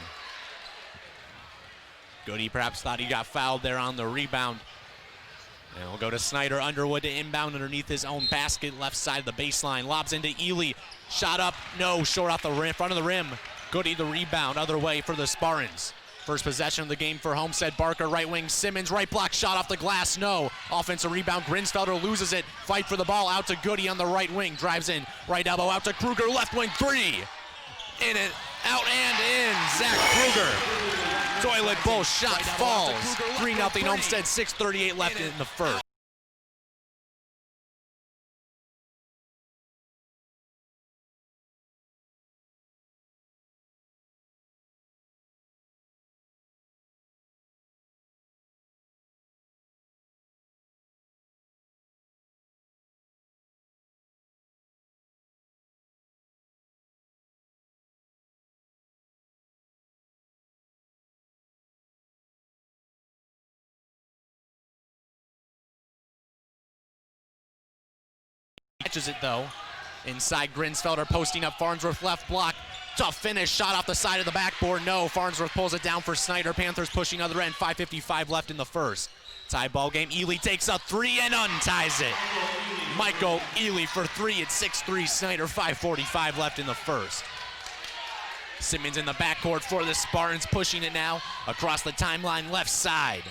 Goody perhaps thought he got fouled there on the rebound. And we'll go to Snider. Underwood to inbound underneath his own basket, left side of the baseline. Lobs into Ely. Shot up, no, short off the rim, front of the rim. Goody the rebound, other way for the Spartans. First possession of the game for Homestead. Barker, right wing, Simmons, right block, shot off the glass, no. Offensive rebound, Grinsfelder loses it. Fight for the ball, out to Goody on the right wing. Drives in, right elbow, out to Kruger, left wing, three. In it, out and in, Zach Kruger. Toilet bowl shot falls. 3-0 Homestead, 6:38 left in the first. Catches it though. Inside Grinsfelder posting up Farnsworth, left block. Tough finish, shot off the side of the backboard, no. Farnsworth pulls it down for Snider. Panthers pushing other end, 5:55 left in the first. Tie ball game, Ely takes a three and unties it. Michael Ely for three at 6'3", Snider, 5:45 left in the first. Simmons in the backcourt for the Spartans, pushing it now across the timeline, left side.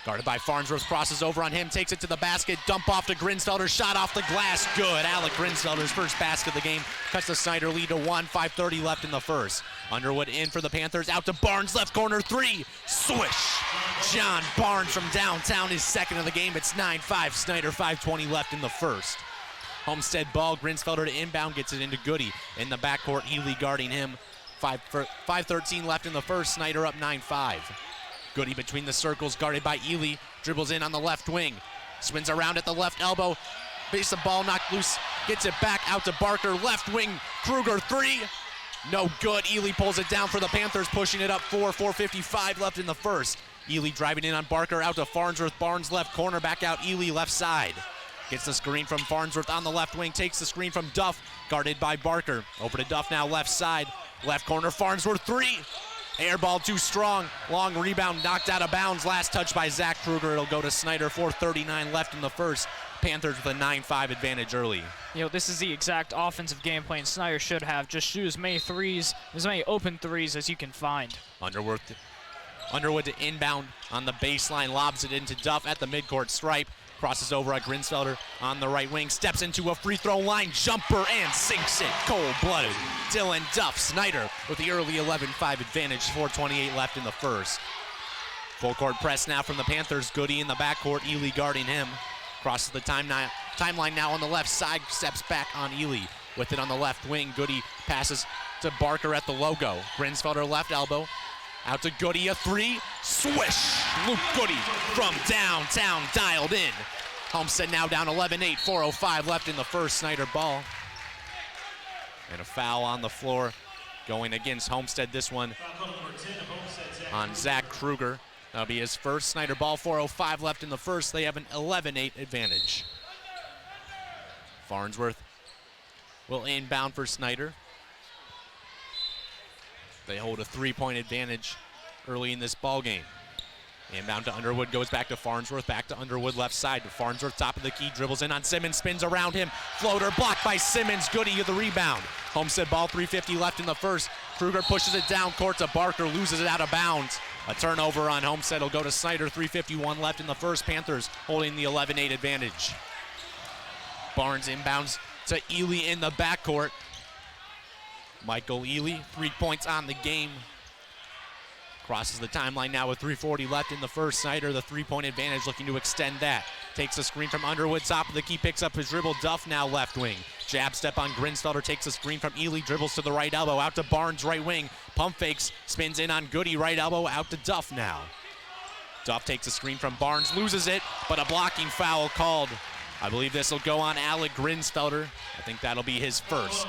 Guarded by Farnsworth, crosses over on him, takes it to the basket, dump off to Grinsfelder, shot off the glass, good. Alec Grinsfelder's first basket of the game, cuts the Snider lead to 1, 5:30 left in the first. Underwood in for the Panthers, out to Barnes, left corner, three, swish. John Barnes from downtown, his second of the game, it's 9-5, Snider, 5:20 left in the first. Homestead ball, Grinsfelder to inbound, gets it into Goody. In the backcourt, Ely guarding him, 5:13 left in the first, Snider up 9-5. Goody between the circles, guarded by Ely, dribbles in on the left wing, spins around at the left elbow, base the ball knocked loose, gets it back out to Barker, left wing, Kruger, three, no good. Ely pulls it down for the Panthers, pushing it up 4:55 left in the first. Ely driving in on Barker, out to Farnsworth, Barnes left corner, back out Ely left side. Gets the screen from Farnsworth on the left wing, takes the screen from Duff, guarded by Barker. Over to Duff now, left side, left corner, Farnsworth, three. Air ball too strong, long rebound, knocked out of bounds, last touch by Zach Kruger. It'll go to Snider, 4:39 left in the first. Panthers with a 9-5 advantage early. You know, this is the exact offensive game plan Snider should have. Just shoot as many threes, as many open threes as you can find. Underwood to inbound on the baseline, lobs it into Duff at the midcourt stripe. Crosses over at Grinsfelder on the right wing, steps into a free throw line, jumper, and sinks it. Cold-blooded. Dylan Duff, Snider with the early 11-5 advantage, 4:28 left in the first. Full court press now from the Panthers. Goody in the backcourt, Ely guarding him. Crosses the Timeline now on the left side, steps back on Ely. With it on the left wing, Goody passes to Barker at the logo. Grinsfelder left elbow, out to Goody, a three, swish! Luke Goody from downtown dialed in. Homestead now down 11-8, 4:05 left in the first. Snider ball. And a foul on the floor going against Homestead, this one on Zach Kruger. That'll be his first. Snider ball, 4:05 left in the first. They have an 11-8 advantage. Farnsworth will inbound for Snider. They hold a 3-point advantage early in this ball game. Inbound to Underwood, goes back to Farnsworth, back to Underwood left side. To Farnsworth, top of the key, dribbles in on Simmons, spins around him. Floater blocked by Simmons. Goody with the rebound. Homestead ball, 3:50 left in the first. Kruger pushes it down court to Barker, loses it out of bounds. A turnover on Homestead will go to Snider, 3:51 left in the first. Panthers holding the 11-8 advantage. Barnes inbounds to Ely in the backcourt. Michael Ely, 3 points on the game. Crosses the timeline now with 3:40 left in the first. Snider, the 3-point advantage, looking to extend that. Takes a screen from Underwood, top of the key, picks up his dribble. Duff now left wing. Jab step on Grinsfelder, takes a screen from Ely, dribbles to the right elbow, out to Barnes, right wing. Pump fakes, spins in on Goody, right elbow, out to Duff now. Duff takes a screen from Barnes, loses it, but a blocking foul called. I believe this will go on Alec Grinsfelder. I think that'll be his first.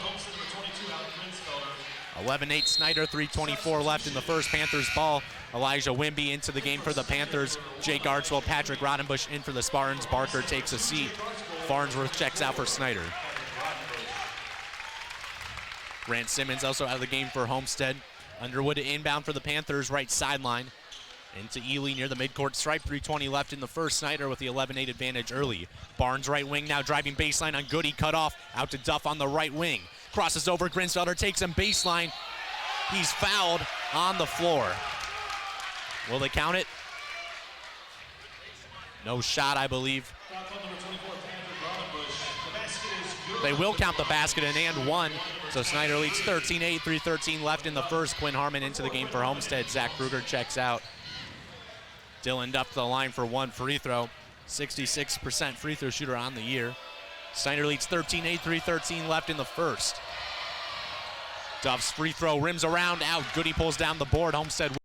11-8 Snider, 3:24 left in the first. Panthers ball. Elijah Wimby into the game for the Panthers. Jake Archwell, Patrick Rodenbush in for the Spartans. Barker takes a seat. Farnsworth checks out for Snider. Grant Simmons also out of the game for Homestead. Underwood to inbound for the Panthers, right sideline. Into Ely near the midcourt stripe, 3:20 left in the first. Snider with the 11-8 advantage early. Barnes right wing now driving baseline on Goody, cut off. Out to Duff on the right wing. Crosses over, Grinsfelder takes him baseline. He's fouled on the floor. Will they count it? No shot, I believe. They will count the basket and one. So Snider leads 13-8, 3:13 left in the first. Quinn Harmon into the game for Homestead. Zach Kruger checks out. Dylan Duff to the line for one free throw. 66% free throw shooter on the year. Snider leads 13-8, 3:13 left in the first. Duff's free throw rims around, out. Goody pulls down the board. Homestead.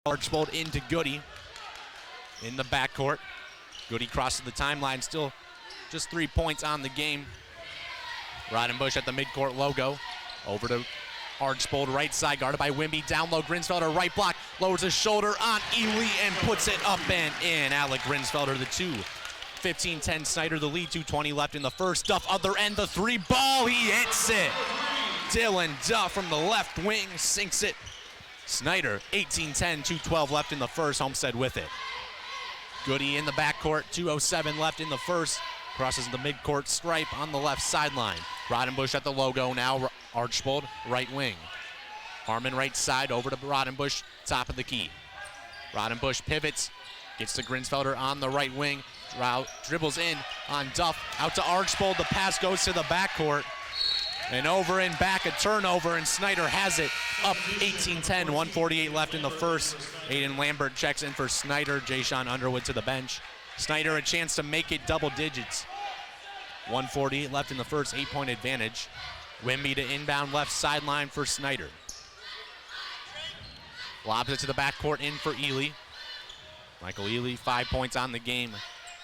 Archbold into Goody in the backcourt. Goody crosses the timeline, still just 3 points on the game. Rodenbush at the midcourt logo. Over to Archbold, right side, guarded by Wimby. Down low, Grinsfelder, right block, lowers his shoulder on Ely and puts it up and in. Alec Grinsfelder, the two. 15-10 Snider, the lead, 2:20 left in the first. Duff, other end, the three ball, he hits it. Dylan Duff from the left wing sinks it. Snider, 18-10, 2:12 left in the first. Homestead with it. Goody in the backcourt, 2:07 left in the first. Crosses the midcourt stripe on the left sideline. Rodenbush at the logo now. Archbold, right wing. Harmon right side, over to Rodenbush, top of the key. Rodenbush pivots, gets to Grinsfelder on the right wing. Dribbles in on Duff, out to Archbold. The pass goes to the backcourt. And over and back, a turnover, and Snider has it up 18-10, 1:48 left in the first. Aiden Lambert checks in for Snider. Jayshon Underwood to the bench. Snider a chance to make it double digits. 1:48 left in the first, 8-point advantage. Wimby to inbound left sideline for Snider. Lobs it to the backcourt in for Ely. Michael Ely, 5 points on the game.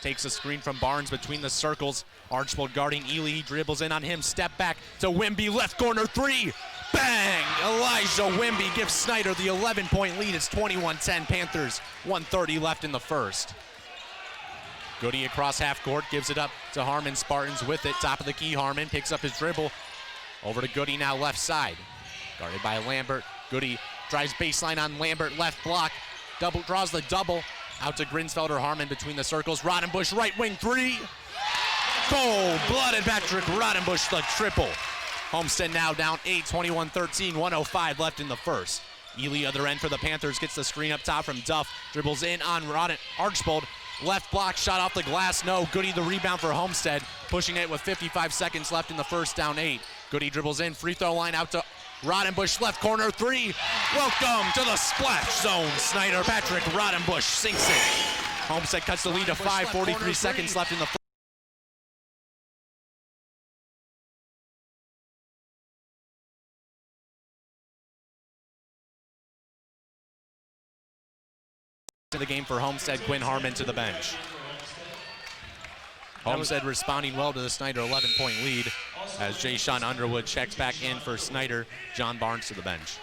Takes a screen from Barnes between the circles. Archbold guarding Ely, he dribbles in on him. Step back to Wimby, left corner three. Bang! Elijah Wimby gives Snider the 11-point lead. It's 21-10 Panthers, 1:30 left in the first. Goody across half court, gives it up to Harmon. Spartans with it, top of the key. Harmon picks up his dribble. Over to Goody now left side. Guarded by Lambert. Goody drives baseline on Lambert, left block. Draws the double. Out to Grinsfelder, Harmon between the circles. Rodenbush, right wing three. Cold-blooded Patrick Rodenbush, the triple. Homestead now down 8, 21-13, 1:05 left in the first. Ely, other end for the Panthers, gets the screen up top from Duff, dribbles in on Archbold. Left block shot off the glass, no. Goody the rebound for Homestead, pushing it with 55 seconds left in the first, down 8. Goody dribbles in, free throw line out to Rodenbush, left corner 3. Welcome to the splash zone. Snider, Patrick Rodenbush sinks it. Homestead cuts the lead to 5, 43 seconds left in the first. To the game for Homestead, Quinn Harmon to the bench. Homestead responding well to the Snider 11-point lead as Jay Sean Underwood checks back in for Snider. John Barnes to the bench.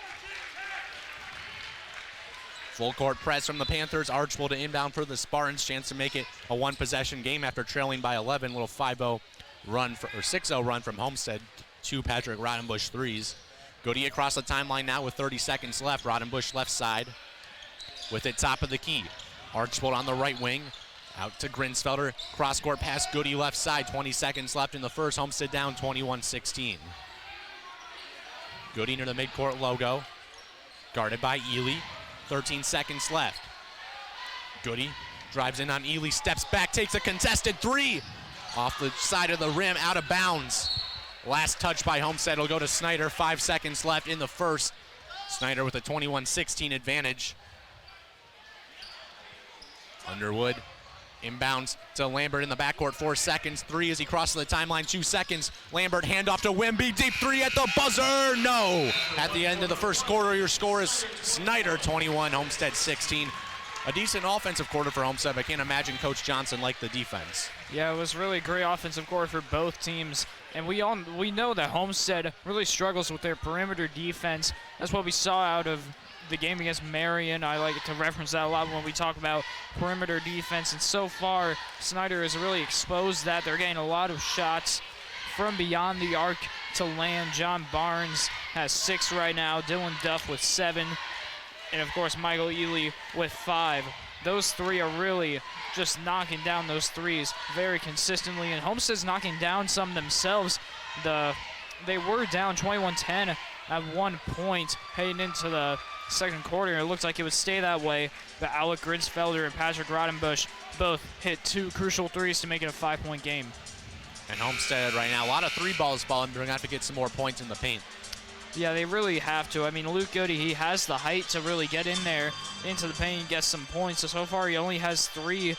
Full court press from the Panthers. Archbold to inbound for the Spartans. Chance to make it a one-possession game after trailing by 11. Little 5-0 run or 6-0 run from Homestead. 2 Patrick Rodenbush threes. Goody across the timeline now with 30 seconds left. Rodenbush left side with it top of the key. Archbold on the right wing. Out to Grinsfelder. Cross-court pass, Goody left side. 20 seconds left in the first. Homestead down 21-16. Goody near the midcourt logo. Guarded by Ely. 13 seconds left. Goody drives in on Ely, steps back, takes a contested 3. Off the side of the rim, out of bounds. Last touch by Homestead will go to Snider. 5 seconds left in the first. Snider with a 21-16 advantage. Underwood inbounds to Lambert in the backcourt. 4 seconds. 3 as he crosses the timeline. 2 seconds. Lambert handoff to Wimby. Deep 3 at the buzzer. No. At the end of the first quarter, your score is Snider 21, Homestead 16. A decent offensive quarter for Homestead. I can't imagine Coach Johnson liked the defense. Yeah, it was really a great offensive quarter for both teams. And we know that Homestead really struggles with their perimeter defense. That's what we saw out of the game against Marion. I like to reference that a lot when we talk about perimeter defense, and so far Snider has really exposed that. They're getting a lot of shots from beyond the arc to land. John Barnes has 6 right now, Dylan Duff with 7, and of course Michael Ely with 5. Those 3 are really just knocking down those threes very consistently, and Homestead's knocking down some themselves. They were down 21-10 at one point heading into the second quarter. It looked like it would stay that way, but Alec Grinsfelder and Patrick Rodenbush both hit 2 crucial threes to make it a 5-point game. And Homestead right now, a lot of 3 balls falling. They're going to have to get some more points in the paint. Yeah, they really have to. I mean, Luke Goody, he has the height to really get in there into the paint and get some points. So far he only has 3.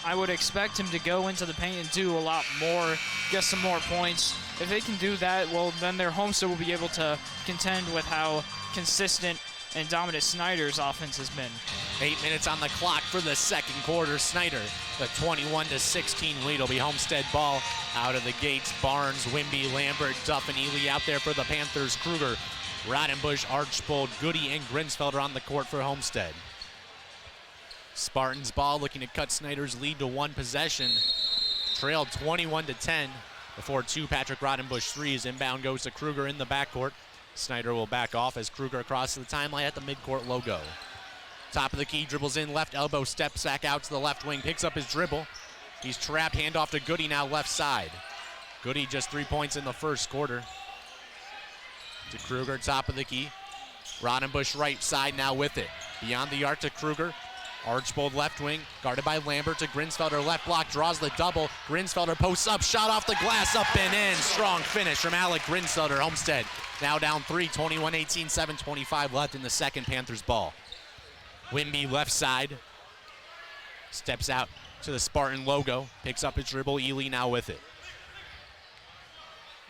I would expect him to go into the paint and do a lot more, get some more points. If they can do that, well, then their Homestead will be able to contend with how consistent and dominant Snider's offense has been. 8 minutes on the clock for the second quarter. Snider, the 21-16 lead will be Homestead ball out of the gates. Barnes, Wimby, Lambert, Duff, and Ely out there for the Panthers. Kruger, Rodenbush, Archbold, Goody, and Grinsfelder on the court for Homestead. Spartans ball looking to cut Snider's lead to 1 possession. Trailed 21-10 before 2 Patrick Rodenbush threes. Inbound goes to Kruger in the backcourt. Snider will back off as Kruger crosses the timeline at the midcourt logo. Top of the key, dribbles in, left elbow, steps back out to the left wing, picks up his dribble. He's trapped, handoff to Goody now left side. Goody just 3 points in the first quarter. To Kruger, top of the key. Rodenbush right side now with it. Beyond the arc to Kruger. Archbold left wing, guarded by Lambert to Grinsfelder, left block, draws the double. Grinsfelder posts up, shot off the glass, up and in. Strong finish from Alec Grinsfelder. Homestead now down 3, 21-18, 7:25 left in the second. Panthers ball. Wimby left side, steps out to the Spartan logo, picks up his dribble. Ely now with it.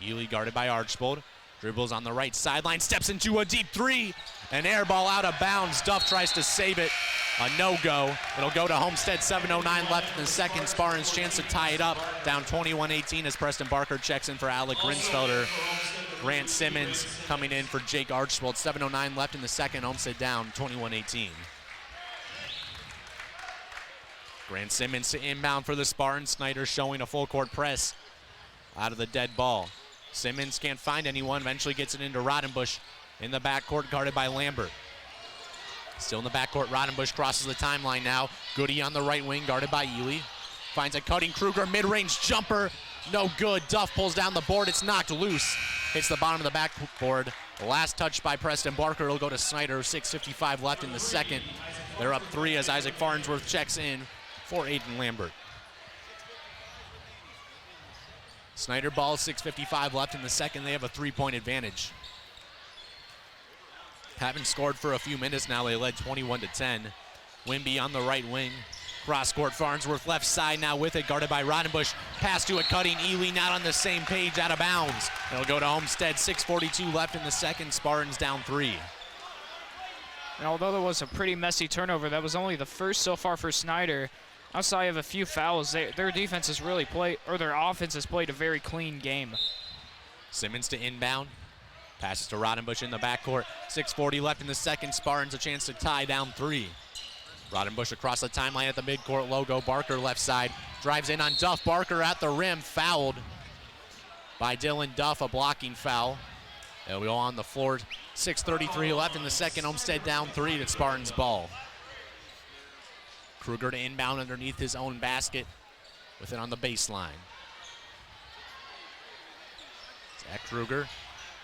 Ely guarded by Archbold. Dribbles on the right sideline, steps into a deep 3. An air ball out of bounds. Duff tries to save it. A no-go. It'll go to Homestead. 7:09 left in the second. Spartans chance to tie it up. Down 21-18 as Preston Barker checks in for Alec Grinsfelder. Grant Simmons coming in for Jake Archbold. 7:09 left in the second. Homestead down 21-18. Grant Simmons to inbound for the Spartans. Snider showing a full court press out of the dead ball. Simmons can't find anyone, eventually gets it into Rodenbush in the backcourt, guarded by Lambert. Still in the backcourt, Rodenbush crosses the timeline now. Goody on the right wing, guarded by Ely. Finds a cutting Kruger, mid-range jumper, no good. Duff pulls down the board. It's knocked loose. Hits the bottom of the backboard. The last touch by Preston Barker. It'll go to Snider. 6:55 left in the second. They're up 3 as Isaac Farnsworth checks in for Aiden Lambert. Snider ball, 6:55 left in the second. They have a 3-point advantage. Haven't scored for a few minutes now. They led 21-10. Wimby on the right wing. Cross court, Farnsworth left side now with it, guarded by Rodenbush. Pass to a cutting Ely, not on the same page, out of bounds. It'll go to Homestead, 6:42 left in the second. Spartans down 3. And although there was a pretty messy turnover, that was only the first so far for Snider. Outside of a few fouls, their defense has really played, or their offense has played a very clean game. Simmons to inbound. Passes to Rodenbush in the backcourt. 6:40 left in the second. Spartans a chance to tie down 3. Rodenbush across the timeline at the midcourt logo. Barker left side. Drives in on Duff. Barker at the rim. Fouled by Dylan Duff. A blocking foul. They'll go on the floor. 6:33 left in the second. Homestead down 3 to Spartans ball. Kruger to inbound underneath his own basket with it on the baseline. Zach Kruger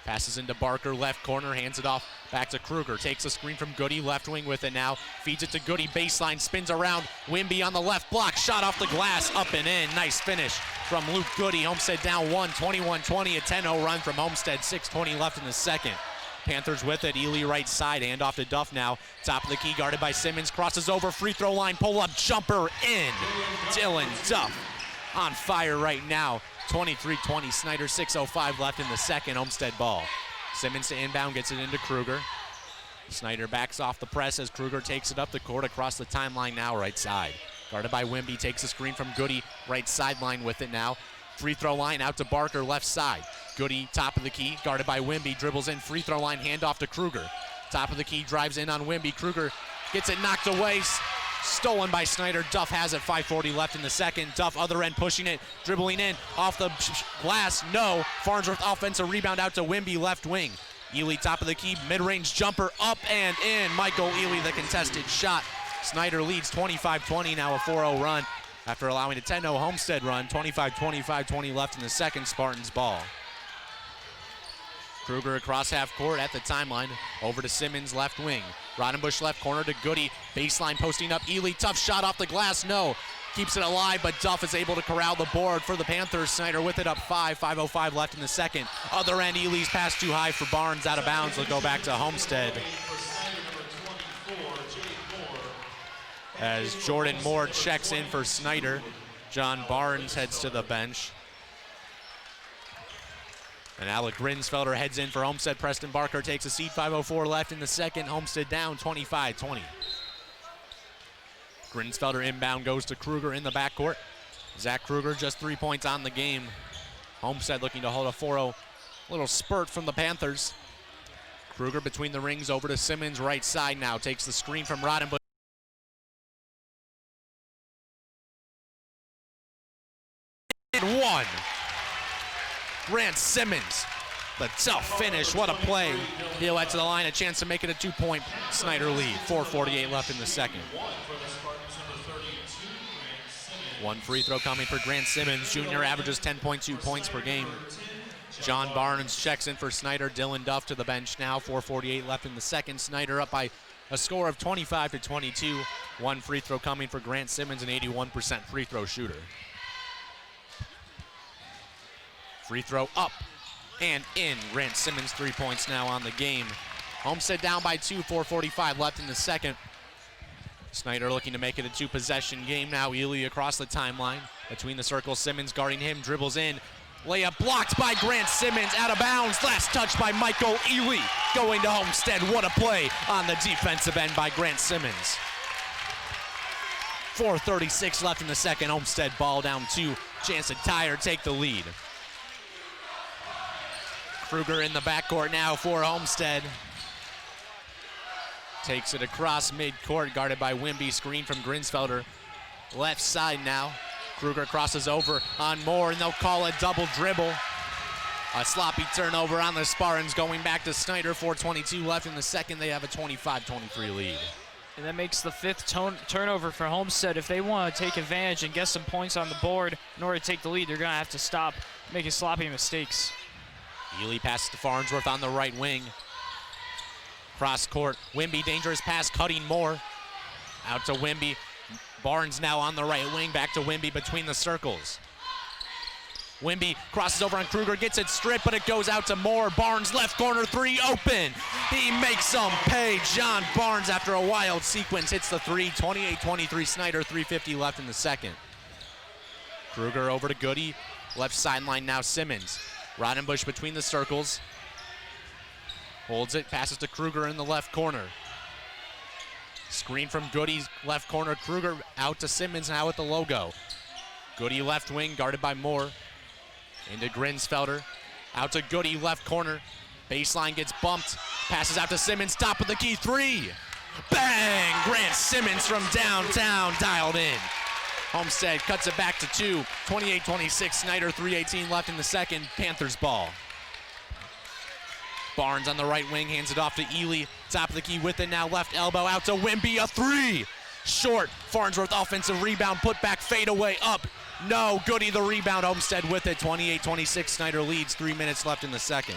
passes into Barker, left corner, hands it off back to Kruger. Takes a screen from Goody, left wing with it now. Feeds it to Goody, baseline, spins around. Wimby on the left block, shot off the glass, up and in. Nice finish from Luke Goody. Homestead down 1, 21-20, a 10-0 run from Homestead, 6:20 left in the second. Panthers with it, Ely right side, hand off to Duff now. Top of the key, guarded by Simmons, crosses over, free throw line, pull-up jumper in. Dylan Duff on fire right now. 23-20, Snider, 6:05 left in the second, Homestead ball. Simmons to inbound, gets it into Kruger. Snider backs off the press as Kruger takes it up the court across the timeline now, right side. Guarded by Wimby, takes a screen from Goody, right sideline with it now. Free throw line out to Barker, left side. Goody, top of the key, guarded by Wimby, dribbles in, free throw line, handoff to Kruger. Top of the key, drives in on Wimby. Kruger gets it knocked away, stolen by Snider. Duff has it, 5:40 left in the second. Duff, other end, pushing it, dribbling in, off the glass, no. Farnsworth offensive rebound out to Wimby, left wing. Ely, top of the key, mid-range jumper, up and in. Michael Ely, the contested shot. Snider leads 25-20, now a 4-0 run after allowing a 10-0 Homestead run. 25-20 left in the second, Spartans ball. Kruger across half court at the timeline. Over to Simmons, left wing. Rodenbush left corner to Goody. Baseline posting up. Ely, tough shot off the glass. No. Keeps it alive, but Duff is able to corral the board for the Panthers. Snider with it up 5. 5:05 left in the second. Other end, Ely's pass too high for Barnes, out of bounds. Will go back to Homestead. As Jordan Moore checks in for Snider, John Barnes heads to the bench. And Alec Grinsfelder heads in for Homestead. Preston Barker takes a seat. 5:04 left in the second. Homestead down 25-20. Grinsfelder inbound goes to Kruger in the backcourt. Zach Kruger just 3 points on the game. Homestead looking to hold a 4-0 little spurt from the Panthers. Kruger between the rings over to Simmons, right side now. Takes the screen from Rodenbush. One. Grant Simmons, the tough finish, what a play. He'll head to the line, a chance to make it a 2-point Snider lead. 4:48 left in the second. One free throw coming for Grant Simmons. Junior averages 10.2 points per game. John Barnes checks in for Snider. Dylan Duff to the bench now. 4:48 left in the second. Snider up by a score of 25-22. One free throw coming for Grant Simmons, an 81% free throw shooter. Free throw up and in. Grant Simmons 3 points now on the game. Homestead down by 2, 4:45 left in the second. Snider looking to make it a 2-possession game now. Ely across the timeline. Between the circles, Simmons guarding him, dribbles in. Layup blocked by Grant Simmons, out of bounds. Last touch by Michael Ely. Going to Homestead, what a play on the defensive end by Grant Simmons. 4:36 left in the second. Homestead ball down 2. Chance to tie or take the lead. Kruger in the backcourt now for Homestead. Takes it across midcourt, guarded by Wimby. Screen from Grinsfelder. Left side now. Kruger crosses over on Moore, and they'll call a double dribble. A sloppy turnover on the Spartans, going back to Snider. 4:22 left in the second. They have a 25-23 lead. And that makes the 5th turnover for Homestead. If they want to take advantage and get some points on the board in order to take the lead, they're going to have to stop making sloppy mistakes. Ely passes to Farnsworth on the right wing. Cross court, Wimby, dangerous pass, cutting Moore. Out to Wimby. Barnes now on the right wing, back to Wimby between the circles. Wimby crosses over on Kruger, gets it stripped, but it goes out to Moore. Barnes left corner 3 open. He makes some pay. John Barnes, after a wild sequence, hits the 3. 28-23 Snider, 3:50 left in the second. Kruger over to Goody. Left sideline now Simmons. Rodenbush between the circles. Holds it, passes to Kruger in the left corner. Screen from Goody's left corner. Kruger out to Simmons now with the logo. Goody left wing, guarded by Moore. Into Grinsfelder. Out to Goody, left corner. Baseline gets bumped. Passes out to Simmons, top of the key, 3. Bang! Grant Simmons from downtown, dialed in. Homestead cuts it back to 2. 28-26, Snider, 3:18 left in the second. Panthers ball. Barnes on the right wing, hands it off to Ely. Top of the key with it now, left elbow out to Wimby, a 3. Short, Farnsworth offensive rebound, put back, fade away, up. No, Goody the rebound, Homestead with it. 28-26, Snider leads, 3 minutes left in the second.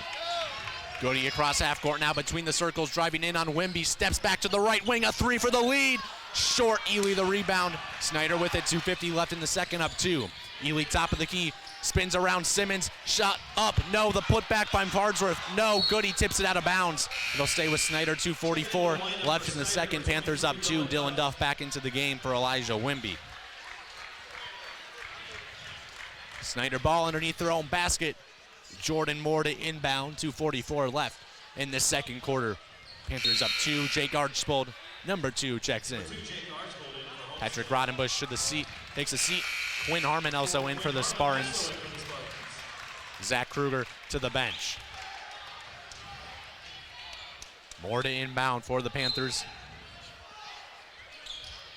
Goody across half court now between the circles, driving in on Wimby, steps back to the right wing, a 3 for the lead. Short, Ely the rebound. Snider with it, 2:50 left in the second, up 2. Ely top of the key, spins around Simmons, shot up, no, the putback by Farnsworth, no, Goody tips it out of bounds. It'll stay with Snider, 2:44 left in the second, Panthers up 2. Dylan Duff back into the game for Elijah Wimby. Snider ball underneath their own basket. Jordan Moore to inbound, 2:44 left in the second quarter. Panthers up 2, Jake Archbold, number 2, checks in. Patrick Rodenbush takes a seat. Quinn Harmon also in for the Spartans. Zach Kruger to the bench. Moore to inbound for the Panthers.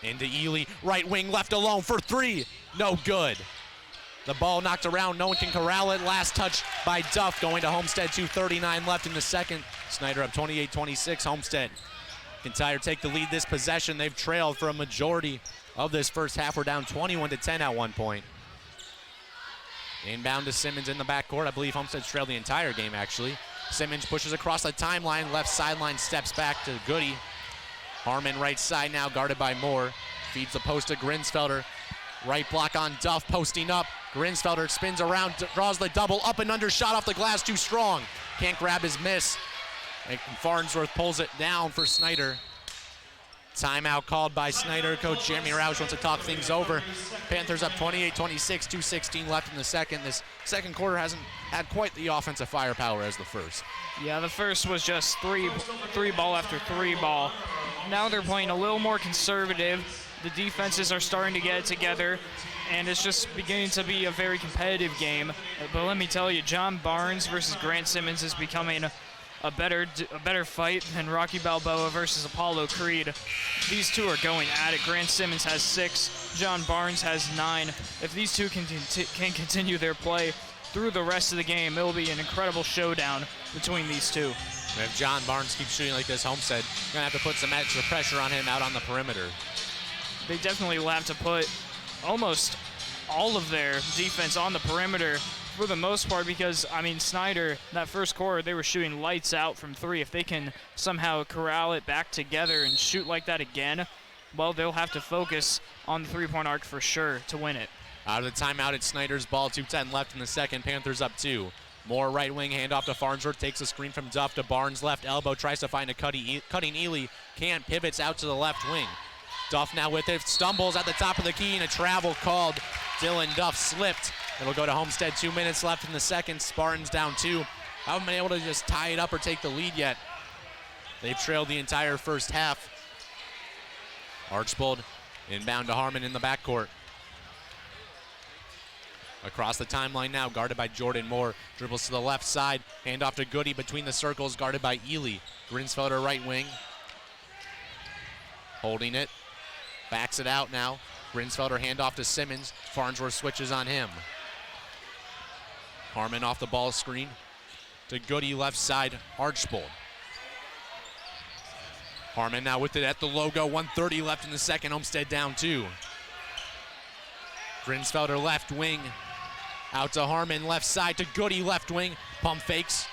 Into Ely, right wing left alone for 3. No good. The ball knocked around, no one can corral it. Last touch by Duff, going to Homestead, 2:39 left in the second. Snider up 28-26, Homestead. McIntyre take the lead this possession. They've trailed for a majority of this first half. We're down 21-10 at one point. Inbound to Simmons in the backcourt. I believe Homestead's trailed the entire game, actually. Simmons pushes across the timeline. Left sideline, steps back to Goody. Harmon right side now, guarded by Moore. Feeds the post to Grinsfelder. Right block on Duff, posting up. Grinsfelder spins around, draws the double, up and under, shot off the glass, too strong. Can't grab his miss. And Farnsworth pulls it down for Snider. Timeout called by Snider. Coach Jeremy Roush wants to talk things over. Panthers up 28-26, 2:16 left in the second. This second quarter hasn't had quite the offensive firepower as the first. Yeah, the first was just three ball after 3 ball. Now they're playing a little more conservative. The defenses are starting to get it together, and it's just beginning to be a very competitive game. But let me tell you, John Barnes versus Grant Simmons is becoming a better fight than Rocky Balboa versus Apollo Creed. These two are going at it. Grant Simmons has 6, John Barnes has 9. If these two can continue their play through the rest of the game, it will be an incredible showdown between these two. And if John Barnes keeps shooting like this, Homestead gonna have to put some extra pressure on him out on the perimeter. They definitely will have to put almost all of their defense on the perimeter for the most part, because, I mean, Snider, that first quarter, they were shooting lights out from 3. If they can somehow corral it back together and shoot like that again, well, they'll have to focus on the three-point arc for sure to win it. Out of the timeout, it's Snider's ball, 2:10 left in the second. Panthers up 2. Moore right wing, handoff to Farnsworth, takes a screen from Duff to Barnes, left elbow, tries to find a cutting Ely, can't, pivots out to the left wing. Duff now with it, stumbles at the top of the key, and a travel called. Dylan Duff slipped. It'll go to Homestead, 2 minutes left in the second. Spartans down 2. Haven't been able to just tie it up or take the lead yet. They've trailed the entire first half. Archbold inbound to Harmon in the backcourt. Across the timeline now, guarded by Jordan Moore. Dribbles to the left side, handoff to Goody between the circles, guarded by Ely. Grinsfelder right wing. Holding it. Backs it out now. Grinsfelder handoff to Simmons. Farnsworth switches on him. Harmon off the ball screen to Goody left side. Archbold. Harmon now with it at the logo, 1:30 left in the second, Homestead down 2. Grinsfelder left wing, out to Harmon, left side to Goody, left wing, pump fakes.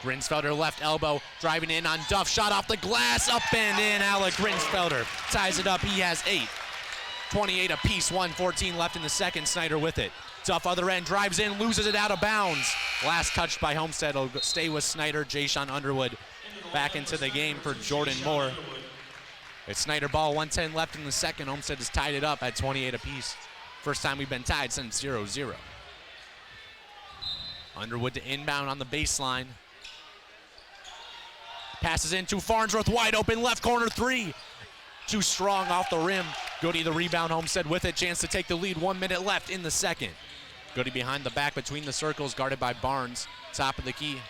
Grinsfelder left elbow, driving in on Duff, shot off the glass, up and in. Alec Grinsfelder ties it up, he has 8. 28 apiece, 1:14 left in the second, Snider with it. Duff other end, drives in, loses it out of bounds. Last touched by Homestead, will stay with Snider. Jayshon Underwood back into the game for Jordan Moore. It's Snider ball, 1:10 left in the second. Homestead has tied it up at 28 apiece. First time we've been tied since 0-0. Underwood to inbound on the baseline. Passes into Farnsworth, wide open, left corner 3. Too strong off the rim. Goody the rebound, Homestead with it, chance to take the lead, 1 minute left in the second. Goody behind the back between the circles, guarded by Barnes. Top of the key.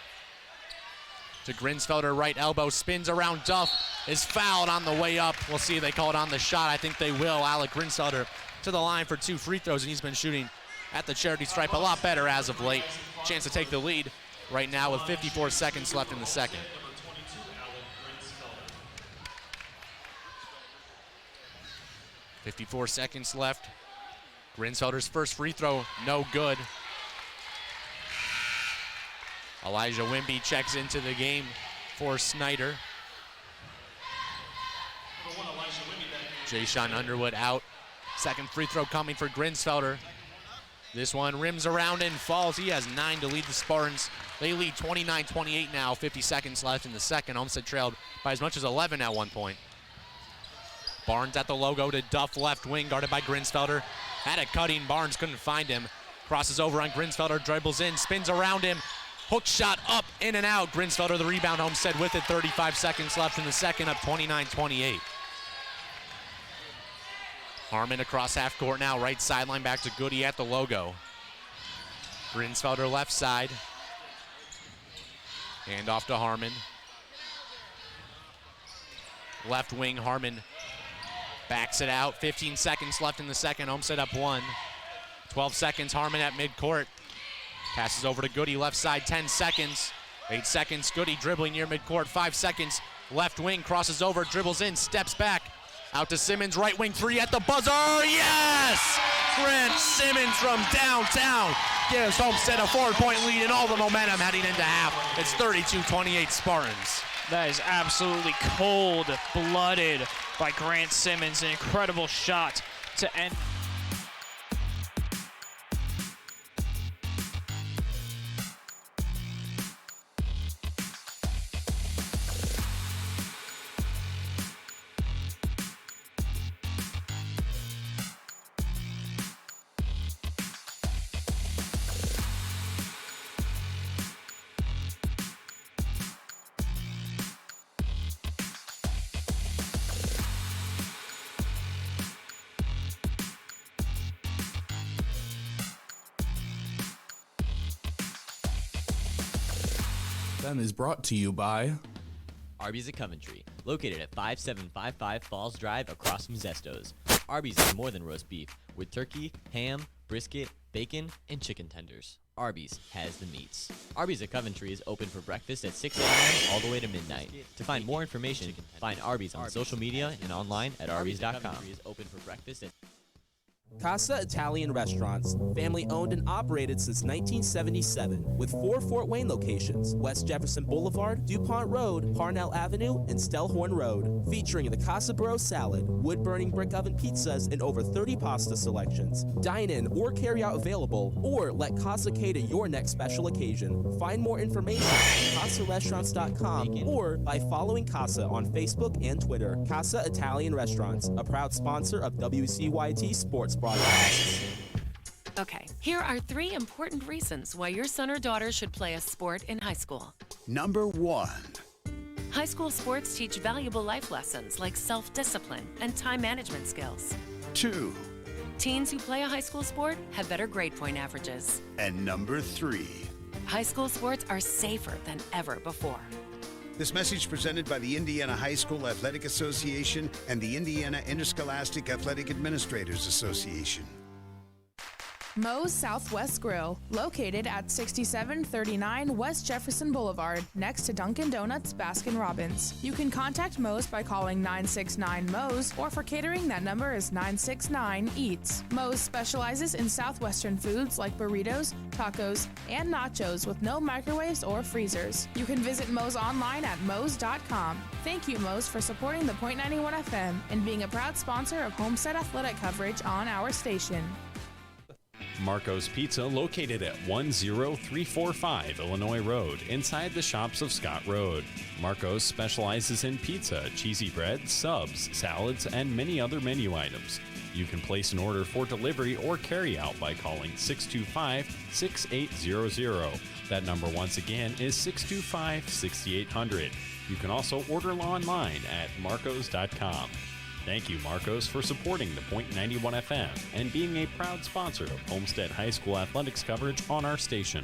To Grinsfelder, right elbow, spins around Duff, is fouled on the way up. We'll see if they call it on the shot. I think they will. Alec Grinsfelder to the line for 2 free throws, and he's been shooting at the charity stripe a lot better as of late. Chance to take the lead right now with 54 seconds left in the second. .54 seconds left. Grinsfelder's first free throw, no good. Elijah Wimby checks into the game for Snider. Jayshon Underwood out. Second free throw coming for Grinsfelder. This one rims around and falls. He has 9 to lead the Spartans. They lead 29-28 now, 50 seconds left in the second. Homestead trailed by as much as 11 at one point. Barnes at the logo to Duff, left wing, guarded by Grinsfelder. Had it cutting, Barnes couldn't find him. Crosses over on Grinsfelder, dribbles in, spins around him. Hook shot up, in and out. Grinsfelder the rebound, Homestead with it. 35 seconds left in the second, up 29-28. Harmon across half court now, right sideline back to Goody at the logo. Grinsfelder left side. Hand off to Harmon. Left wing, Harmon backs it out. 15 seconds left in the second. Homestead up 1. 12 seconds, Harmon at midcourt. Passes over to Goody, left side, 10 seconds. 8 seconds, Goody dribbling near midcourt. 5 seconds, left wing, crosses over, dribbles in, steps back. Out to Simmons, right wing 3 at the buzzer, yes! Grant Simmons from downtown gives Homestead a 4-point lead and all the momentum heading into half. It's 32-28 Spartans. That is absolutely cold-blooded by Grant Simmons. An incredible shot to end. Is brought to you by Arby's at Coventry, located at 5755 Falls Drive across from Zesto's. Arby's is more than roast beef, with turkey, ham, brisket, bacon, and chicken tenders. Arby's has the meats. Arby's at Coventry is open for breakfast at 6 a.m. all the way to midnight. To find more information, find Arby's on social media and online at arby's.com. Is open for breakfast at Casa Italian Restaurants, family owned and operated since 1977, with 4 Fort Wayne locations: West Jefferson Boulevard, DuPont Road, Parnell Avenue, and Stellhorn Road. Featuring the Casa Bro salad, wood-burning brick oven pizzas, and over 30 pasta selections. Dine-in or carry-out available, or let Casa cater your next special occasion. Find more information at CasaRestaurants.com or by following Casa on Facebook and Twitter. Casa Italian Restaurants, a proud sponsor of WCYT Sports broadcasts. Okay, here are 3 important reasons why your son or daughter should play a sport in high school. Number 1. High school sports teach valuable life lessons like self-discipline and time management skills. 2. Teens who play a high school sport have better grade point averages. And number 3. High school sports are safer than ever before. This message presented by the Indiana High School Athletic Association and the Indiana Interscholastic Athletic Administrators Association. Moe's Southwest Grill, located at 6739 West Jefferson Boulevard, next to Dunkin' Donuts Baskin-Robbins. You can contact Moe's by calling 969-MOE's, or for catering, that number is 969-EATS. Moe's specializes in Southwestern foods like burritos, tacos, and nachos with no microwaves or freezers. You can visit Moe's online at moes.com. Thank you, Moe's, for supporting the Point 91 FM and being a proud sponsor of Homestead athletic coverage on our station. Marco's Pizza, located at 10345 Illinois Road, inside the shops of Scott Road. Marco's specializes in pizza, cheesy bread, subs, salads, and many other menu items. You can place an order for delivery or carry out by calling 625-6800. That number once again is 625-6800. You can also order online at marcos.com. Thank you, Marcos, for supporting the Point 91 FM and being a proud sponsor of Homestead High School athletics coverage on our station.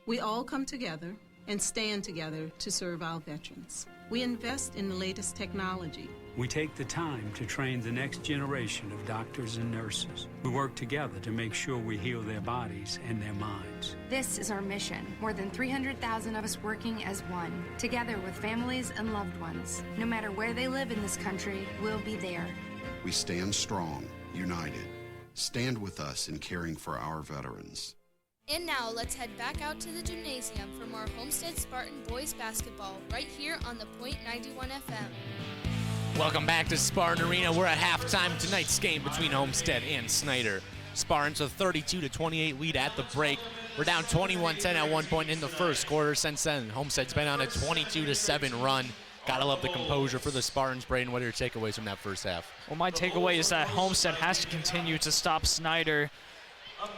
We all come together and stand together to serve our veterans. We invest in the latest technology. We take the time to train the next generation of doctors and nurses. We work together to make sure we heal their bodies and their minds. This is our mission. More than 300,000 of us working as one, together with families and loved ones. No matter where they live in this country, we'll be there. We stand strong, united. Stand with us in caring for our veterans. And now let's head back out to the gymnasium for more Homestead Spartan boys basketball right here on the Point 91 FM. Welcome back to Spartan Arena. We're at halftime tonight's game between Homestead and Snider. Spartans a 32-28 lead at the break. We're down 21-10 at one point in the first quarter. Since then, Homestead's been on a 22-7 run. Gotta love the composure for the Spartans. Braden, what are your takeaways from that first half? Well, my takeaway is that Homestead has to continue to stop Snider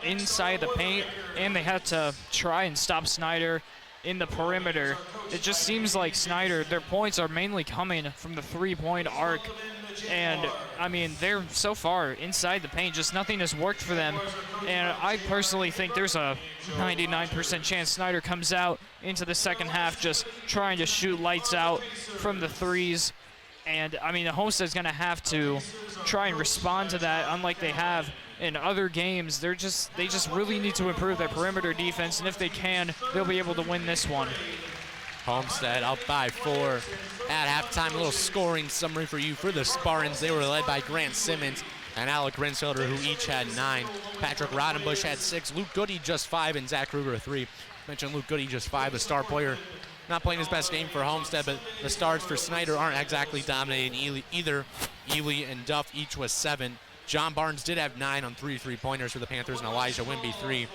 inside the paint, and they have to try and stop Snider in the perimeter. It just seems like Snider, their points are mainly coming from the three-point arc, and I mean, they're so far inside the paint, just nothing has worked for them. And I personally think there's a 99% chance Snider comes out into the second half just trying to shoot lights out from the threes. And I mean, the Homestead's gonna have to try and respond to that, unlike they have in other games. They just really need to improve their perimeter defense, and if they can, they'll be able to win this one. Homestead up by 4 at halftime. A little scoring summary for you for the Spartans. They were led by Grant Simmons and Alec Grinsfelder, who each had 9. Patrick Rodenbush had 6. Luke Goody just 5, and Zach Kruger 3. Mentioned Luke Goody just 5, the star player. Not playing his best game for Homestead, but the stars for Snider aren't exactly dominating either. Ely and Duff each was 7. John Barnes did have 9 on 3 3-pointers for the Panthers, and Elijah Wimby 3.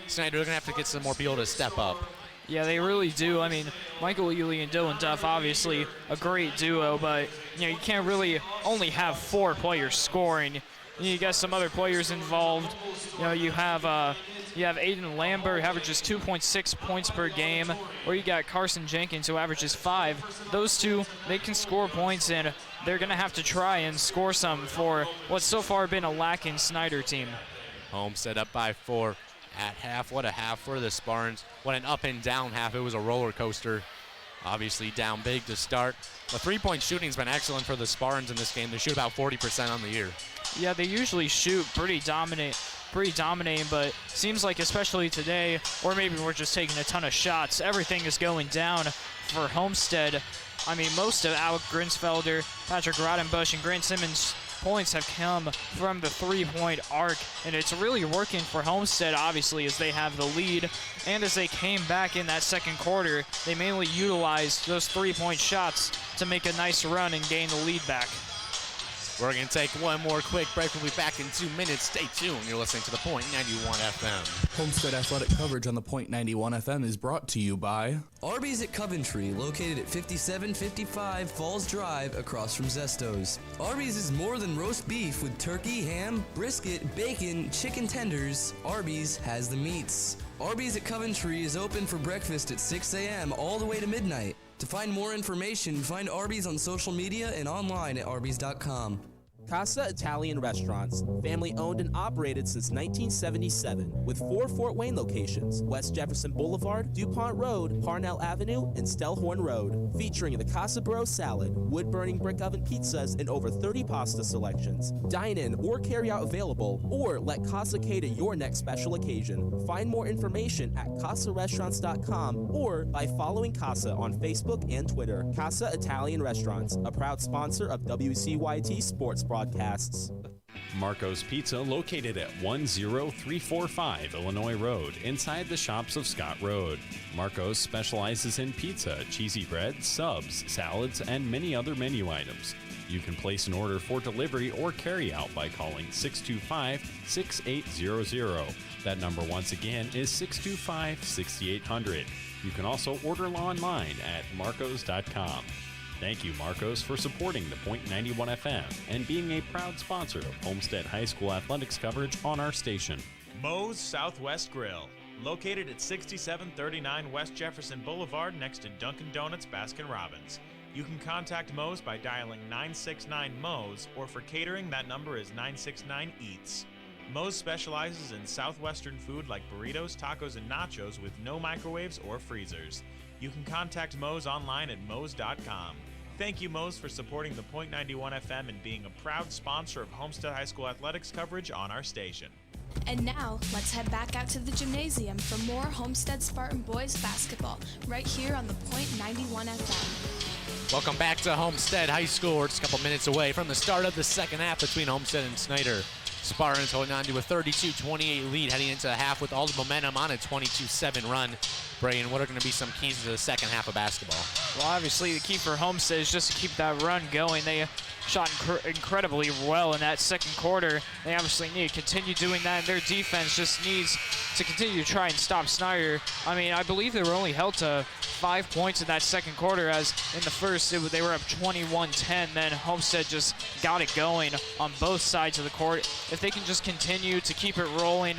Snider, they're going to have to get some more people to step up. Yeah, they really do. I mean, Michael Ely and Dylan Duff, obviously a great duo, but you can't really only have 4 players scoring. You got some other players involved. You have Aiden Lambert, who averages 2.6 points per game, or you got Carson Jenkins, who averages 5. Those two, they can score points, and they're going to have to try and score some for what's so far been a lacking Snider team. Homestead up by 4 at half. What a half for the Spartans. What an up and down half. It was a roller coaster. Obviously down big to start. The three-point shooting's been excellent for the Spartans in this game. They shoot about 40% on the year. Yeah, they usually shoot pretty dominating, but seems like especially today, or maybe we're just taking a ton of shots, everything is going down for Homestead. I mean, most of Alec Grinsfelder, Patrick Rodenbush, and Grant Simmons' points have come from the three-point arc, and it's really working for Homestead, obviously, as they have the lead. And as they came back in that second quarter, they mainly utilized those three-point shots to make a nice run and gain the lead back. We're going to take one more quick break. We'll be back in 2 minutes. Stay tuned. You're listening to the Point 91 FM. Homestead athletic coverage on the Point 91 FM is brought to you by Arby's at Coventry, located at 5755 Falls Drive across from Zesto's. Arby's is more than roast beef with turkey, ham, brisket, bacon, chicken tenders. Arby's has the meats. Arby's at Coventry is open for breakfast at 6 a.m. all the way to midnight. To find more information, find Arby's on social media and online at arbys.com. Casa Italian Restaurants, family owned and operated since 1977, with 4 Fort Wayne locations: West Jefferson Boulevard, DuPont Road, Parnell Avenue, and Stellhorn Road. Featuring the Casa Bro salad, wood-burning brick oven pizzas, and over 30 pasta selections. Dine-in or carry-out available, or let Casa cater your next special occasion. Find more information at CasaRestaurants.com or by following Casa on Facebook and Twitter. Casa Italian Restaurants, a proud sponsor of WCYT Sports Broadcasts. Marco's Pizza, located at 10345 Illinois Road, inside the shops of Scott Road. Marco's specializes in pizza, cheesy bread, subs, salads, and many other menu items. You can place an order for delivery or carry out by calling 625-6800. That number once again is 625-6800. You can also order online at marcos.com. Thank you, Marcos, for supporting the Point 91 FM and being a proud sponsor of Homestead High School athletics coverage on our station. Moe's Southwest Grill, located at 6739 West Jefferson Boulevard next to Dunkin' Donuts Baskin-Robbins. You can contact Moe's by dialing 969-MOE's, or for catering, that number is 969-EATS. Moe's specializes in southwestern food like burritos, tacos, and nachos with no microwaves or freezers. You can contact Moe's online at moes.com. Thank you, Moe's, for supporting the Point 91 FM and being a proud sponsor of Homestead High School athletics coverage on our station. And now, let's head back out to the gymnasium for more Homestead Spartan boys basketball, right here on the Point 91 FM. Welcome back to Homestead High School. We're just a couple minutes away from the start of the second half between Homestead and Snider. Spartans holding on to a 32-28 lead heading into the half with all the momentum on a 22-7 run. Braden, what are going to be some keys to the second half of basketball? Well, obviously the key for Homestead is just to keep that run going. They shot incredibly well in that second quarter. They obviously need to continue doing that, and their defense just needs to continue to try and stop Snider. I mean, I believe they were only held to 5 points in that second quarter, as in the first they were up 21-10. Then Homestead just got it going on both sides of the court. If they can just continue to keep it rolling,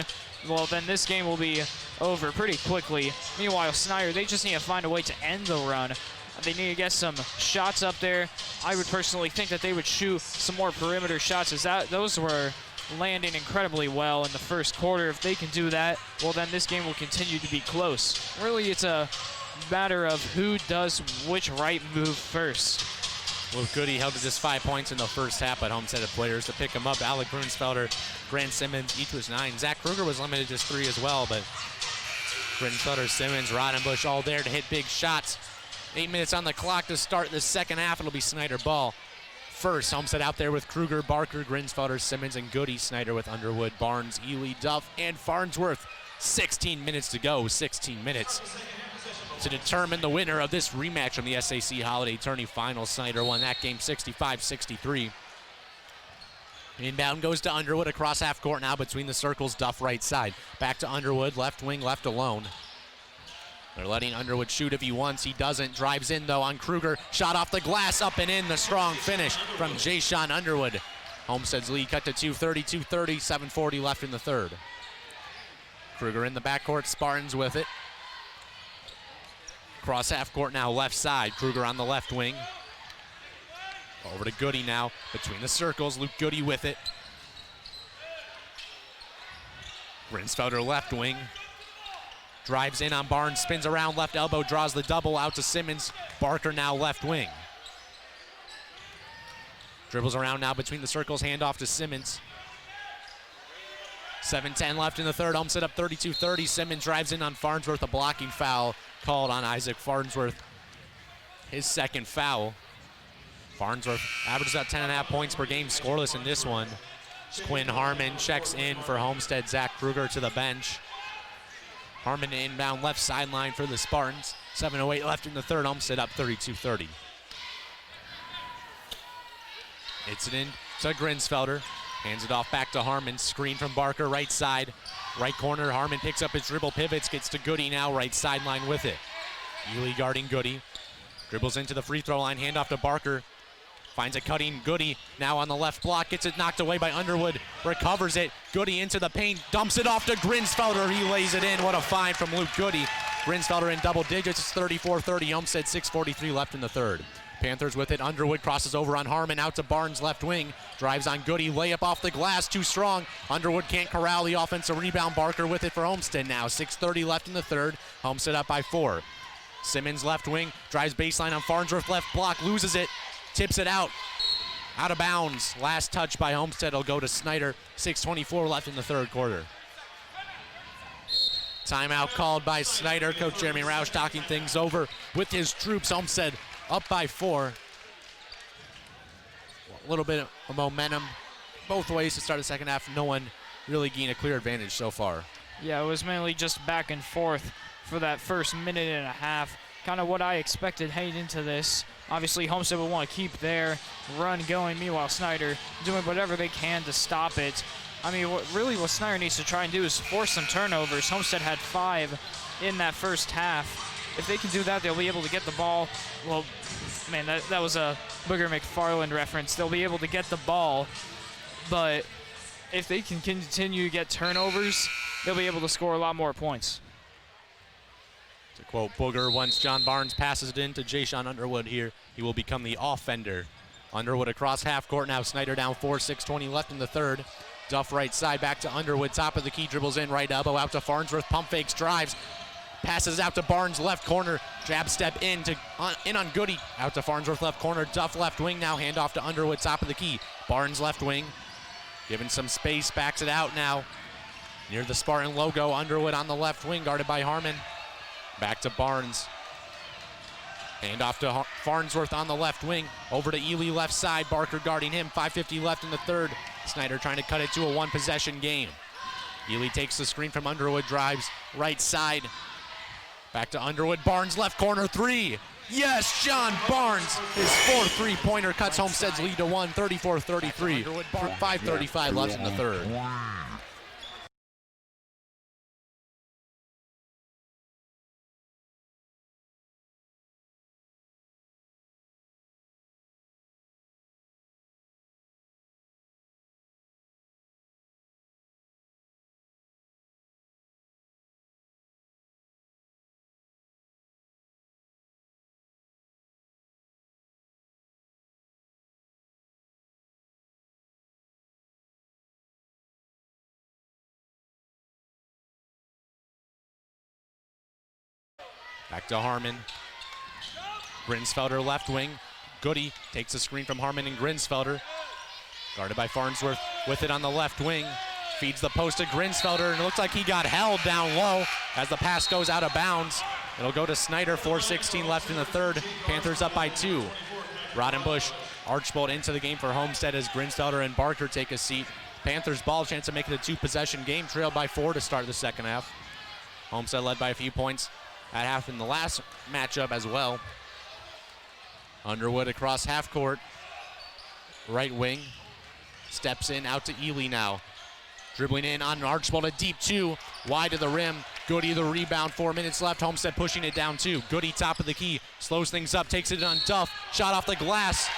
well, then this game will be over pretty quickly. Meanwhile, Snider, they just need to find a way to end the run. They need to get some shots up there. I would personally think that they would shoot some more perimeter shots, as those were landing incredibly well in the first quarter. If they can do that, well, then this game will continue to be close. Really, it's a matter of who does which right move first. Luke Goody held to just 5 points in the first half, but Homestead had players to pick him up. Alec Grunsfelder, Grant Simmons, each was 9. Zach Kruger was limited to just 3 as well, but Grunsfelder, Simmons, Rodenbush all there to hit big shots. 8 minutes on the clock to start the second half. It'll be Snider ball. First, Homestead out there with Kruger, Barker, Grunsfelder, Simmons, and Goody. Snider with Underwood, Barnes, Ely, Duff, and Farnsworth. 16 minutes to go, 16 minutes to determine the winner of this rematch from the SAC Holiday Tourney Finals. Snider won that game 65-63. Inbound goes to Underwood across half court now between the circles. Duff right side. Back to Underwood, left wing, left alone. They're letting Underwood shoot if he wants. He doesn't. Drives in, though, on Kruger. Shot off the glass, up and in. The strong finish from Jay-Sean Underwood. Homestead's lead cut to 2:32-30, 7:40 left in the third. Kruger in the backcourt. Spartans with it. Cross half court now, left side. Kruger on the left wing. Over to Goody now, between the circles. Luke Goody with it. Grunsfelder left wing. Drives in on Barnes, spins around, left elbow, draws the double out to Simmons. Barker now left wing. Dribbles around now between the circles, handoff to Simmons. 7:10 left in the third. Homestead up 32-30. Simmons drives in on Farnsworth, a blocking foul called on Isaac Farnsworth. His second foul. Farnsworth averages about 10.5 points per game, scoreless in this one. Quinn Harmon checks in for Homestead. Zach Kruger to the bench. Harmon inbound left sideline for the Spartans. 7:08 left in the third. Homestead up 32-30. It's it in to Grunsfelder. Hands it off back to Harmon. Screen from Barker, right side. Right corner, Harmon picks up his dribble, pivots, gets to Goody now, right sideline with it. Ely guarding Goody. Dribbles into the free throw line, handoff to Barker. Finds a cutting Goody, now on the left block, gets it knocked away by Underwood. Recovers it, Goody into the paint, dumps it off to Grunsfelder. He lays it in, what a find from Luke Goody. Grunsfelder in double digits, it's 34-30, Homestead 6:43 left in the third. Panthers with it. Underwood crosses over on Harmon, out to Barnes, left wing. Drives on Goody, layup off the glass, too strong. Underwood can't corral the offensive rebound. Barker with it for Homestead now. 6:30 left in the third. Homestead up by 4. Simmons left wing, drives baseline on Farnsworth, left block, loses it, tips it out of bounds. Last touch by Homestead will go to Snider. 6:24 left in the third quarter. Timeout called by Snider. Coach Jeremy Roush talking things over with his troops. Homestead up by 4. A little bit of momentum both ways to start the second half. No one really gained a clear advantage so far. Yeah, it was mainly just back and forth for that first minute and a half. Kind of what I expected heading into this. Obviously, Homestead will want to keep their run going. Meanwhile, Snider doing whatever they can to stop it. I mean, what Snider needs to try and do is force some turnovers. Homestead had 5 in that first half. If they can do that, they'll be able to get the ball. Well, man, that was a Booger McFarland reference. They'll be able to get the ball, but if they can continue to get turnovers, they'll be able to score a lot more points. To quote Booger, once John Barnes passes it in to Jayshawn Underwood here, he will become the offender. Underwood across half court now. Snider down 4, 6:20 left in the third. Duff right side, back to Underwood, top of the key, dribbles in, right elbow, out to Farnsworth, pump fakes, drives, passes out to Barnes, left corner, jab step in on Goody, out to Farnsworth, left corner, Duff left wing now, handoff to Underwood, top of the key, Barnes left wing, given some space, backs it out now, near the Spartan logo, Underwood on the left wing, guarded by Harmon, back to Barnes, handoff to Farnsworth on the left wing, over to Ely left side, Barker guarding him, 5:50 left in the third. Snider trying to cut it to a 1-possession game. Ely takes the screen from Underwood, drives right side. Back to Underwood, Barnes left corner 3. Yes, John Barnes, his 4th three-pointer cuts Homestead's lead to 1, 34-33. 5:35 left in the third. Back to Harmon. Grinsfelder left wing. Goody takes a screen from Harmon and Grinsfelder. Guarded by Farnsworth with it on the left wing. Feeds the post to Grinsfelder, and it looks like he got held down low as the pass goes out of bounds. It'll go to Snider, 4:16 left in the third. Panthers up by 2. Rodenbush, Archbold into the game for Homestead as Grinsfelder and Barker take a seat. Panthers ball, chance to make it a 2-possession game, trailed by 4 to start the second half. Homestead led by a few points at half in the last matchup as well. Underwood across half court. Right wing. Steps in, out to Ely now. Dribbling in on Archbold, a deep 2. Wide to the rim. Goody the rebound, 4 minutes left. Homestead pushing it down 2. Goody top of the key. Slows things up, takes it on Duff. Shot off the glass.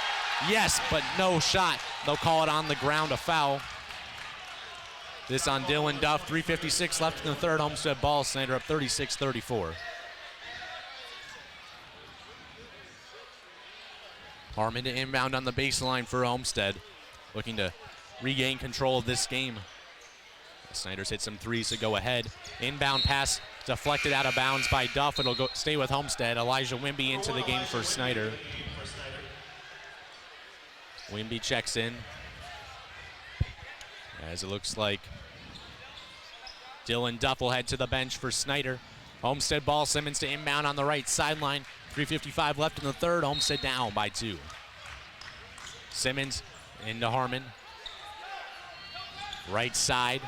Yes, but no shot. They'll call it on the ground, a foul. This on Dylan Duff. 3:56 left in the third. Homestead ball. Snider up 36-34. Harmon to inbound on the baseline for Homestead, looking to regain control of this game. Snider's hit some threes to go ahead. Inbound pass deflected out of bounds by Duff. It'll stay with Homestead. Elijah Wimby into the game for Snider. Wimby checks in, as it looks like Dylan Duff will head to the bench for Snider. Homestead ball, Simmons to inbound on the right sideline. 3:55 left in the third. Homestead down by 2. Simmons into Harmon. Right side.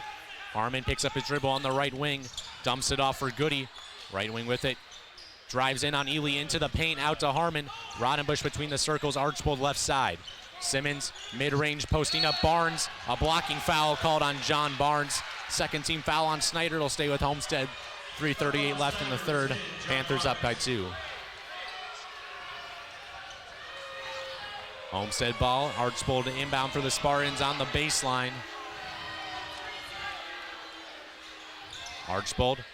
Harmon picks up his dribble on the right wing. Dumps it off for Goody. Right wing with it. Drives in on Ely into the paint. Out to Harmon. Rodenbush between the circles. Archbold left side. Simmons mid-range posting up Barnes. A blocking foul called on John Barnes. Second team foul on Snider. It'll stay with Homestead. 3:38 left in the third. Panthers up by 2. Homestead ball, Archbold to inbound for the Spartans on the baseline. Archbold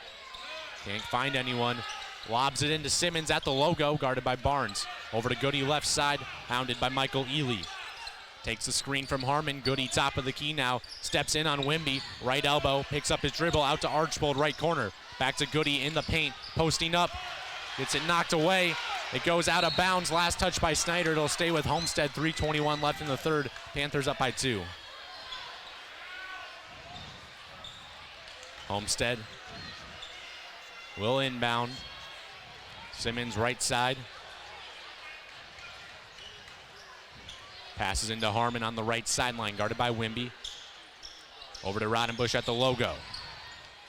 can't find anyone. Lobs it into Simmons at the logo, guarded by Barnes. Over to Goody left side, hounded by Michael Ely. Takes the screen from Harmon. Goody top of the key now. Steps in on Wimby. Right elbow. Picks up his dribble out to Archbold. Right corner. Back to Goody in the paint. Posting up. Gets it knocked away. It goes out of bounds. Last touch by Snider. It'll stay with Homestead. 3:21 left in the third. Panthers up by 2. Homestead will inbound. Simmons right side. Passes into Harmon on the right sideline, guarded by Wimby. Over to Rodenbush at the logo.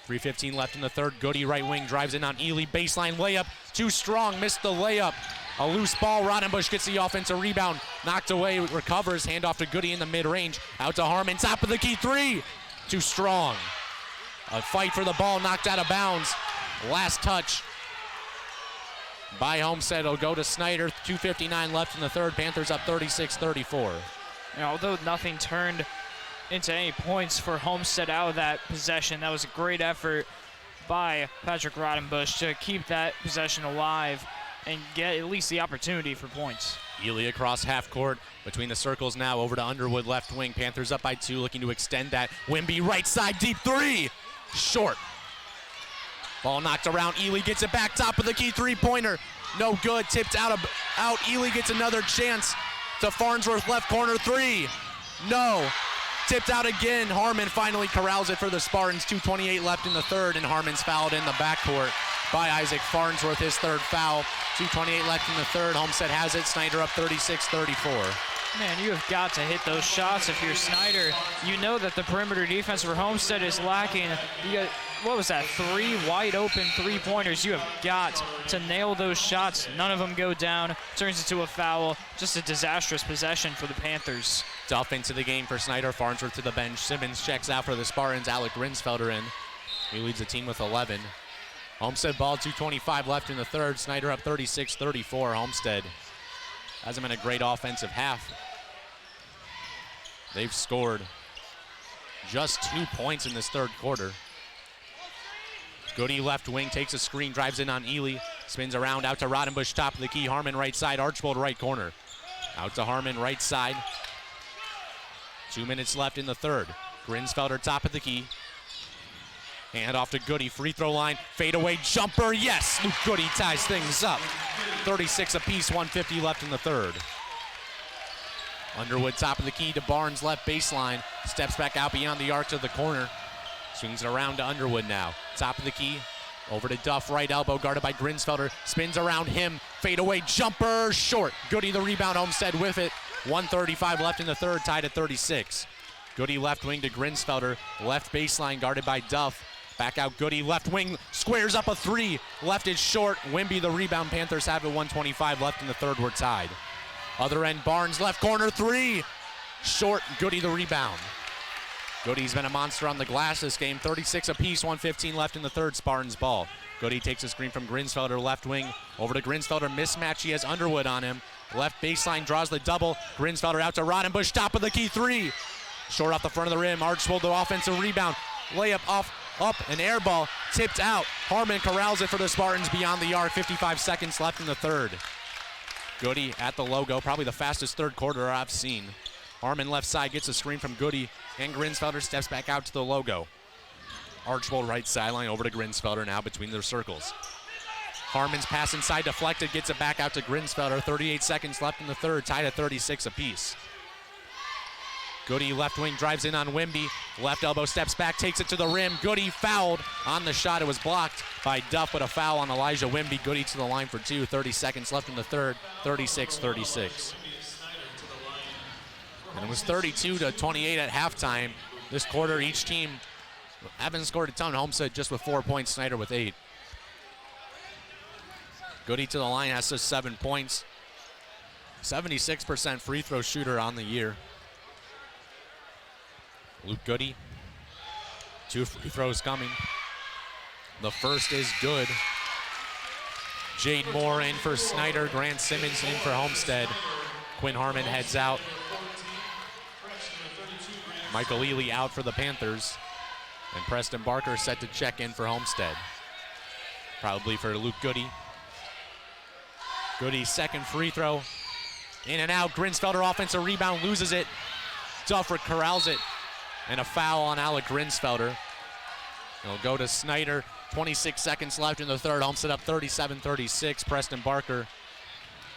3:15 left in the third. Goody right wing drives in on Ely. Baseline layup. Too strong. Missed the layup. A loose ball. Rodenbush gets the offensive rebound. Knocked away. Recovers. Handoff to Goody in the mid-range. Out to Harmon. Top of the key. 3. Too strong. A fight for the ball. Knocked out of bounds. Last touch by Homestead. It'll go to Snider. 2:59 left in the third. Panthers up 36-34. Although nothing turned into any points for Homestead out of that possession, that was a great effort by Patrick Rodenbush to keep that possession alive and get at least the opportunity for points. Ely across half court between the circles now. Over to Underwood left wing. Panthers up by 2, looking to extend that. Wimby right side deep 3. Short. Ball knocked around. Ely gets it back. Top of the key. 3-pointer. No good. Tipped out. Ely gets another chance to Farnsworth left corner. 3. No. Tipped out again. Harmon finally corrals it for the Spartans. 2:28 left in the third, and Harmon's fouled in the backcourt by Isaac Farnsworth, his third foul. 2:28 left in the third. Homestead has it. Snider up 36-34. Man, you have got to hit those shots if you're Snider. You know that the perimeter defense for Homestead is lacking. You got, what was that, 3 wide open 3-pointers. You have got to nail those shots. None of them go down. Turns into a foul. Just a disastrous possession for the Panthers. Duff into the game for Snider. Farnsworth to the bench. Simmons checks out for the Spartans. Alec Grinsfelder in. He leads the team with 11. Homestead ball, 2:25 left in the third. Snider up 36-34. Homestead hasn't been a great offensive half. They've scored just 2 points in this third quarter. Goody left wing, takes a screen, drives in on Ely, spins around out to Rodenbush, top of the key. Harmon right side, Archbold right corner. Out to Harmon right side. 2 minutes left in the third. Grinsfelder top of the key. Hand off to Goody, free throw line, fadeaway jumper, yes! Luke Goody ties things up. 36 apiece, 1:50 left in the third. Underwood top of the key to Barnes left baseline. Steps back out beyond the arc to the corner. Swings it around to Underwood now. Top of the key, over to Duff, right elbow guarded by Grinsfelder. Spins around him, fadeaway jumper, short. Goody the rebound, Homestead with it. 1:35 left in the third, tied at 36. Goody left wing to Grinsfelder, left baseline guarded by Duff. Back out Goody, left wing, squares up a 3. Left is short, Wimby the rebound. Panthers have it, 1:25 left in the third, we're tied. Other end, Barnes, left corner 3. Short, Goody the rebound. Goody's been a monster on the glass this game. 36 apiece, 1:15 left in the third, Spartans ball. Goody takes a screen from Grinsfelder, left wing. Over to Grinsfelder, mismatch, he has Underwood on him. Left baseline, draws the double. Grinsfelder out to Rodenbush, top of the key 3. Short off the front of the rim, Archbold the offensive rebound. Layup off, up, an air ball, tipped out. Harmon corrals it for the Spartans beyond the arc. 55 seconds left in the third. Goody at the logo, probably the fastest third quarter I've seen. Harmon left side gets a screen from Goody, and Grinsfelder steps back out to the logo. Archbold right sideline, over to Grinsfelder now between their circles. Harmon's pass inside deflected, gets it back out to Grinsfelder. 38 seconds left in the third, tied at 36 apiece. Goody left wing drives in on Wimby. Left elbow steps back, takes it to the rim. Goody fouled on the shot. It was blocked by Duff, but a foul on Elijah Wimby. Goody to the line for 2. 30 seconds left in the third. 36-36. And it was 32-28 at halftime. This quarter, each team haven't scored a ton. Homestead just with 4 points. Snider with 8. Goody to the line has just 7 points. 76% free throw shooter on the year. Luke Goody, 2 free throws coming. The first is good. Jade Moore in for Snider. Grant Simmons in for Homestead. Quinn Harmon heads out. Michael Ely out for the Panthers. And Preston Barker set to check in for Homestead. Probably for Luke Goody. Goody's second free throw. In and out. Grinsfelder offensive rebound, loses it. Duffy corrals it. And a foul on Alec Grinsfelder. It'll go to Snider. 26 seconds left in the third. Homestead up 37-36. Preston Barker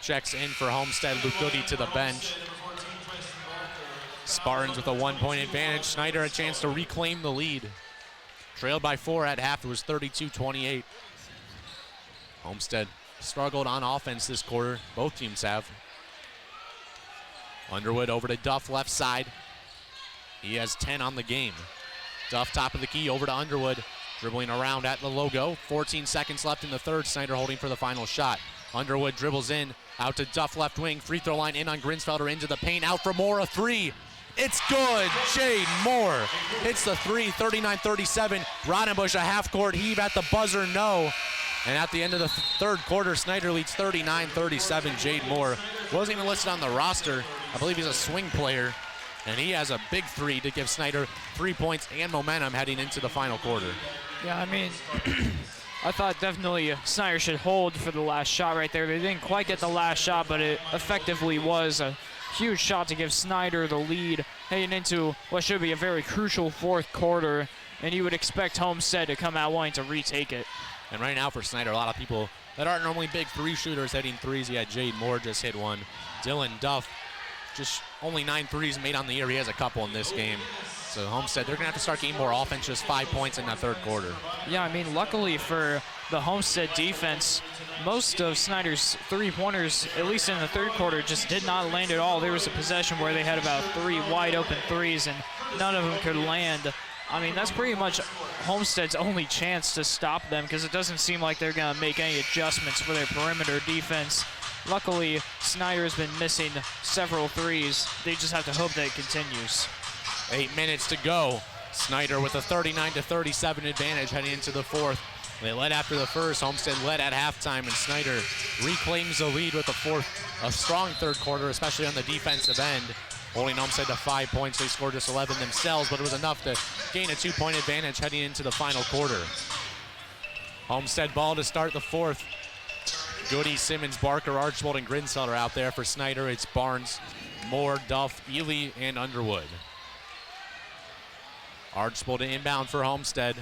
checks in for Homestead. Luke Goody to the bench. Spartans with a 1-point advantage. Snider a chance to reclaim the lead. Trailed by 4 at half. It was 32-28. Homestead struggled on offense this quarter. Both teams have. Underwood over to Duff, left side. He has 10 on the game. Duff top of the key over to Underwood. Dribbling around at the logo. 14 seconds left in the third. Snider holding for the final shot. Underwood dribbles in. Out to Duff, left wing. Free throw line in on Grinsfelder. Into the paint. Out for Moore. A three. It's good. Jade Moore hits the three. 39-37. Rodenbush a half-court heave at the buzzer. No. And at the end of the third quarter, Snider leads 39-37. Jade Moore wasn't even listed on the roster. I believe he's a swing player. And he has a big three to give Snider 3 points and momentum heading into the final quarter. Yeah, I mean, I thought definitely Snider should hold for the last shot right there. They didn't quite get the last shot, but it effectively was a huge shot to give Snider the lead heading into what should be a very crucial fourth quarter. And you would expect Homestead to come out wanting to retake it. And right now for Snider, a lot of people that aren't normally big three shooters hitting threes. He had Jade Moore just hit one. Dylan Duff, just only 9 threes made on the year. He has a couple in this game. So Homestead, they're going to have to start getting more offense, just 5 points in that third quarter. Yeah, I mean, luckily for the Homestead defense, most of Snider's three-pointers, at least in the third quarter, just did not land at all. There was a possession where they had about 3 wide-open threes, and none of them could land. I mean, that's pretty much Homestead's only chance to stop them because it doesn't seem like they're going to make any adjustments for their perimeter defense. Luckily, Snider's been missing several threes. They just have to hope that it continues. 8 minutes to go. Snider with a 39-37 advantage heading into the fourth. They led after the first. Homestead led at halftime, and Snider reclaims the lead with a strong third quarter, especially on the defensive end. Holding Homestead to 5 points. They scored just 11 themselves, but it was enough to gain a 2-point advantage heading into the final quarter. Homestead ball to start the fourth. Goody, Simmons, Barker, Archibald, and Grinsfelder out there for Snider. It's Barnes, Moore, Duff, Ely, and Underwood. Archibald inbound for Homestead.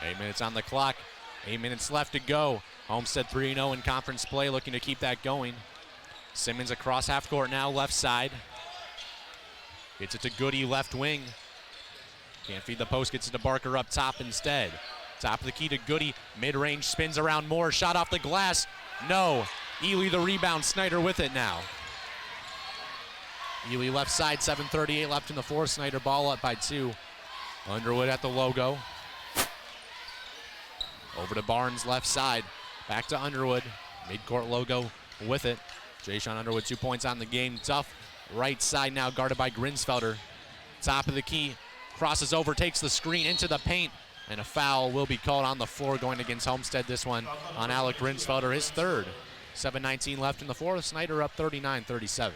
8 minutes on the clock. 8 minutes left to go. Homestead 3-0 in conference play, looking to keep that going. Simmons across half court now, left side. Gets it to Goody, left wing. Can't feed the post, gets it to Barker up top instead. Top of the key to Goody, mid-range, spins around Moore, shot off the glass. No. Ely the rebound, Snider with it now. Ely left side, 7:38 left in the fourth. Snider ball up by 2. Underwood at the logo. Over to Barnes, left side. Back to Underwood. Mid-court logo with it. Jay-Sean Underwood, 2 points on the game. Duff, right side now, guarded by Grinsfelder. Top of the key, crosses over, takes the screen into the paint, and a foul will be called on the floor going against Homestead. This one on Alec Grinsfelder, his third. 7:19 left in the fourth. Snider up 39-37.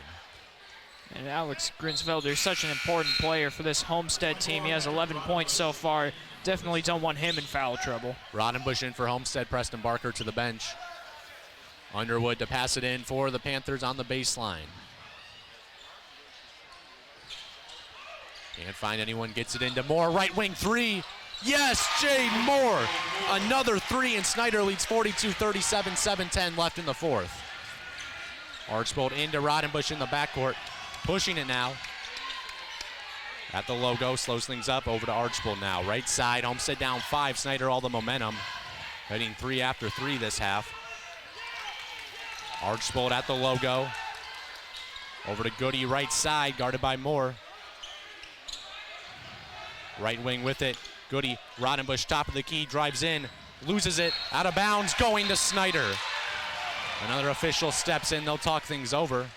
And Alex Grinsfelder is such an important player for this Homestead team. He has 11 points so far. Definitely don't want him in foul trouble. Rodenbush in for Homestead. Preston Barker to the bench. Underwood to pass it in for the Panthers on the baseline. Can't find anyone, gets it into Moore. Right wing three. Yes, Jade Moore. Another three, and Snider leads 42-37, 7:10 left in the fourth. Archibald into Rodenbush in the backcourt. Pushing it now. At the logo, slows things up. Over to Archibald now. Right side, Homestead down 5. Snider all the momentum. Heading 3 after 3 this half. Archibald at the logo. Over to Goody, right side, guarded by Moore. Right wing with it. Goody, Rodenbush, top of the key, drives in, loses it, out of bounds, going to Snider. Another official steps in, they'll talk things over.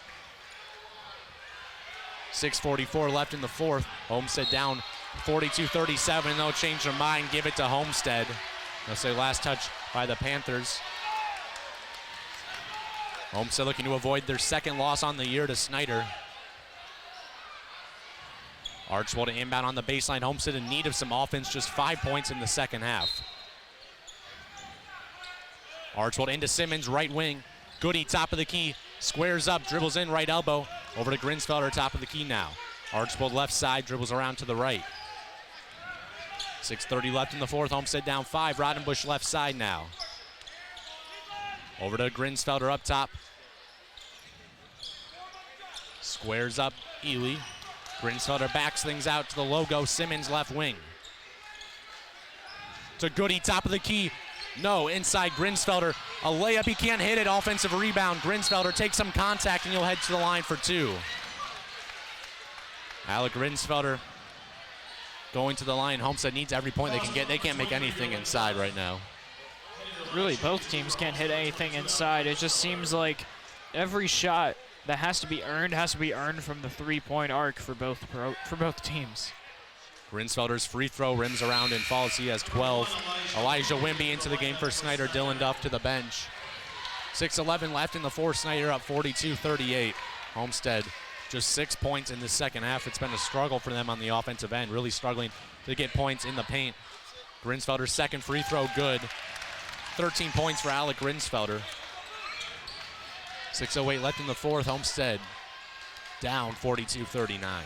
6:44 left in the fourth. Homestead down 42-37, and they'll change their mind, give it to Homestead. They'll say last touch by the Panthers. Homestead looking to avoid their second loss on the year to Snider. Archibald to inbound on the baseline. Homestead in need of some offense, just 5 points in the second half. Archbold into Simmons, right wing. Goody, top of the key, squares up, dribbles in, right elbow. Over to Grinsfelder, top of the key now. Archbold left side, dribbles around to the right. 6:30 left in the fourth, Homestead down 5. Rodenbush left side now. Over to Grinsfelder up top. Squares up, Ely. Grinsfelder backs things out to the logo, Simmons left wing. To Goody, top of the key. No, inside Grinsfelder. A layup, he can't hit it. Offensive rebound. Grinsfelder takes some contact and he'll head to the line for 2. Alec Grinsfelder going to the line. Homestead needs every point they can get. They can't make anything inside right now. Really, both teams can't hit anything inside. It just seems like every shot that has to be earned from the three-point arc for both teams. Grinsfelder's free throw rims around and falls. He has 12. Elijah Wimby into the game for Snider. Dylan Duff to the bench. 6:11 left in the fourth. Snider up 42-38. Homestead just 6 points in the second half. It's been a struggle for them on the offensive end, really struggling to get points in the paint. Grinsfelder's second free throw good. 13 points for Alec Grinsfelder. 6:08 left in the fourth. Homestead down 42-39.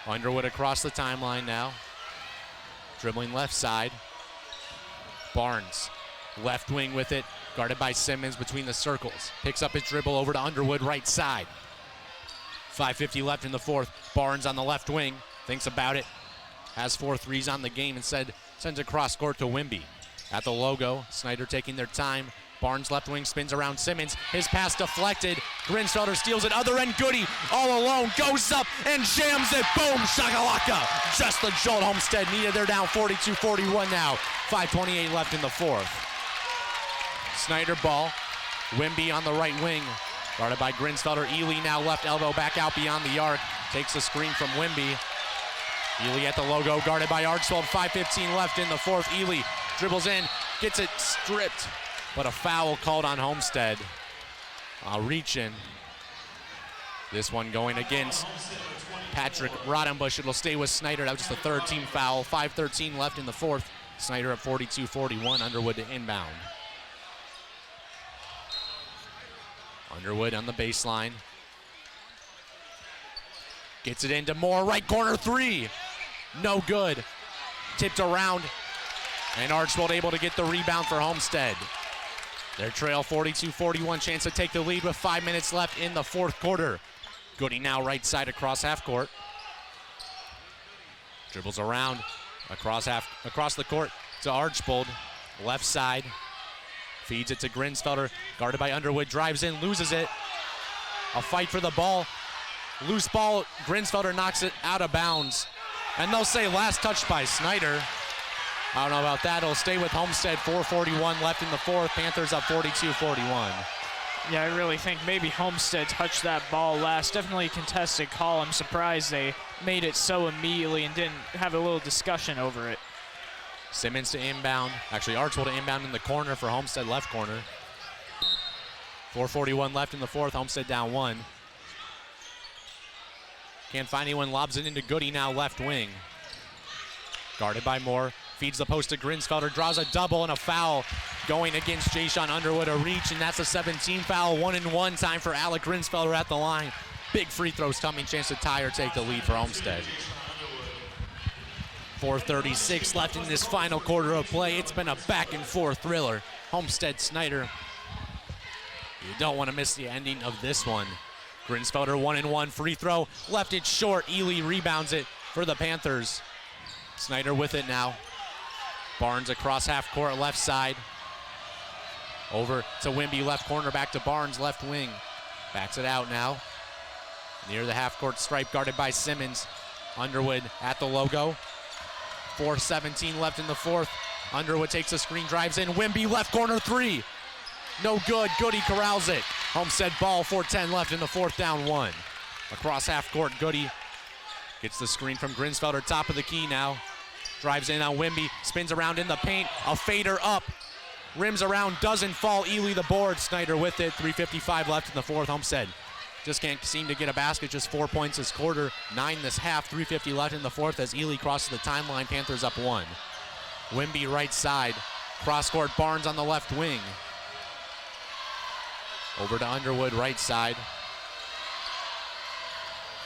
Underwood across the timeline now. Dribbling left side. Barnes, left wing with it. Guarded by Simmons between the circles. Picks up his dribble over to Underwood, right side. 5:50 left in the fourth. Barnes on the left wing. Thinks about it. Has 4 threes on the game. Instead, sends it cross court to Wimby. At the logo, Snider taking their time. Barnes left wing spins around Simmons. His pass deflected. Grinsfelder steals it. Other end, Goody all alone. Goes up and jams it. Boom, shakalaka. Just the jolt Homestead needed. They're down 42-41 now. 5:28 left in the fourth. Snider ball. Wimby on the right wing. Guarded by Grinsfelder. Ely now left elbow back out beyond the arc. Takes the screen from Wimby. Ely at the logo. Guarded by Archbold. 5:15 left in the fourth. Ely dribbles in. Gets it stripped. But a foul called on Homestead. Reach in. This one going against Patrick Rodenbush. It'll stay with Snider. That was just the third team foul. 5:13 left in the fourth. Snider at 42-41. Underwood to inbound. Underwood on the baseline. Gets it into Moore. Right corner 3. No good. Tipped around. And Archbold able to get the rebound for Homestead. Their trail 42-41, chance to take the lead with 5 minutes left in the fourth quarter. Goody now right side across half court. Dribbles around across the court to Archbold. Left side. Feeds it to Grinsfelder. Guarded by Underwood. Drives in, loses it. A fight for the ball. Loose ball. Grinsfelder knocks it out of bounds. And they'll say last touch by Snider. I don't know about that. It'll stay with Homestead. 4:41 left in the fourth. Panthers up 42-41. Yeah, I really think maybe Homestead touched that ball last. Definitely a contested call. I'm surprised they made it so immediately and didn't have a little discussion over it. Simmons to inbound. Actually, Archbold to inbound in the corner for Homestead left corner. 4:41 left in the fourth. Homestead down 1. Can't find anyone. Lobs it into Goody now left wing. Guarded by Moore. Feeds the post to Grinsfelder, draws a double and a foul going against Jayshon Underwood, a reach, and that's a 17 foul. 1-and-1 time for Alec Grinsfelder at the line. Big free throws coming, chance to tie or take the lead for Homestead. 4:36 left in this final quarter of play. It's been a back and forth thriller. Homestead Snider. You don't want to miss the ending of this one. Grinsfelder 1-and-1 free throw, left it short. Ely rebounds it for the Panthers. Snider with it now. Barnes across half court, left side. Over to Wimby, left corner, back to Barnes, left wing. Backs it out now. Near the half court stripe, guarded by Simmons. Underwood at the logo. 4:17 left in the fourth. Underwood takes a screen, drives in. Wimby, left corner 3. No good. Goody corrals it. Homestead ball, 4:10 left in the fourth, down 1. Across half court, Goody gets the screen from Grinsfelder, top of the key now. Drives in on Wimby, spins around in the paint, a fader up. Rims around, doesn't fall. Ely the board. Snider with it. 3:55 left in the fourth. Homestead just can't seem to get a basket. Just 4 points this quarter, 9 this half. 3:50 left in the fourth as Ely crosses the timeline. Panthers up 1. Wimby right side. Cross court, Barnes on the left wing. Over to Underwood, right side.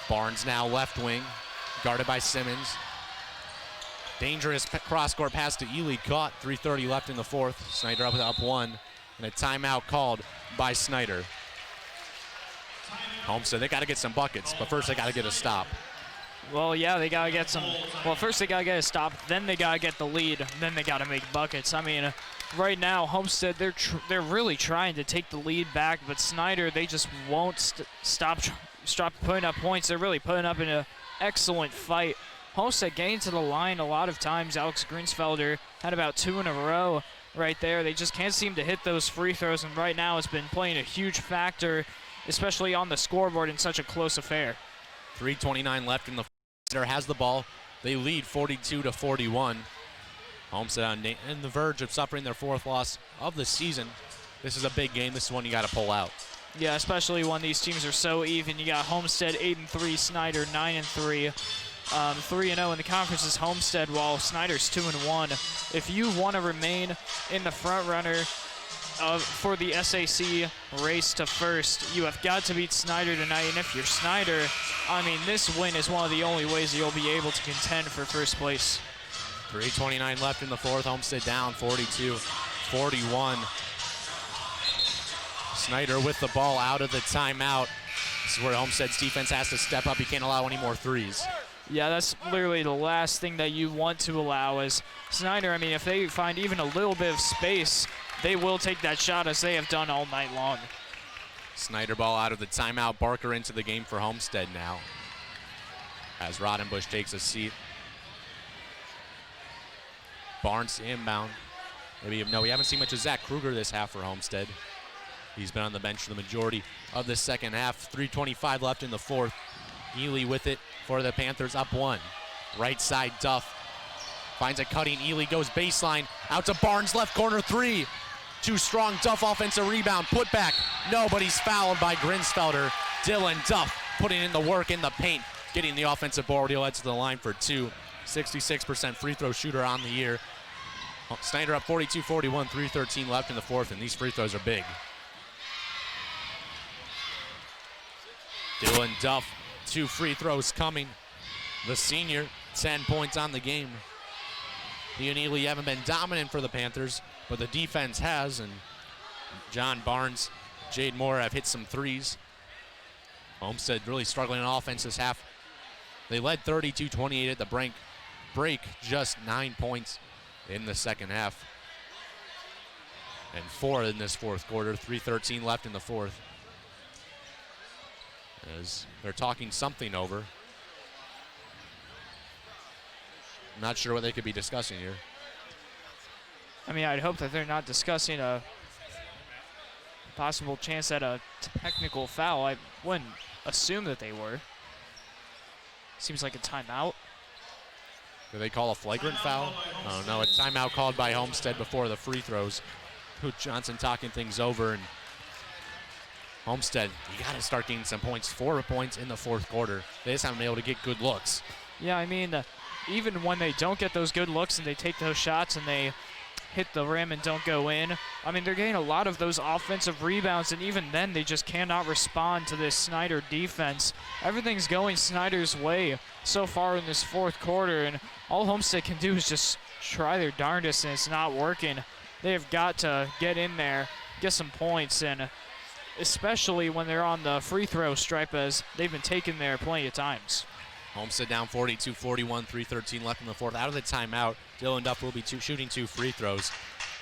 Barnes now left wing, guarded by Simmons. Dangerous cross-court pass to Ely, caught. 3:30 left in the fourth. Snider up one, and a timeout called by Snider. Homestead, they got to get some buckets, but first they got to get a stop. Well, yeah, they got to get some. Well, first they got to get a stop, then they got to get the lead, then they got to make buckets. I mean, right now, Homestead, they're really trying to take the lead back, but Snider, they just won't stop putting up points. They're really putting up an excellent fight. Homestead getting to the line a lot of times. Alex Greensfelder had about 2 in a row right there. They just can't seem to hit those free throws, and right now it's been playing a huge factor, especially on the scoreboard in such a close affair. 3:29 left in the Snider has the ball. They lead 42-41. Homestead on the verge of suffering their 4th loss of the season. This is a big game. This is one you got to pull out. Yeah, especially when these teams are so even. You got Homestead 8-3, Snider 9-3. 3-0 in the conference is Homestead, while Snider's 2-1. If you want to remain in the front runner for the SAC race to first, you have got to beat Snider tonight. And if you're Snider, I mean, this win is one of the only ways that you'll be able to contend for first place. 3:29 left in the fourth. Homestead down 42-41. Snider with the ball out of the timeout. This is where Homestead's defense has to step up. You can't allow any more threes. Yeah, that's literally the last thing that you want to allow is Snider. I mean, if they find even a little bit of space, they will take that shot as they have done all night long. Snider ball out of the timeout. Barker into the game for Homestead now, as Rodenbush takes a seat. Barnes inbound. We haven't seen much of Zach Kruger this half for Homestead. He's been on the bench for the majority of the second half. 3:25 left in the fourth. Ely with it for the Panthers, up 1. Right side, Duff finds a cutting. Ely goes baseline, out to Barnes, left corner 3. Too strong, Duff offensive rebound, put back. No, but he's fouled by Grinsfelder. Dylan Duff putting in the work in the paint, getting the offensive board. He'll head to the line for 2. 66% free throw shooter on the year. Snider up 42-41, 3:13 left in the fourth, and these free throws are big. Dylan Duff, 2 free throws coming. The senior, 10 points on the game. He and Ely haven't been dominant for the Panthers, but the defense has, and John Barnes, Jade Moore have hit some threes. Homestead really struggling on offense this half. They led 32-28 at the break, just 9 points in the second half. And 4 in this fourth quarter, 3:13 left in the fourth. As they're talking something over. I'm not sure what they could be discussing here. I mean, I'd hope that they're not discussing a possible chance at a technical foul. I wouldn't assume that they were. Seems like a timeout. Do they call a flagrant foul? Oh, no, a timeout called by Homestead before the free throws. Coach Johnson talking things over, and Homestead, you got to start getting some points. 4 points in the fourth quarter. They just haven't been able to get good looks. Yeah, I mean, even when they don't get those good looks and they take those shots and they hit the rim and don't go in, I mean, they're getting a lot of those offensive rebounds, and even then they just cannot respond to this Snider defense. Everything's going Snider's way so far in this fourth quarter, and all Homestead can do is just try their darndest, and it's not working. They have got to get in there, get some points, and especially when they're on the free throw stripe, as they've been taken there plenty of times. Homestead down 42-41, 3:13 left in the fourth. Out of the timeout, Dylan Duff will be shooting 2 free throws.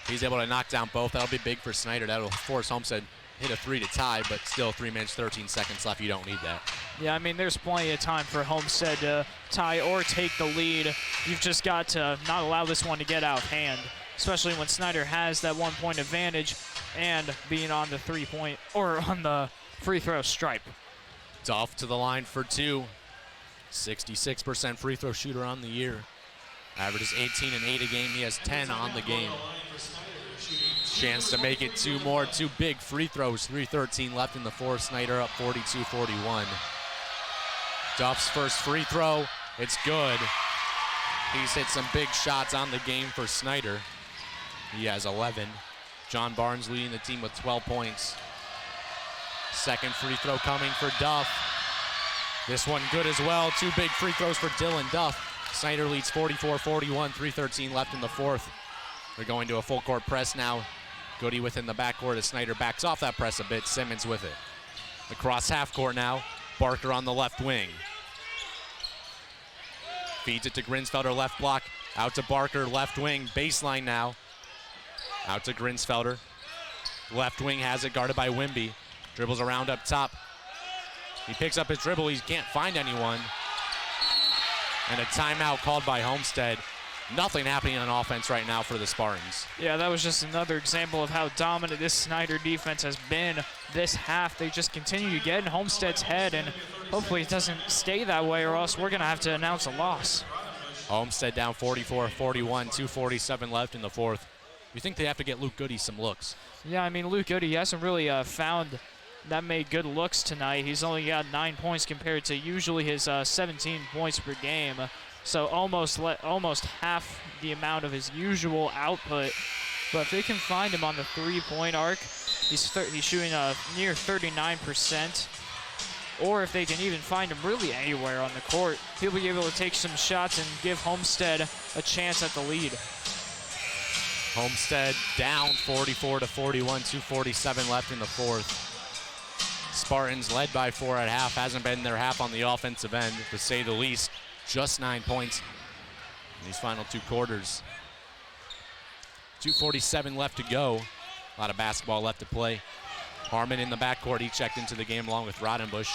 He's able to knock down both. That'll be big for Snider. That'll force Homestead hit a 3 to tie, but still 3 minutes, 13 seconds left. You don't need that. Yeah, I mean, there's plenty of time for Homestead to tie or take the lead. You've just got to not allow this one to get out of hand, especially when Snider has that 1-point advantage and being on the 3-point or on the free throw stripe. Duff to the line for 2. 66% free throw shooter on the year. Averages 18 and 8 a game. He has 10 on the game. Chance to make it 2 more. 2 big free throws. 3:13 left in the fourth. Snider up 42-41. Duff's first free throw. It's good. He's hit some big shots on the game for Snider. He has 11. John Barnes leading the team with 12 points. Second free throw coming for Duff. This one good as well. 2 big free throws for Dylan Duff. Snider leads 44-41, 3:13 left in the fourth. They're going to a full court press now. Goody within the backcourt as Snider backs off that press a bit. Simmons with it. Across half court now. Barker on the left wing. Feeds it to Grinsfelder, left block. Out to Barker, left wing. Baseline now. Out to Grinsfelder. Left wing has it, guarded by Wimby. Dribbles around up top. He picks up his dribble. He can't find anyone. And a timeout called by Homestead. Nothing happening on offense right now for the Spartans. Yeah, that was just another example of how dominant this Snider defense has been this half. They just continue to get in Homestead's head, and hopefully it doesn't stay that way, or else we're going to have to announce a loss. Homestead down 44-41, 2:47 left in the fourth. You think they have to get Luke Goody some looks? Yeah, I mean, Luke Goody hasn't really found that made good looks tonight. He's only got 9 points compared to usually his 17 points per game. So almost half the amount of his usual output. But if they can find him on the three-point arc, he's shooting near 39%. Or if they can even find him really anywhere on the court, he'll be able to take some shots and give Homestead a chance at the lead. Homestead down 44-41, 2:47 left in the fourth. Spartans led by 4 at half. Hasn't been their half on the offensive end, to say the least. Just 9 points in these final 2 quarters. 2:47 left to go. A lot of basketball left to play. Harmon in the backcourt. He checked into the game along with Rodenbush.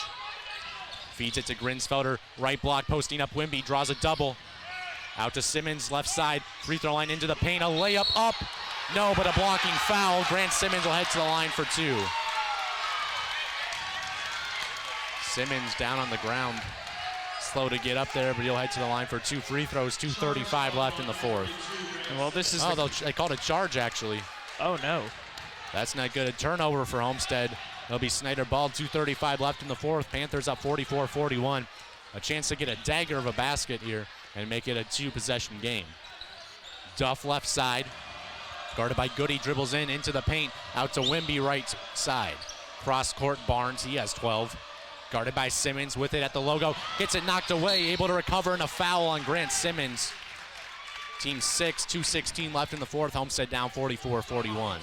Feeds it to Grinsfelder. Right block, posting up Wimby. Draws a double. Out to Simmons, left side. Free throw line into the paint. A layup up. No, but a blocking foul. Grant Simmons will head to the line for 2. Simmons down on the ground. Slow to get up there, but he'll head to the line for 2 free throws. 2:35 left in the fourth. Well, this is. They called a charge, actually. Oh, no. That's not good. A turnover for Homestead. There'll be Snider ball. 2:35 left in the fourth. Panthers up 44-41. A chance to get a dagger of a basket here and make it a 2-possession game. Duff left side. Guarded by Goody. Dribbles into the paint. Out to Wimby right side. Cross court Barnes. He has 12. Guarded by Simmons with it at the logo. Gets it knocked away. Able to recover and a foul on Grant Simmons. Team 6, 2:16 left in the fourth. Homestead down 44-41.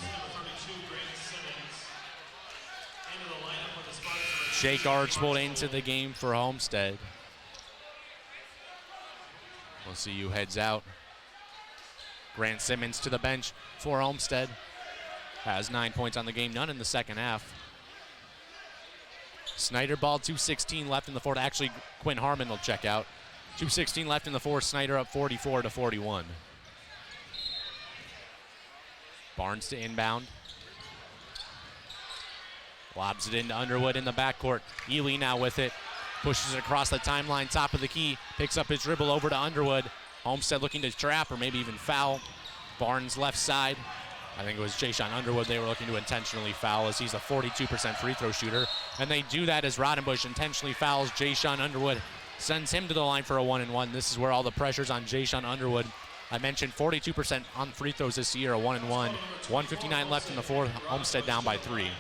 Jake Archbold into the game for Homestead. We'll see who heads out. Grant Simmons to the bench for Homestead. Has 9 points on the game, none in the second half. Snider ball, 2:16 left in the fourth. Actually, Quinn Harmon will check out. 2:16 left in the fourth. Snider up 44-41. Barnes to inbound. Lobs it into Underwood in the backcourt. Ely now with it. Pushes it across the timeline, top of the key. Picks up his dribble over to Underwood. Homestead looking to trap or maybe even foul. Barnes left side. I think it was Jayshon Underwood they were looking to intentionally foul, as he's a 42% free throw shooter. And they do that as Rodenbush intentionally fouls Jayshon Underwood. Sends him to the line for a 1-and-1. This is where all the pressure's on Jayshon Underwood. I mentioned 42% on free throws this year, a 1-and-1. 1:59 left in the fourth. Homestead down by 3.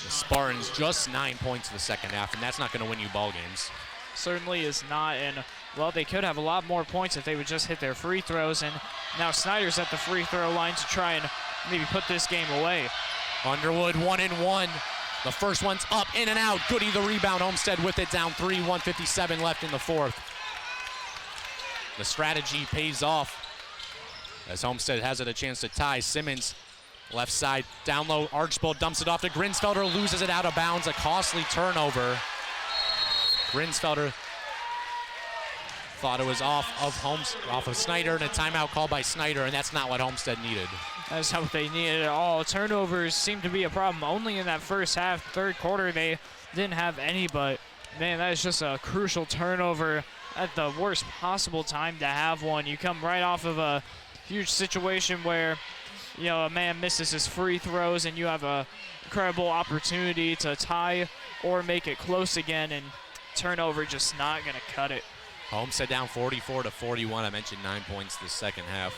The Spartans just 9 points in the second half, and that's not going to win you ball games. Certainly is not, and well, they could have a lot more points if they would just hit their free throws, and now Snider's at the free throw line to try and maybe put this game away. Underwood 1-and-1. The first one's up, in and out. Goody the rebound. Homestead with it, down 3, 1:57 left in the fourth. The strategy pays off as Homestead has it a chance to tie. Simmons left side, down low. Archbold dumps it off to Grinsfelder, loses it out of bounds. A costly turnover. Grinsfelder thought it was off of Snider, and a timeout called by Snider, and that's not what Homestead needed. That's not what they needed at all. Turnovers seem to be a problem only in that first half. Third quarter, they didn't have any, but man, that is just a crucial turnover at the worst possible time to have one. You come right off of a huge situation where, you know, a man misses his free throws and you have a incredible opportunity to tie or make it close again, and turnover just not going to cut it. Homestead down 44-41. I mentioned 9 points this second half.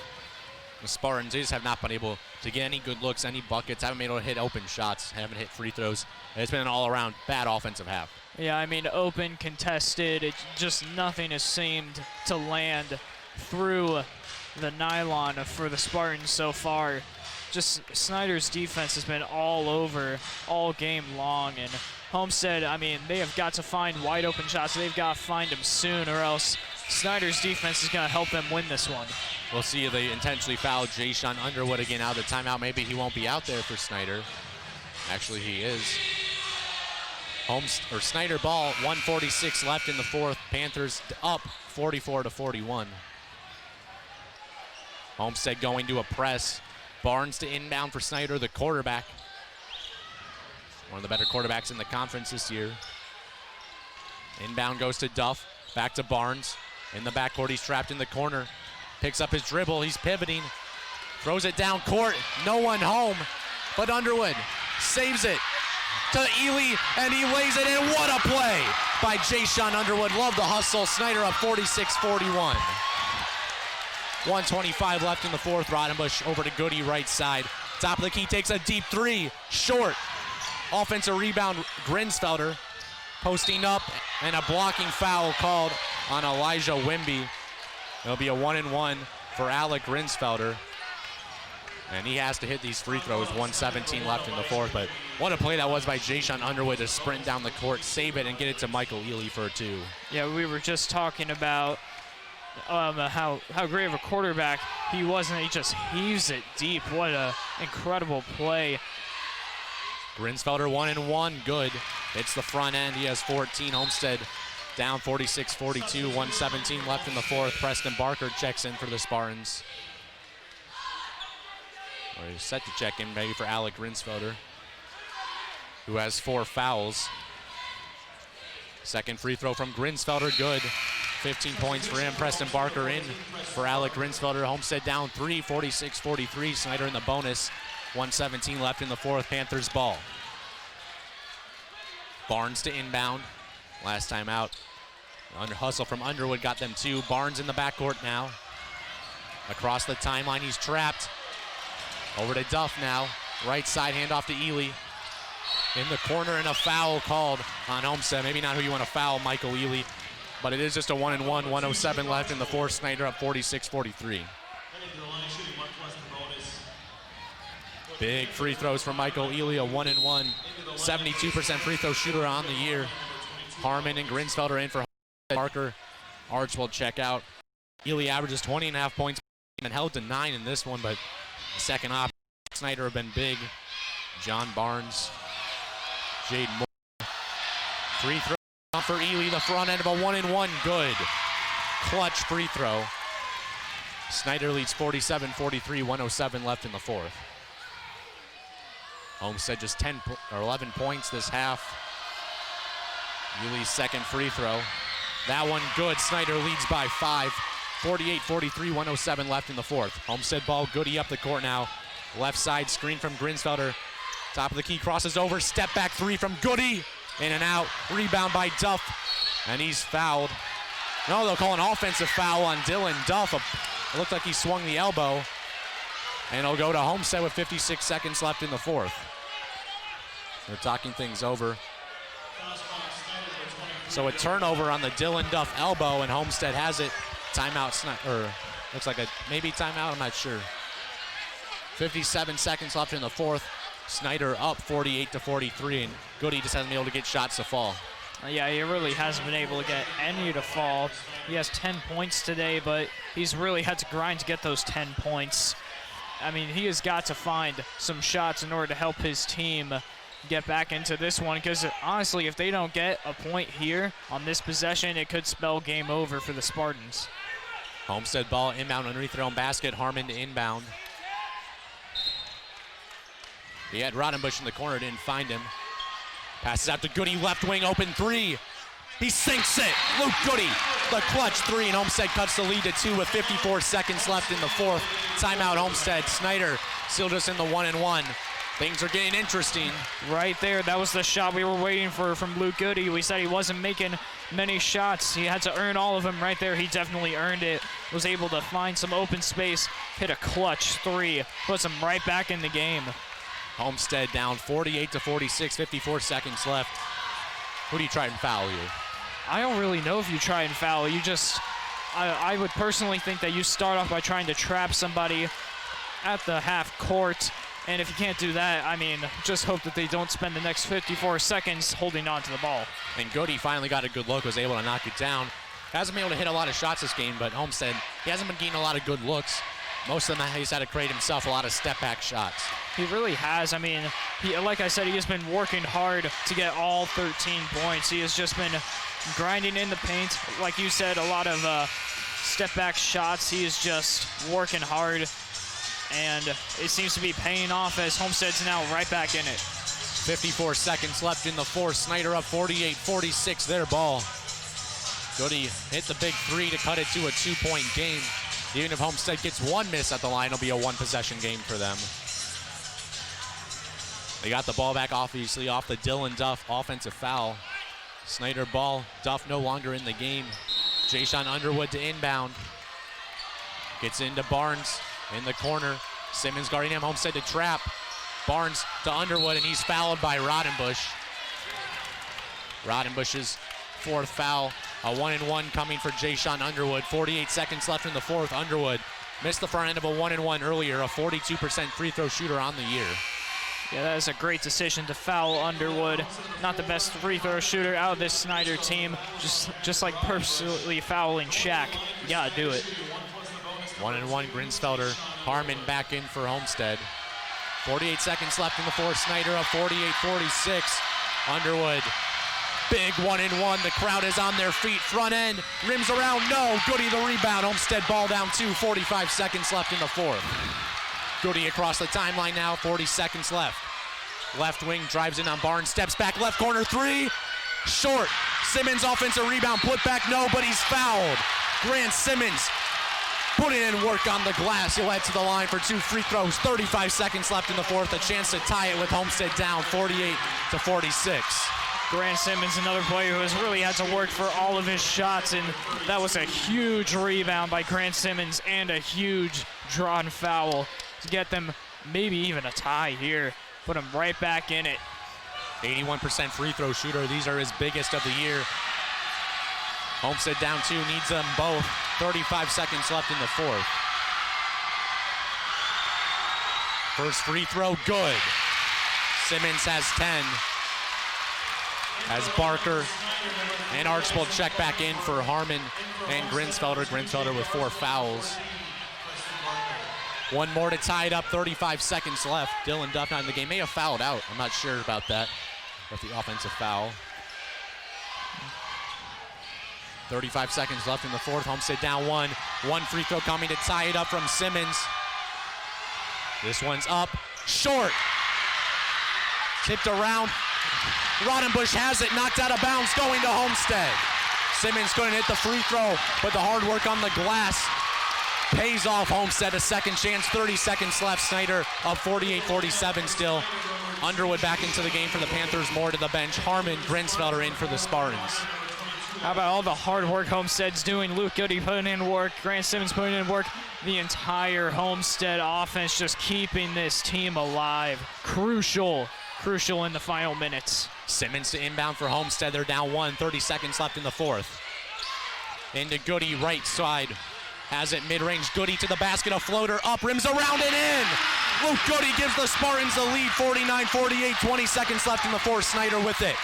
The Spartans, they just have not been able to get any good looks, any buckets, haven't been able to hit open shots, haven't hit free throws. It's been an all-around bad offensive half. Yeah, I mean, open, contested, it just nothing has seemed to land through the nylon for the Spartans so far. Just Snider's defense has been all over all game long, and Homestead, I mean, they have got to find wide open shots. They've got to find them soon, or else Snider's defense is going to help them win this one. We'll see if they intentionally foul Jay-Sean Underwood again out of the timeout. Maybe he won't be out there for Snider. Actually, he is. Snider ball, 1:46 left in the fourth. Panthers up 44-41. Homestead going to a press. Barnes to inbound for Snider, the quarterback. One of the better quarterbacks in the conference this year. Inbound goes to Duff, back to Barnes. In the backcourt, he's trapped in the corner. Picks up his dribble, he's pivoting. Throws it down court, no one home. But Underwood saves it to Ely, and he lays it in. What a play by Jay-Sean Underwood. Love the hustle. Snider up 46-41. 1:25 left in the fourth. Rodenbush over to Goody, right side. Top of the key, takes a deep three. Short. Offensive rebound, Grinsfelder posting up, and a blocking foul called on Elijah Wimby. It'll be a 1-and-1 for Alec Grinsfelder. And he has to hit these free throws. 1:17 left in the fourth. But what a play that was by Jay-Sean Underwood to sprint down the court, save it, and get it to Michael Ely for a two. Yeah, we were just talking about how great of a quarterback he was, and he just heaves it deep. What a incredible play. Grinsfelder 1-and-1, good. Hits the front end. He has 14. Homestead down 46-42. 1:17 left in the fourth. Preston Barker checks in for the Spartans. Or he's set to check in maybe for Alec Grinsfelder, who has 4 fouls. Second free throw from Grinsfelder, good. 15 points for him. Preston Barker in for Alec Grinsfelder. Homestead down 3, 46-43. Snider in the bonus. 1:17 left in the fourth. Panthers ball. Barnes to inbound. Last time out. Under hustle from Underwood got them 2. Barnes in the backcourt now. Across the timeline, he's trapped. Over to Duff now. Right side, handoff to Ely. In the corner, and a foul called on Homestead. Maybe not who you want to foul, Michael Ely. But it is just a 1-and-1. 1:07 left in the fourth. Snider up 46-43. Big free throws from Michael Ely, a 1-and-1. 72% free throw shooter on the year. Harmon and Grinsfelder in for Parker. Arch will check out. Ely averages 20.5 points and held to 9 in this one, but the second option, Snider have been big. John Barnes, Jade Moore. Free throw for Ely, the front end of a 1-and-1, good. Clutch free throw. Snider leads 47-43, 1:07 left in the fourth. Homestead just 11 points this half. Ely's second free throw. That one good. Snider leads by 5. 48-43, 1:07 left in the fourth. Homestead ball, Goody up the court now. Left side screen from Grinsfelder. Top of the key, crosses over. Step back three from Goody. In and out. Rebound by Duff. And he's fouled. No, they'll call an offensive foul on Dylan Duff. It looked like he swung the elbow. And it'll go to Homestead with 56 seconds left in the fourth. They're talking things over. So a turnover on the Dylan Duff elbow, and Homestead has it. Timeout, or looks like a maybe timeout, I'm not sure. 57 seconds left in the fourth. Snider up 48-43, and Goody just hasn't been able to get shots to fall. Yeah, he really hasn't been able to get any to fall. He has 10 points today, but he's really had to grind to get those 10 points. I mean, he has got to find some shots in order to help his team get back into this one, because honestly, if they don't get a point here on this possession, it could spell game over for the Spartans. Homestead ball inbound underneath their own basket. Harmon to inbound. He had Rodenbush in the corner, didn't find him. Passes out to Goody, left wing, open three. He sinks it. Luke Goody, the clutch three, and Homestead cuts the lead to 2 with 54 seconds left in the fourth. Timeout Homestead. Snider still just in the 1-and-1. Things are getting interesting. Right there, that was the shot we were waiting for from Luke Goody. We said he wasn't making many shots. He had to earn all of them right there. He definitely earned it. Was able to find some open space, hit a clutch three, puts him right back in the game. Homestead down 48-46, 54 seconds left. Who do you try and foul here? I don't really know if you try and foul. You just, I would personally think that you start off by trying to trap somebody at the half court. And if you can't do that, I mean, just hope that they don't spend the next 54 seconds holding on to the ball. And Goody finally got a good look, was able to knock it down. Hasn't been able to hit a lot of shots this game, but Homestead, he hasn't been getting a lot of good looks. Most of them he's had to create himself a lot of step-back shots. He really has. I mean, like I said, he has been working hard to get all 13 points. He has just been grinding in the paint. Like you said, a lot of step-back shots. He is just working hard. And it seems to be paying off as Homestead's now right back in it. 54 seconds left in the fourth. Snider up 48-46, their ball. Goody hit the big three to cut it to a 2-point game. Even if Homestead gets one miss at the line, it'll be a one-possession game for them. They got the ball back, obviously, off the Dylan Duff offensive foul. Snider ball, Duff no longer in the game. Jayshon Underwood to inbound. Gets into Barnes. In the corner, Simmons guarding him. Homestead to trap. Barnes to Underwood, and he's fouled by Rodenbush. Rodenbush's fourth foul. A 1-and-1 coming for Jayshon Underwood. 48 seconds left in the fourth. Underwood missed the front end of a 1-and-1 earlier. A 42% free throw shooter on the year. Yeah, that is a great decision to foul Underwood. Not the best free throw shooter out of this Snider team. Just like purposely fouling Shaq. You gotta do it. 1-and-1, Grinsfelder. Harmon back in for Homestead. 48 seconds left in the fourth. Snider up 48-46. Underwood, big 1-and-1. The crowd is on their feet. Front end, rims around, no. Goody the rebound. Homestead ball down 2. 45 seconds left in the fourth. Goody across the timeline now. 40 seconds left. Left wing drives in on Barnes. Steps back, left corner three. Short. Simmons offensive rebound. Put back, no, but he's fouled. Grant Simmons putting in work on the glass. He'll head to the line for 2 free throws. 35 seconds left in the fourth. A chance to tie it with Homestead down 48-46. Grant Simmons, another player who has really had to work for all of his shots, and that was a huge rebound by Grant Simmons and a huge drawn foul to get them maybe even a tie here. Put him right back in it. 81% free throw shooter. These are his biggest of the year. Homestead down 2, needs them both. 35 seconds left in the fourth. First free throw, good. Simmons has 10. As Barker and Archibald check back in for Harmon and Grinsfelder. Grinsfelder with 4 fouls. One more to tie it up, 35 seconds left. Dylan Duff not in the game. May have fouled out. I'm not sure about that. With the offensive foul. 35 seconds left in the fourth. Homestead down 1. One free throw coming to tie it up from Simmons. This one's up. Short. Tipped around. Rodenbush has it. Knocked out of bounds. Going to Homestead. Simmons couldn't hit the free throw, but the hard work on the glass pays off. Homestead a second chance. 30 seconds left. Snider up 48-47 still. Underwood back into the game for the Panthers. More to the bench. Harmon, Grinsfelder in for the Spartans. How about all the hard work Homestead's doing? Luke Goody putting in work, Grant Simmons putting in work. The entire Homestead offense just keeping this team alive. Crucial in the final minutes. Simmons to inbound for Homestead. They're down 1, 30 seconds left in the fourth. Into Goody, right side. Has it mid-range. Goody to the basket, a floater up, rims around and in. Luke Goody gives the Spartans the lead, 49-48, 20 seconds left in the fourth. Snider with it.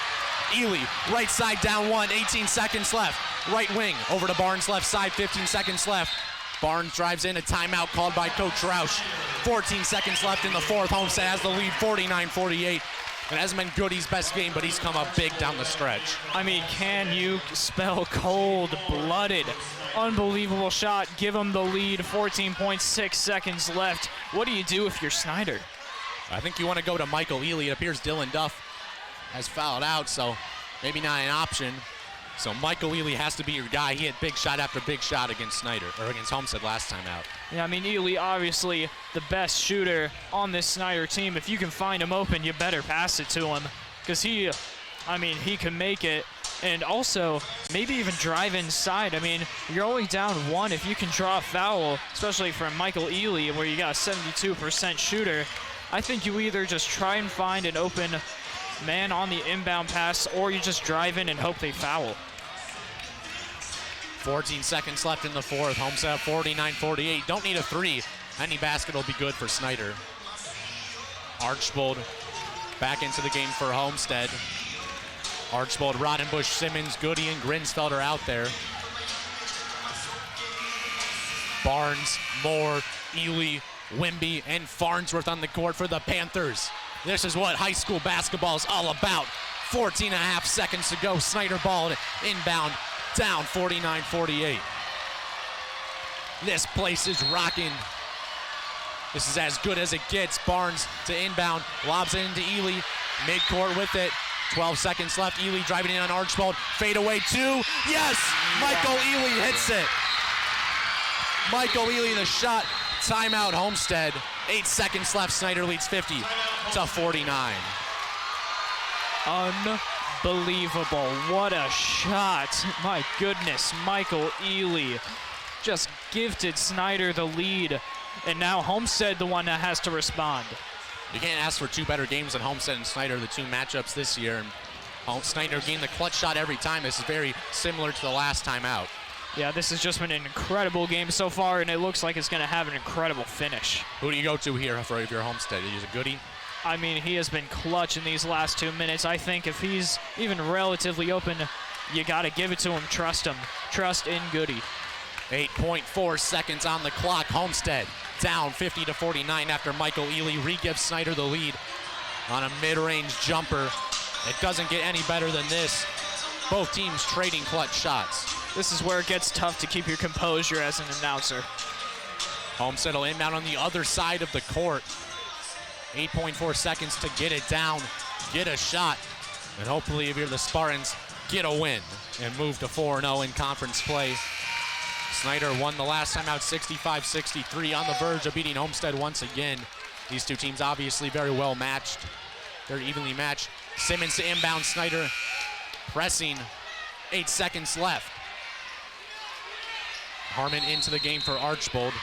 Ely, right side down 1, 18 seconds left. Right wing, over to Barnes left side, 15 seconds left. Barnes drives in, a timeout called by Coach Roush. 14 seconds left in the fourth. Homestead has the lead, 49-48. It hasn't been Goody's best game, but he's come up big down the stretch. I mean, can you spell cold-blooded? Unbelievable shot, give him the lead, 14.6 seconds left. What do you do if you're Snider? I think you want to go to Michael Ely. It appears Dylan Duff has fouled out, so maybe not an option. So Michael Ely has to be your guy. He had big shot after big shot against Snider, or against Homestead last time out. Yeah, I mean, Ely obviously the best shooter on this Snider team. If you can find him open, you better pass it to him, because he can make it. And also, maybe even drive inside. I mean, you're only down 1. If you can draw a foul, especially from Michael Ely, where you got a 72% shooter, I think you either just try and find an open man on the inbound pass, or you just drive in and hope they foul. 14 seconds left in the fourth. Homestead 49-48. Don't need a 3. Any basket will be good for Snider. Archbold back into the game for Homestead. Archbold, Rodenbush, Simmons, Goody, and Grinsfeld are out there. Barnes, Moore, Ely, Wimby, and Farnsworth on the court for the Panthers. This is what high school basketball is all about. 14.5 seconds to go. Snider ball inbound, down 49-48. This place is rocking. This is as good as it gets. Barnes to inbound, lobs it into Ely, midcourt with it. 12 seconds left. Ely driving in on Archbold. Fade away 2. Yes! Michael Ely hits it. Michael Ely, the shot. Timeout, Homestead. 8 seconds left. Snider leads 50-49. Unbelievable. What a shot. My goodness. Michael Ely just gifted Snider the lead. And now Homestead the one that has to respond. You can't ask for 2 better games than Homestead and Snider, the 2 matchups this year. And Snider gained the clutch shot every time. This is very similar to the last time out. Yeah, this has just been an incredible game so far, and it looks like it's going to have an incredible finish. Who do you go to here for if you're Homestead? Is it Goody? I mean, he has been clutch in these last 2 minutes. I think if he's even relatively open, you got to give it to him. Trust him. Trust in Goody. 8.4 seconds on the clock. Homestead down 50-49 after Michael Ely re-gives Snider the lead on a mid-range jumper. It doesn't get any better than this. Both teams trading clutch shots. This is where it gets tough to keep your composure as an announcer. Homestead will inbound on the other side of the court. 8.4 seconds to get it down, get a shot, and hopefully if you're the Spartans, get a win and move to 4-0 in conference play. Snider won the last time out 65-63, on the verge of beating Homestead once again. These 2 teams obviously very well matched, very evenly matched. Simmons to inbound, Snider pressing, 8 seconds left. Harmon into the game for Archbold.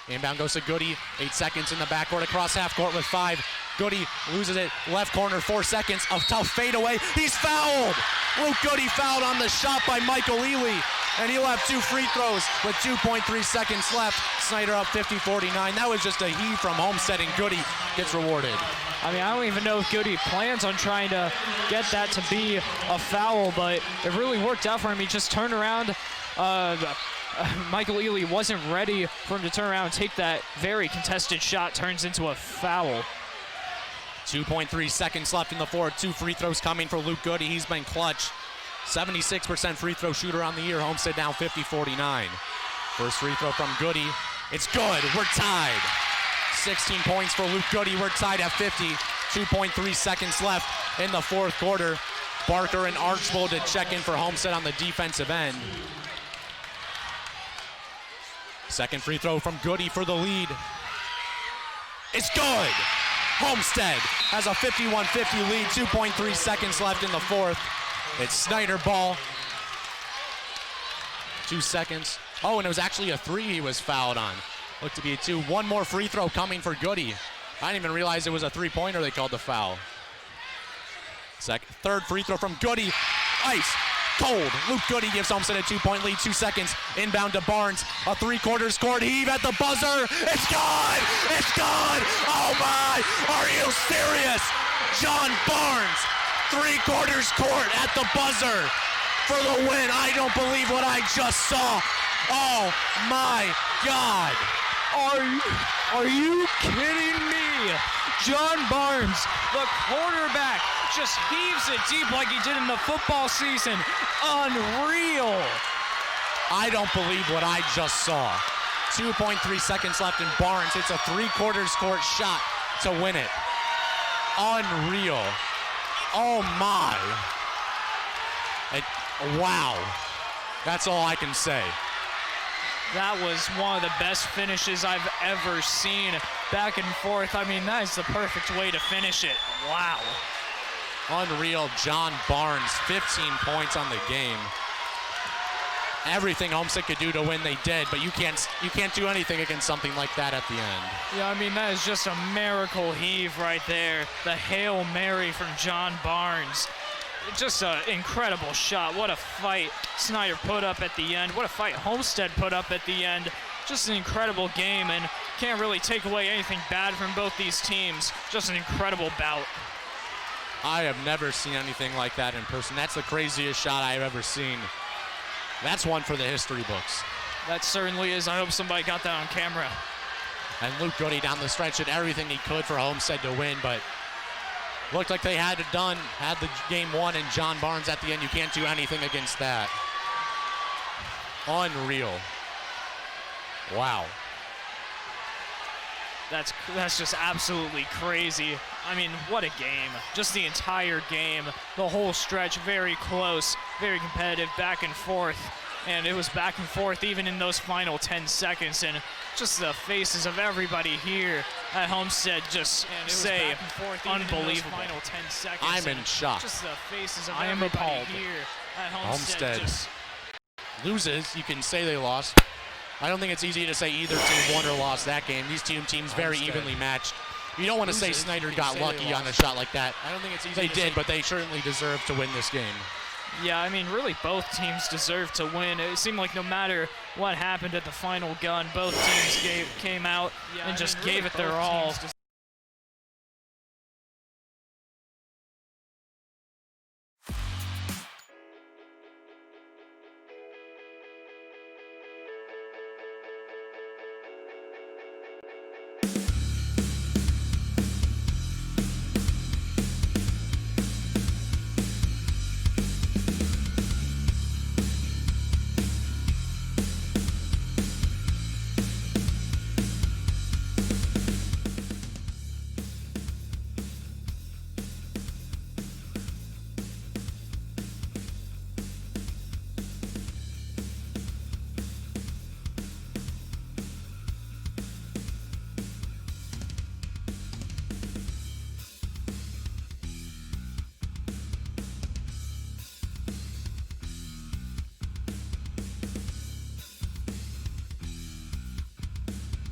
Inbound goes to Goody, 8 seconds in the backcourt, across half court with 5. Goody loses it, left corner, 4 seconds, a tough fadeaway. He's fouled! Luke Goody fouled on the shot by Michael Ely, and he'll have 2 free throws with 2.3 seconds left. Snider up 50-49. That was just a heave from Homestead, and Goody gets rewarded. I mean, I don't even know if Goody plans on trying to get that to be a foul, but it really worked out for him. He just turned around. Michael Ely wasn't ready for him to turn around and take that very contested shot, turns into a foul. 2.3 seconds left in the fourth. 2 free throws coming for Luke Goody. He's been clutch. 76% free throw shooter on the year. Homestead down 50-49. First free throw from Goody. It's good. We're tied. 16 points for Luke Goody. We're tied at 50. 2.3 seconds left in the fourth quarter. Barker and Archbold to check in for Homestead on the defensive end. Second free throw from Goody for the lead. It's good! Homestead has a 51-50 lead, 2.3 seconds left in the fourth. It's Snider ball. 2 seconds. Oh, and it was actually a 3 he was fouled on. Looked to be a 2. 1 more free throw coming for Goody. I didn't even realize it was a 3-pointer they called the foul. Third free throw from Goody. Ice. Cold. Luke Goody gives Homestead a 2-point lead. 2 seconds. Inbound to Barnes. A 3/4 court heave at the buzzer. It's good! It's good! Oh my! Are you serious? John Barnes. 3/4 court at the buzzer for the win. I don't believe what I just saw. Oh my God. Are you kidding me? John Barnes, the quarterback, just heaves it deep like he did in the football season. Unreal. I don't believe what I just saw. 2.3 seconds left in Barnes. It's a 3/4 court shot to win it. Unreal. Oh my. Wow. That's all I can say. That was one of the best finishes I've ever seen. Back and forth. I mean, that is the perfect way to finish it. Wow. Unreal. John Barnes, 15 points on the game. Everything Homestead could do to win, they did, but you can't do anything against something like that at the end. Yeah, I mean, that is just a miracle heave right there. The Hail Mary from John Barnes. Just an incredible shot. What a fight Snider put up at the end. What a fight Homestead put up at the end. Just an incredible game, and can't really take away anything bad from both these teams. Just an incredible bout. I have never seen anything like that in person. That's the craziest shot I've ever seen. That's one for the history books. That certainly is. I hope somebody got that on camera. And Luke Goody down the stretch did everything he could for Homestead to win, but looked like they had the game won, and John Barnes at the end, you can't do anything against that. Unreal. Wow. That's just absolutely crazy. I mean, what a game. Just the entire game, the whole stretch, very close, very competitive, back and forth. And it was back and forth even in those final 10 seconds. And just the faces of everybody here at Homestead just say unbelievable. Final 10 seconds. I'm in shock. Just the faces of everybody here at Homestead. Loses, you can say they lost. I don't think it's easy to say either team won or lost that game. These two teams very evenly matched. You don't want to say Snider got lucky on a shot like that. I don't think it's easy. They did, but they certainly deserved to win this game. Yeah, I mean, really both teams deserved to win. It seemed like no matter what happened at the final gun, both teams came out and just gave it their all.